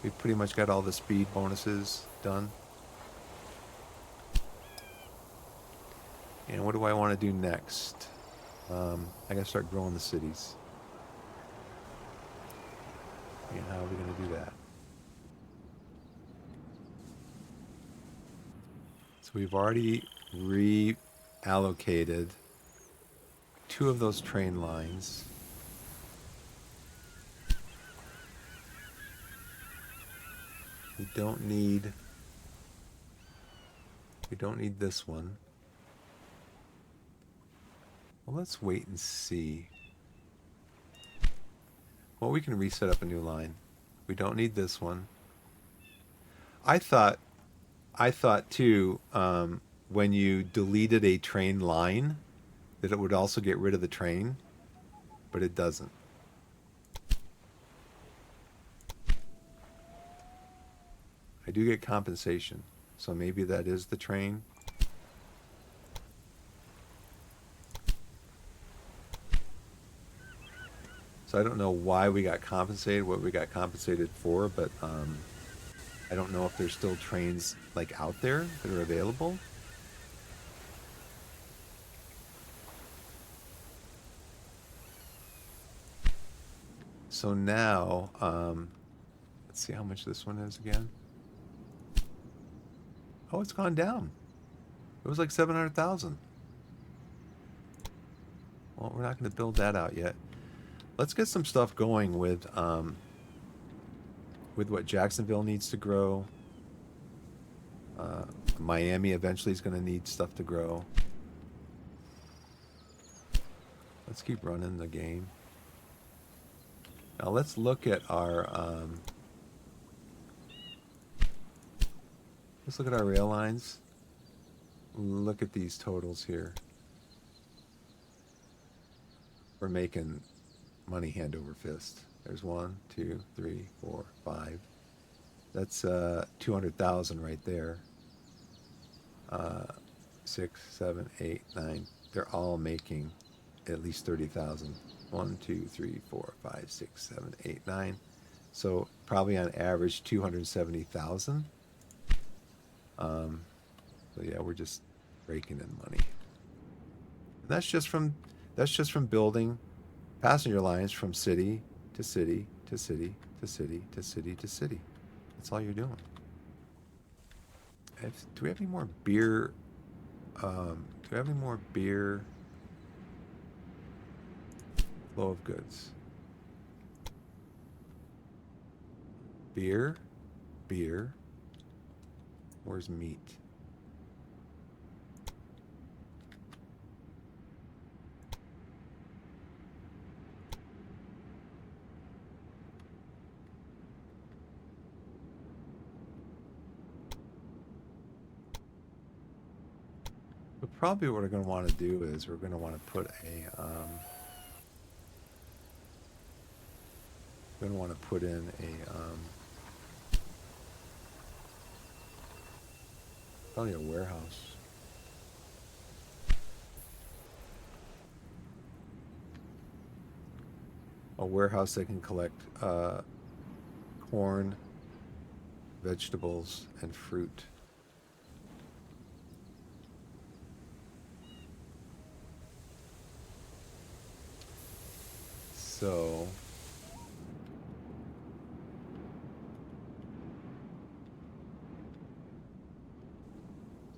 we pretty much got all the speed bonuses done. And what do I want to do next? I gotta start growing the cities. And how are we gonna do that? So we've already reallocated 2 of those train lines. We don't need this one. Well, let's wait and see. Well, we can reset up a new line. We don't need this one. I thought too, when you deleted a train line, that it would also get rid of the train, but it doesn't. I do get compensation, so maybe that is the train. So I don't know why we got compensated, what we got compensated for, but I don't know if there's still trains like out there that are available. So now, let's see how much this one is again. Oh, it's gone down. It was like 700,000. Well, we're not going to build that out yet. Let's get some stuff going with what Jacksonville needs to grow. Miami eventually is going to need stuff to grow. Let's keep running the game. Now let's look at our rail lines. Look at these totals here. We're making money hand over fist. There's 1, 2, 3, 4, 5. That's 200,000 right there. 6, 7, 8, 9. They're all making at least 30,000. 1, 2, 3, 4, 5, 6, 7, 8, 9. So probably on average 270,000. So yeah, we're just raking in money. And that's just from building passenger lines from city to city to city to city to city to city. That's all you're doing. Do we have any more beer? Do we have any more beer? Flow of goods. Beer. Where's meat? Probably what we're going to want to do is we're going to want to put we're going to want to put in probably a warehouse. A warehouse that can collect corn, vegetables, and fruit. So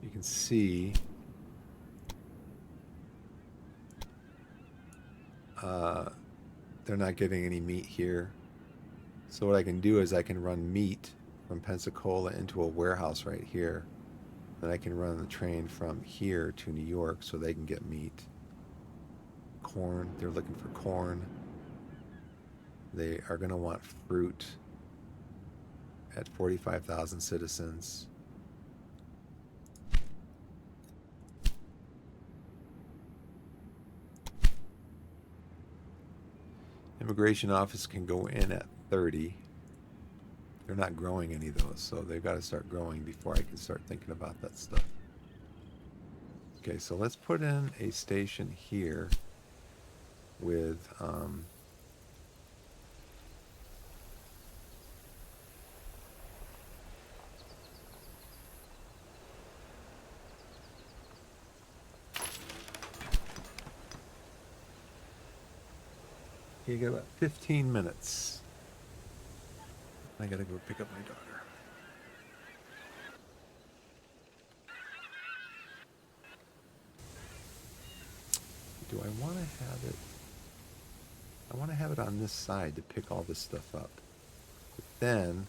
you can see they're not getting any meat here. So what I can do is I can run meat from Pensacola into a warehouse right here. Then I can run the train from here to New York so they can get meat. Corn, they're looking for corn. They are going to want fruit at 45,000 citizens. Immigration office can go in at 30. They're not growing any of those, so they've got to start growing before I can start thinking about that stuff. Okay, so let's put in a station here with you got about 15 minutes. I gotta go pick up my daughter. Do I want to have it? I want to have it on this side to pick all this stuff up. But then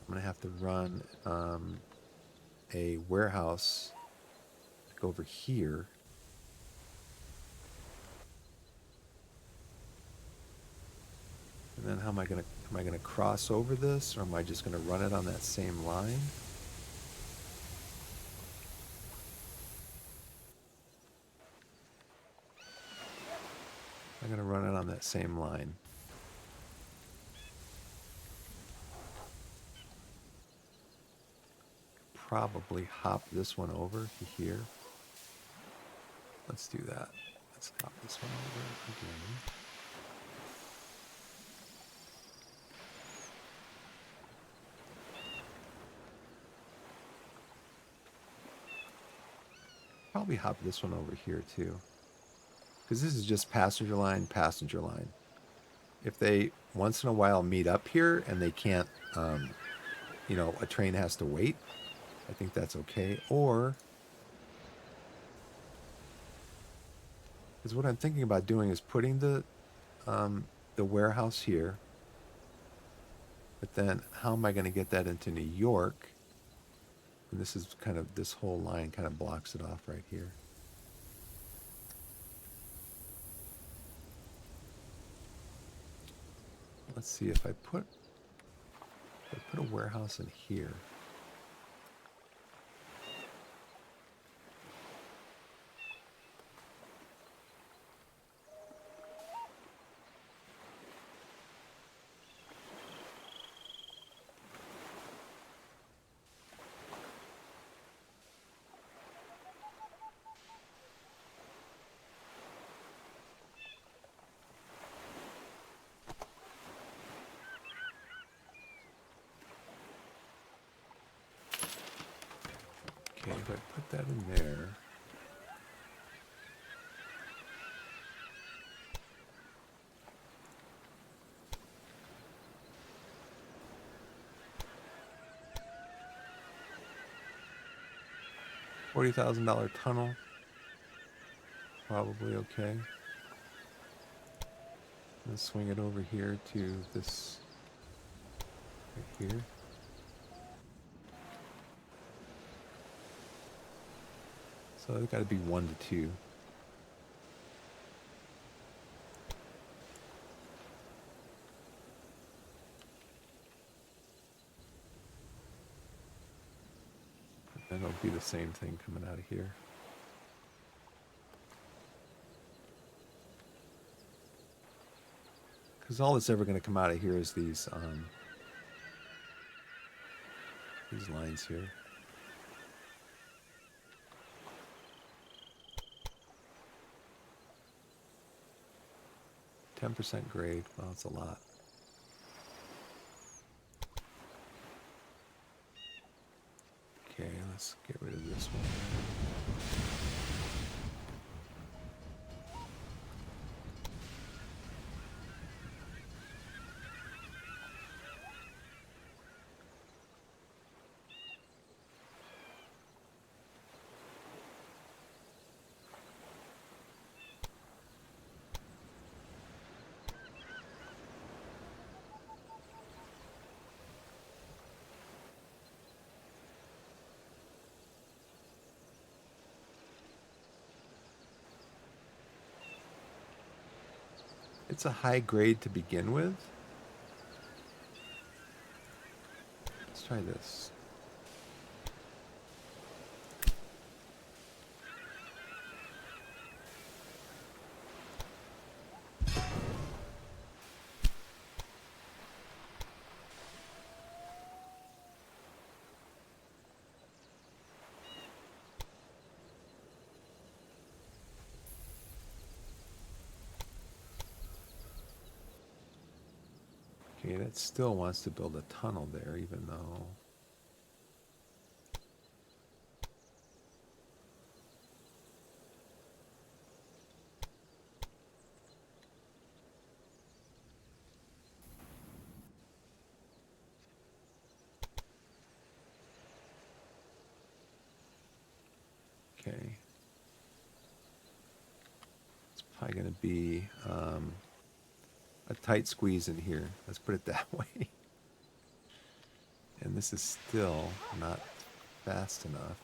I'm going to have to run a warehouse like over here. And then how am I going to cross over this, or am I just going to run it on that same line? I'm going to run it on that same line. Probably hop this one over to here. Let's do that. Let's hop this one over again. Probably hop this one over here too. Because this is just passenger line, passenger line. If they once in a while meet up here and they can't, you know, a train has to wait, I think that's okay. Or, because what I'm thinking about doing is putting the warehouse here. But then how am I going to get that into New York? And this is kind of, this whole line kind of blocks it off right here. Let's see if I put a warehouse in here. Okay, if I put that in there, $40,000 tunnel, probably okay. Let's swing it over here to this right here. So it's got to be 1 to 2. Then it'll be the same thing coming out of here. Because all that's ever going to come out of here is these lines here. %% grade. Well, that's a lot. Okay, let's get rid of this one. It's a high grade to begin with. Let's try this. Okay, that still wants to build a tunnel there, even though... Okay. It's probably going to be a tight squeeze in here. Let's put it that way. And this is still not fast enough.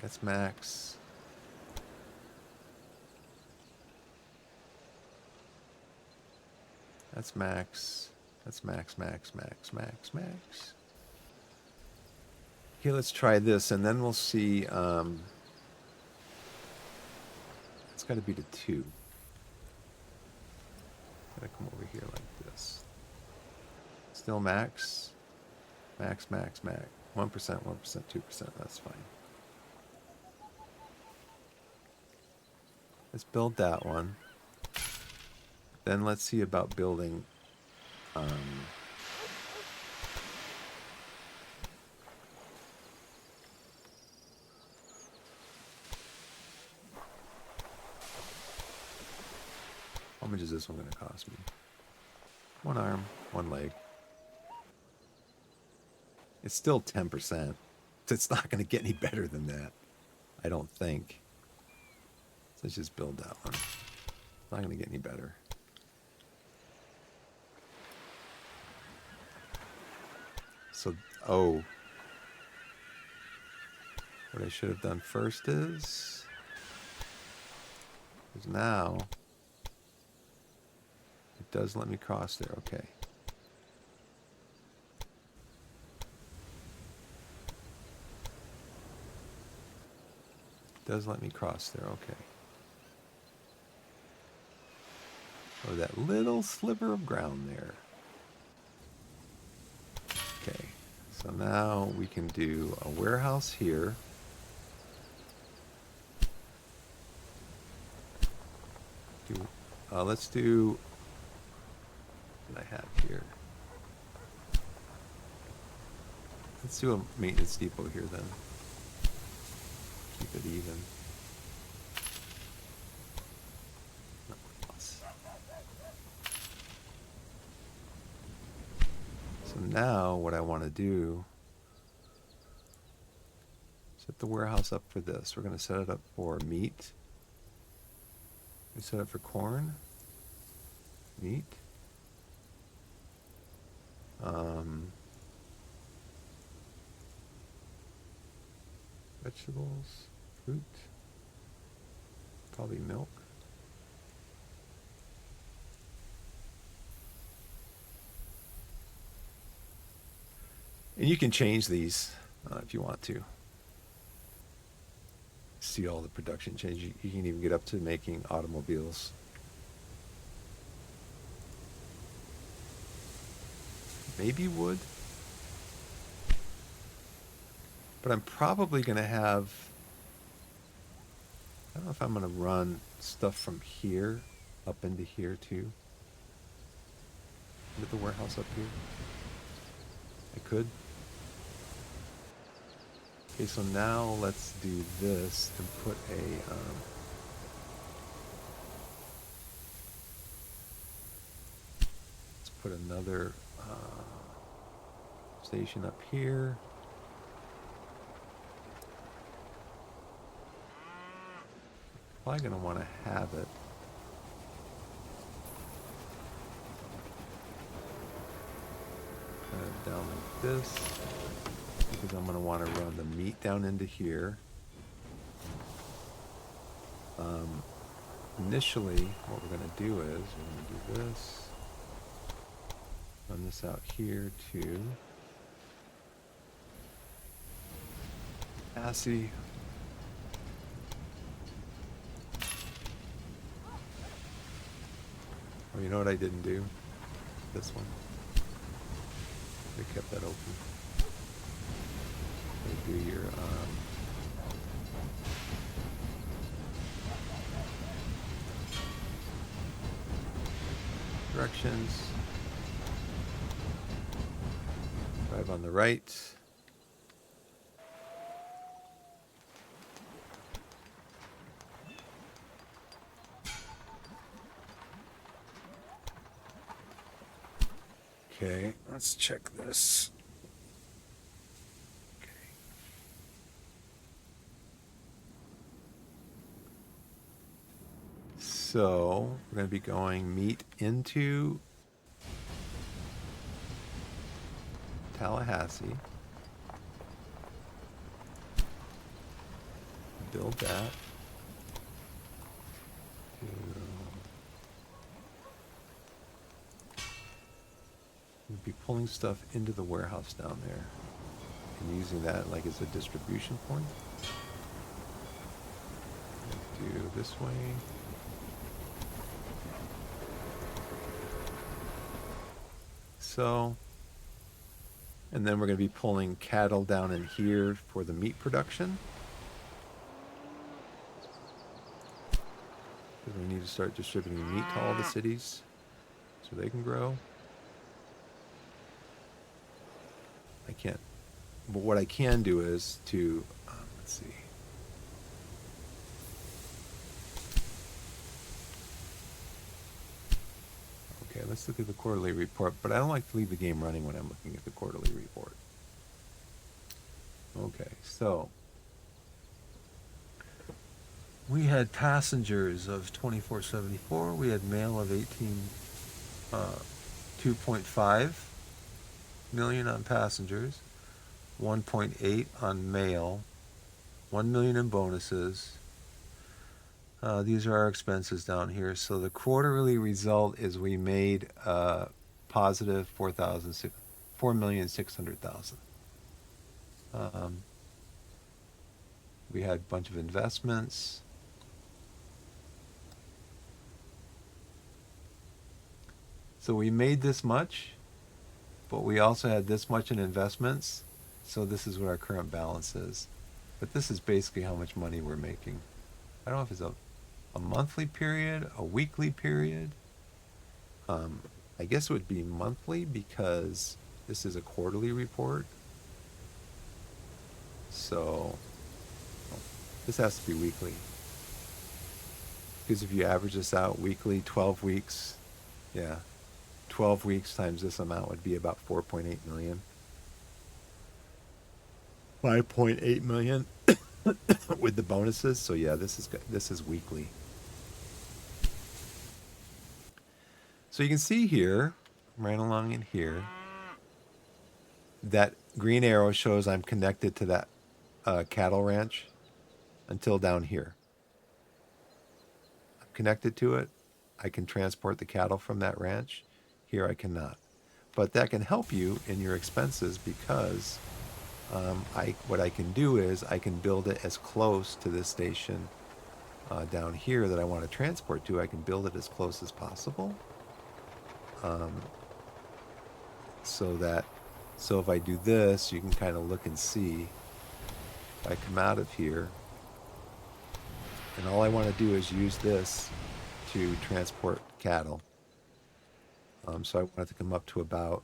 That's max. That's max. That's max, max, max, max, max. Okay, let's try this, and then we'll see. It's got to be to 2. Gotta come over here like this. Still max. Max, max, max. 1%, 1%, 2%. That's fine. Let's build that one. Then let's see about building how much is this one going to cost me? 1 arm, 1 leg. It's still 10%. It's not going to get any better than that, I don't think. Let's just build that one. It's not going to get any better. So, oh. What I should have done first is now it does let me cross there. Okay. It does let me cross there. Okay. Oh, that little sliver of ground there. Okay. So now we can do a warehouse here. Let's do what I have here. Let's do a maintenance depot here then. Keep it even. So now what I want to do, set the warehouse up for this. We're going to set it up for meat. We set it for corn, meat. Vegetables, fruit, probably milk. And you can change these if you want to. See all the production change. You can even get up to making automobiles. Maybe wood. But I'm probably going to have... I don't know if I'm going to run stuff from here up into here too. Into the warehouse up here. I could. Okay, so now let's do this and put a... let's put another station up here. Probably going to want to have it. Down like this, because I'm going to want to run the meat down into here. Initially, what we're going to do is we're going to do this, run this out here to Cassie. Oh, you know what I didn't do? This one. They kept that open. They do your directions. Drive on the right. Okay, let's check this. Okay. So we're going to be going meat into Tallahassee. Build that. We'll be pulling stuff into the warehouse down there and using that like as a distribution point. Do this way. So, and then we're going to be pulling cattle down in here for the meat production. Because we need to start distributing meat to all the cities so they can grow. I can't, but what I can do is to, let's see. Okay, let's look at the quarterly report, but I don't like to leave the game running when I'm looking at the quarterly report. Okay, so we had passengers of 2474. We had mail of 2.5 million on passengers, 1.8 on mail, 1 million in bonuses. These are our expenses down here. So the quarterly result is we made positive 4,600,000. We had a bunch of investments. So we made this much, but we also had this much in investments. So this is what our current balance is. But this is basically how much money we're making. I don't know if it's a monthly period, a weekly period. I guess it would be monthly because this is a quarterly report. So this has to be weekly. Because if you average this out weekly, 12 weeks, yeah, 12 weeks times this amount would be about 4.8 million. 5.8 million with the bonuses. So yeah, this is weekly. So you can see here, right along in here, that green arrow shows I'm connected to that cattle ranch until down here. I'm connected to it. I can transport the cattle from that ranch. Here I cannot. But that can help you in your expenses because what I can do is I can build it as close to this station down here that I want to transport to. I can build it as close as possible, so if I do this, you can kind of look and see. If I come out of here, and all I want to do is use this to transport cattle. So I want it to come up to about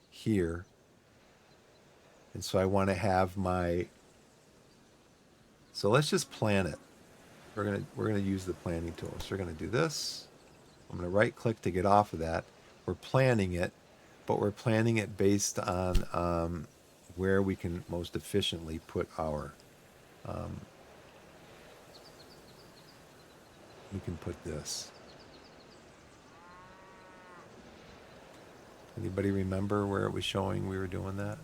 here. And so I want to have my, so let's just plan it. We're gonna use the planning tool. So we're gonna do this. I'm gonna right click to get off of that. We're planning it, but we're planning it based on where we can most efficiently put our, we can put this. Anybody remember where it was showing we were doing that?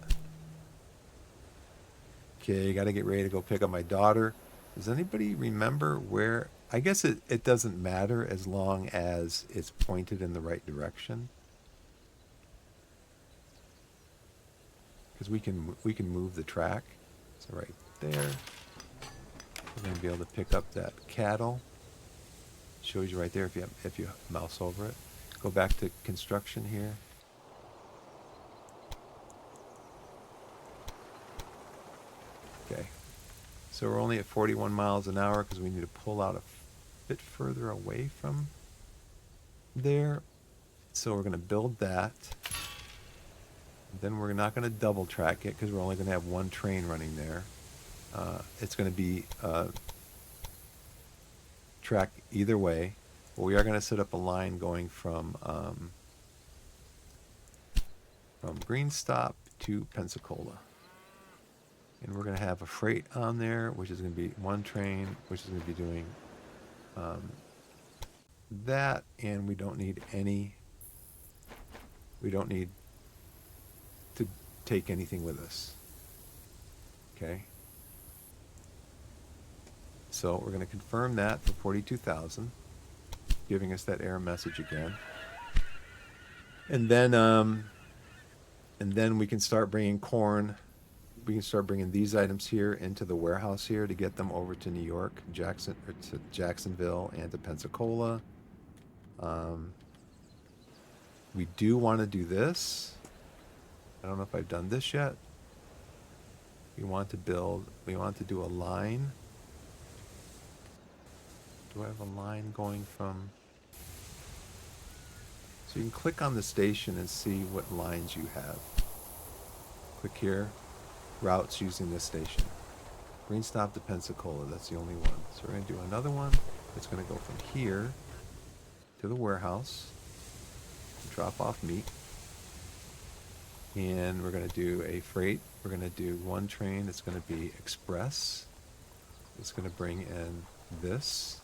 Okay, got to get ready to go pick up my daughter. Does anybody remember where? I guess it doesn't matter as long as it's pointed in the right direction. Because we can move the track. So right there, we're going to be able to pick up that cattle. Shows you right there if you mouse over it. Go back to construction here. Okay, so we're only at 41 miles an hour because we need to pull out a bit further away from there. So we're going to build that. Then we're not going to double track it because we're only going to have one train running there. It's going to be track either way. But we are going to set up a line going from Greenstop to Pensacola. And we're going to have a freight on there, which is going to be one train, which is going to be doing that. And we don't need to take anything with us. Okay. So we're going to confirm that for 42,000, giving us that error message again. And then we can start bringing corn. We can start bringing these items here into the warehouse here to get them over to New York, to Jacksonville, and to Pensacola. We do want to do this. I don't know if I've done this yet. We want to do a line. Do I have a line going from? So you can click on the station and see what lines you have. Click here. Routes using this station. Greenstop to Pensacola, that's the only one. So we're going to do another one that's going to go from here to the warehouse, drop off meat, and we're going to do a freight. We're going to do one train that's going to be express. It's going to bring in this.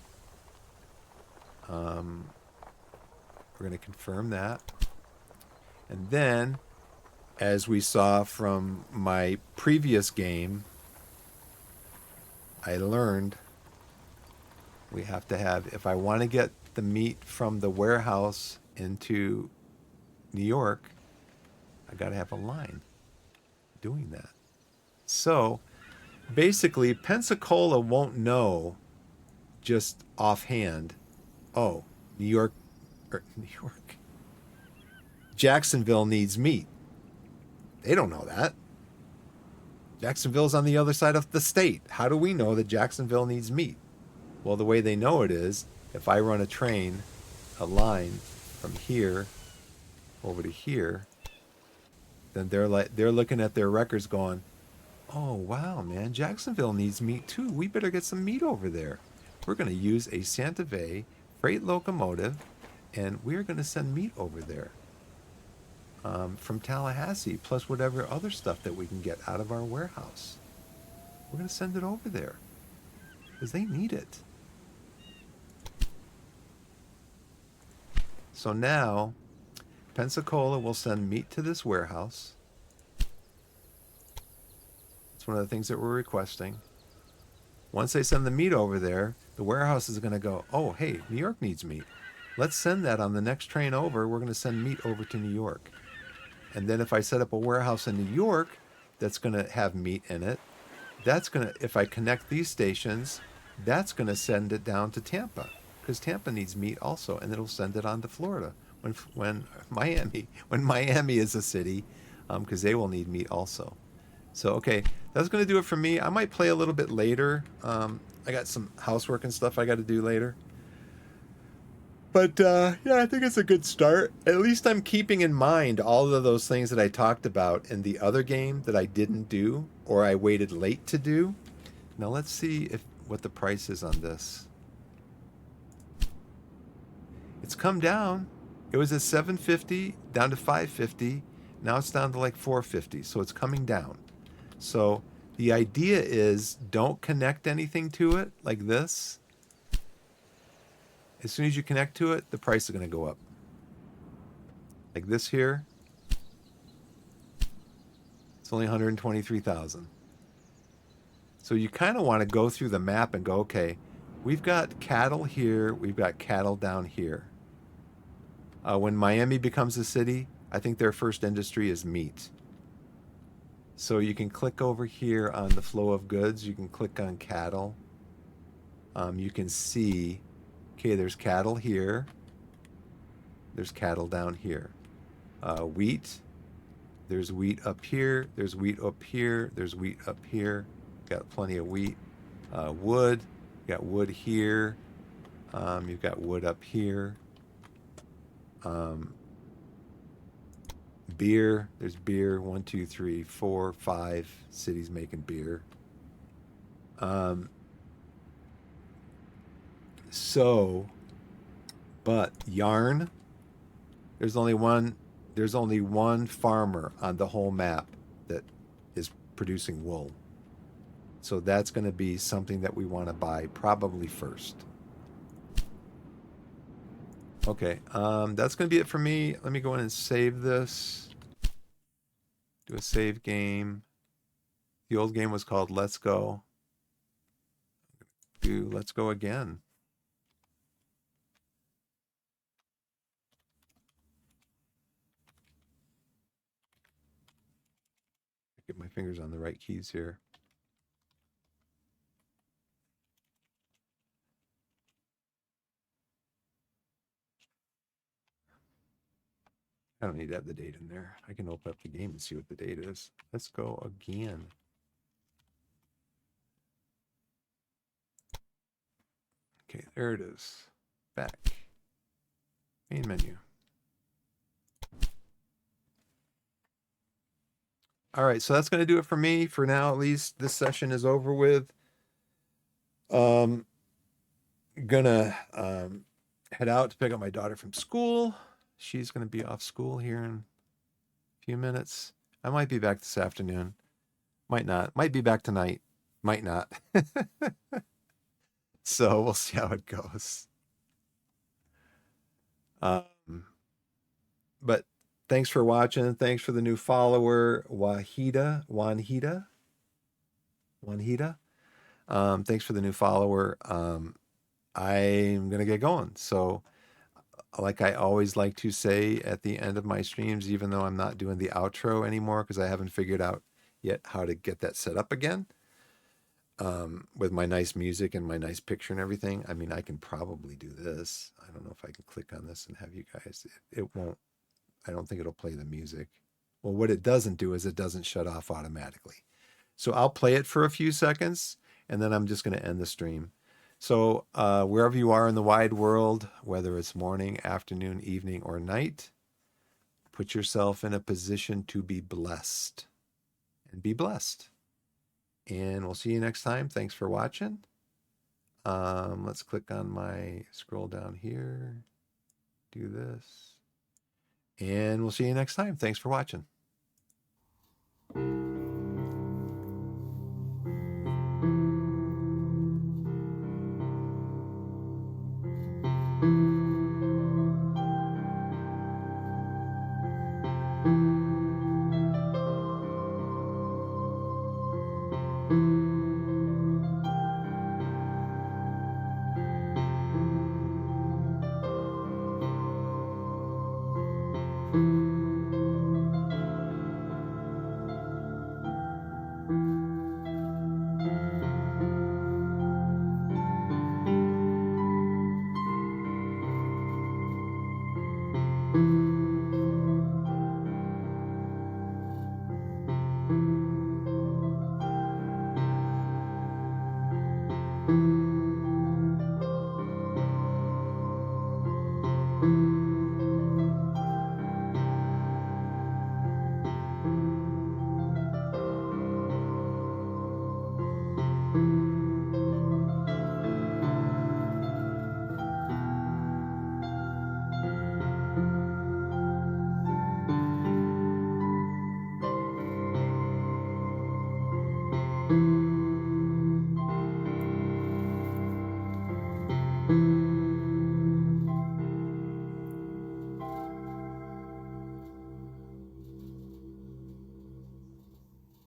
We're going to confirm that. And then, as we saw from my previous game, I learned we have to have, if I want to get the meat from the warehouse into New York, I got to have a line doing that. So basically, Pensacola won't know just offhand, oh, Jacksonville needs meat. They don't know that. Jacksonville's on the other side of the state. How do we know that Jacksonville needs meat? Well, the way they know it is if I run a line from here over to here, then they're looking at their records going, oh wow, man, Jacksonville needs meat too. We better get some meat over there. We're going to use a Santa Fe freight locomotive, and we're going to send meat over there. From Tallahassee, plus whatever other stuff that we can get out of our warehouse. We're going to send it over there because they need it. So now, Pensacola will send meat to this warehouse. It's one of the things that we're requesting. Once they send the meat over there, the warehouse is going to go, oh, hey, New York needs meat. Let's send that on the next train over. We're going to send meat over to New York. And then if I set up a warehouse in New York, that's going to have meat in it. That's going to, if I connect these stations, that's going to send it down to Tampa because Tampa needs meat also, and it'll send it on to Florida when Miami is a city, because they will need meat also. So okay, that's going to do it for me. I might play a little bit later. I got some housework and stuff I got to do later. But yeah, I think it's a good start. At least I'm keeping in mind all of those things that I talked about in the other game that I didn't do or I waited late to do. Now let's see if what the price is on this. It's come down. It was at 750 down to 550. Now it's down to like 450. So it's coming down. So the idea is don't connect anything to it like this. As soon as you connect to it, the price is going to go up. Like this here. It's only 123,000. So you kind of want to go through the map and go, okay, we've got cattle here, we've got cattle down here. When Miami becomes a city, I think their first industry is meat. So you can click over here on the flow of goods. You can click on cattle. You can see, okay, there's cattle here. There's cattle down here. Wheat. There's wheat up here. There's wheat up here. There's wheat up here. Got plenty of wheat. Wood. You got wood here. You've got wood up here. Beer. There's beer. 1, 2, 3, 4, 5 cities making beer. But yarn. There's only one farmer on the whole map that is producing wool. So that's going to be something that we want to buy probably first. Okay, that's going to be it for me. Let me go in and save this. Do a save game. The old game was called Let's Go. Do Let's Go again. Get my fingers on the right keys here. I don't need to have the date in there. I can open up the game and see what the date is. Let's go again. Okay, there it is. Back. Main menu. All right, so that's going to do it for me for now. At least this session is over with. Gonna head out to pick up my daughter from school. She's going to be off school here in a few minutes. I might be back this afternoon. Might not. Might be back tonight. Might not. So we'll see how it goes. But thanks for watching. Thanks for the new follower, Wanhida. Thanks for the new follower. I'm gonna get going. So, like I always like to say at the end of my streams, even though I'm not doing the outro anymore because I haven't figured out yet how to get that set up again, with my nice music and my nice picture and everything. I mean, I can probably do this. I don't know if I can click on this and have you guys. It won't. I don't think it'll play the music. Well, what it doesn't do is it doesn't shut off automatically. So I'll play it for a few seconds and then I'm just going to end the stream. So wherever you are in the wide world, whether it's morning, afternoon, evening, or night, put yourself in a position to be blessed and be blessed. And we'll see you next time. Thanks for watching. Let's click on my scroll down here. Do this. And we'll see you next time. Thanks for watching.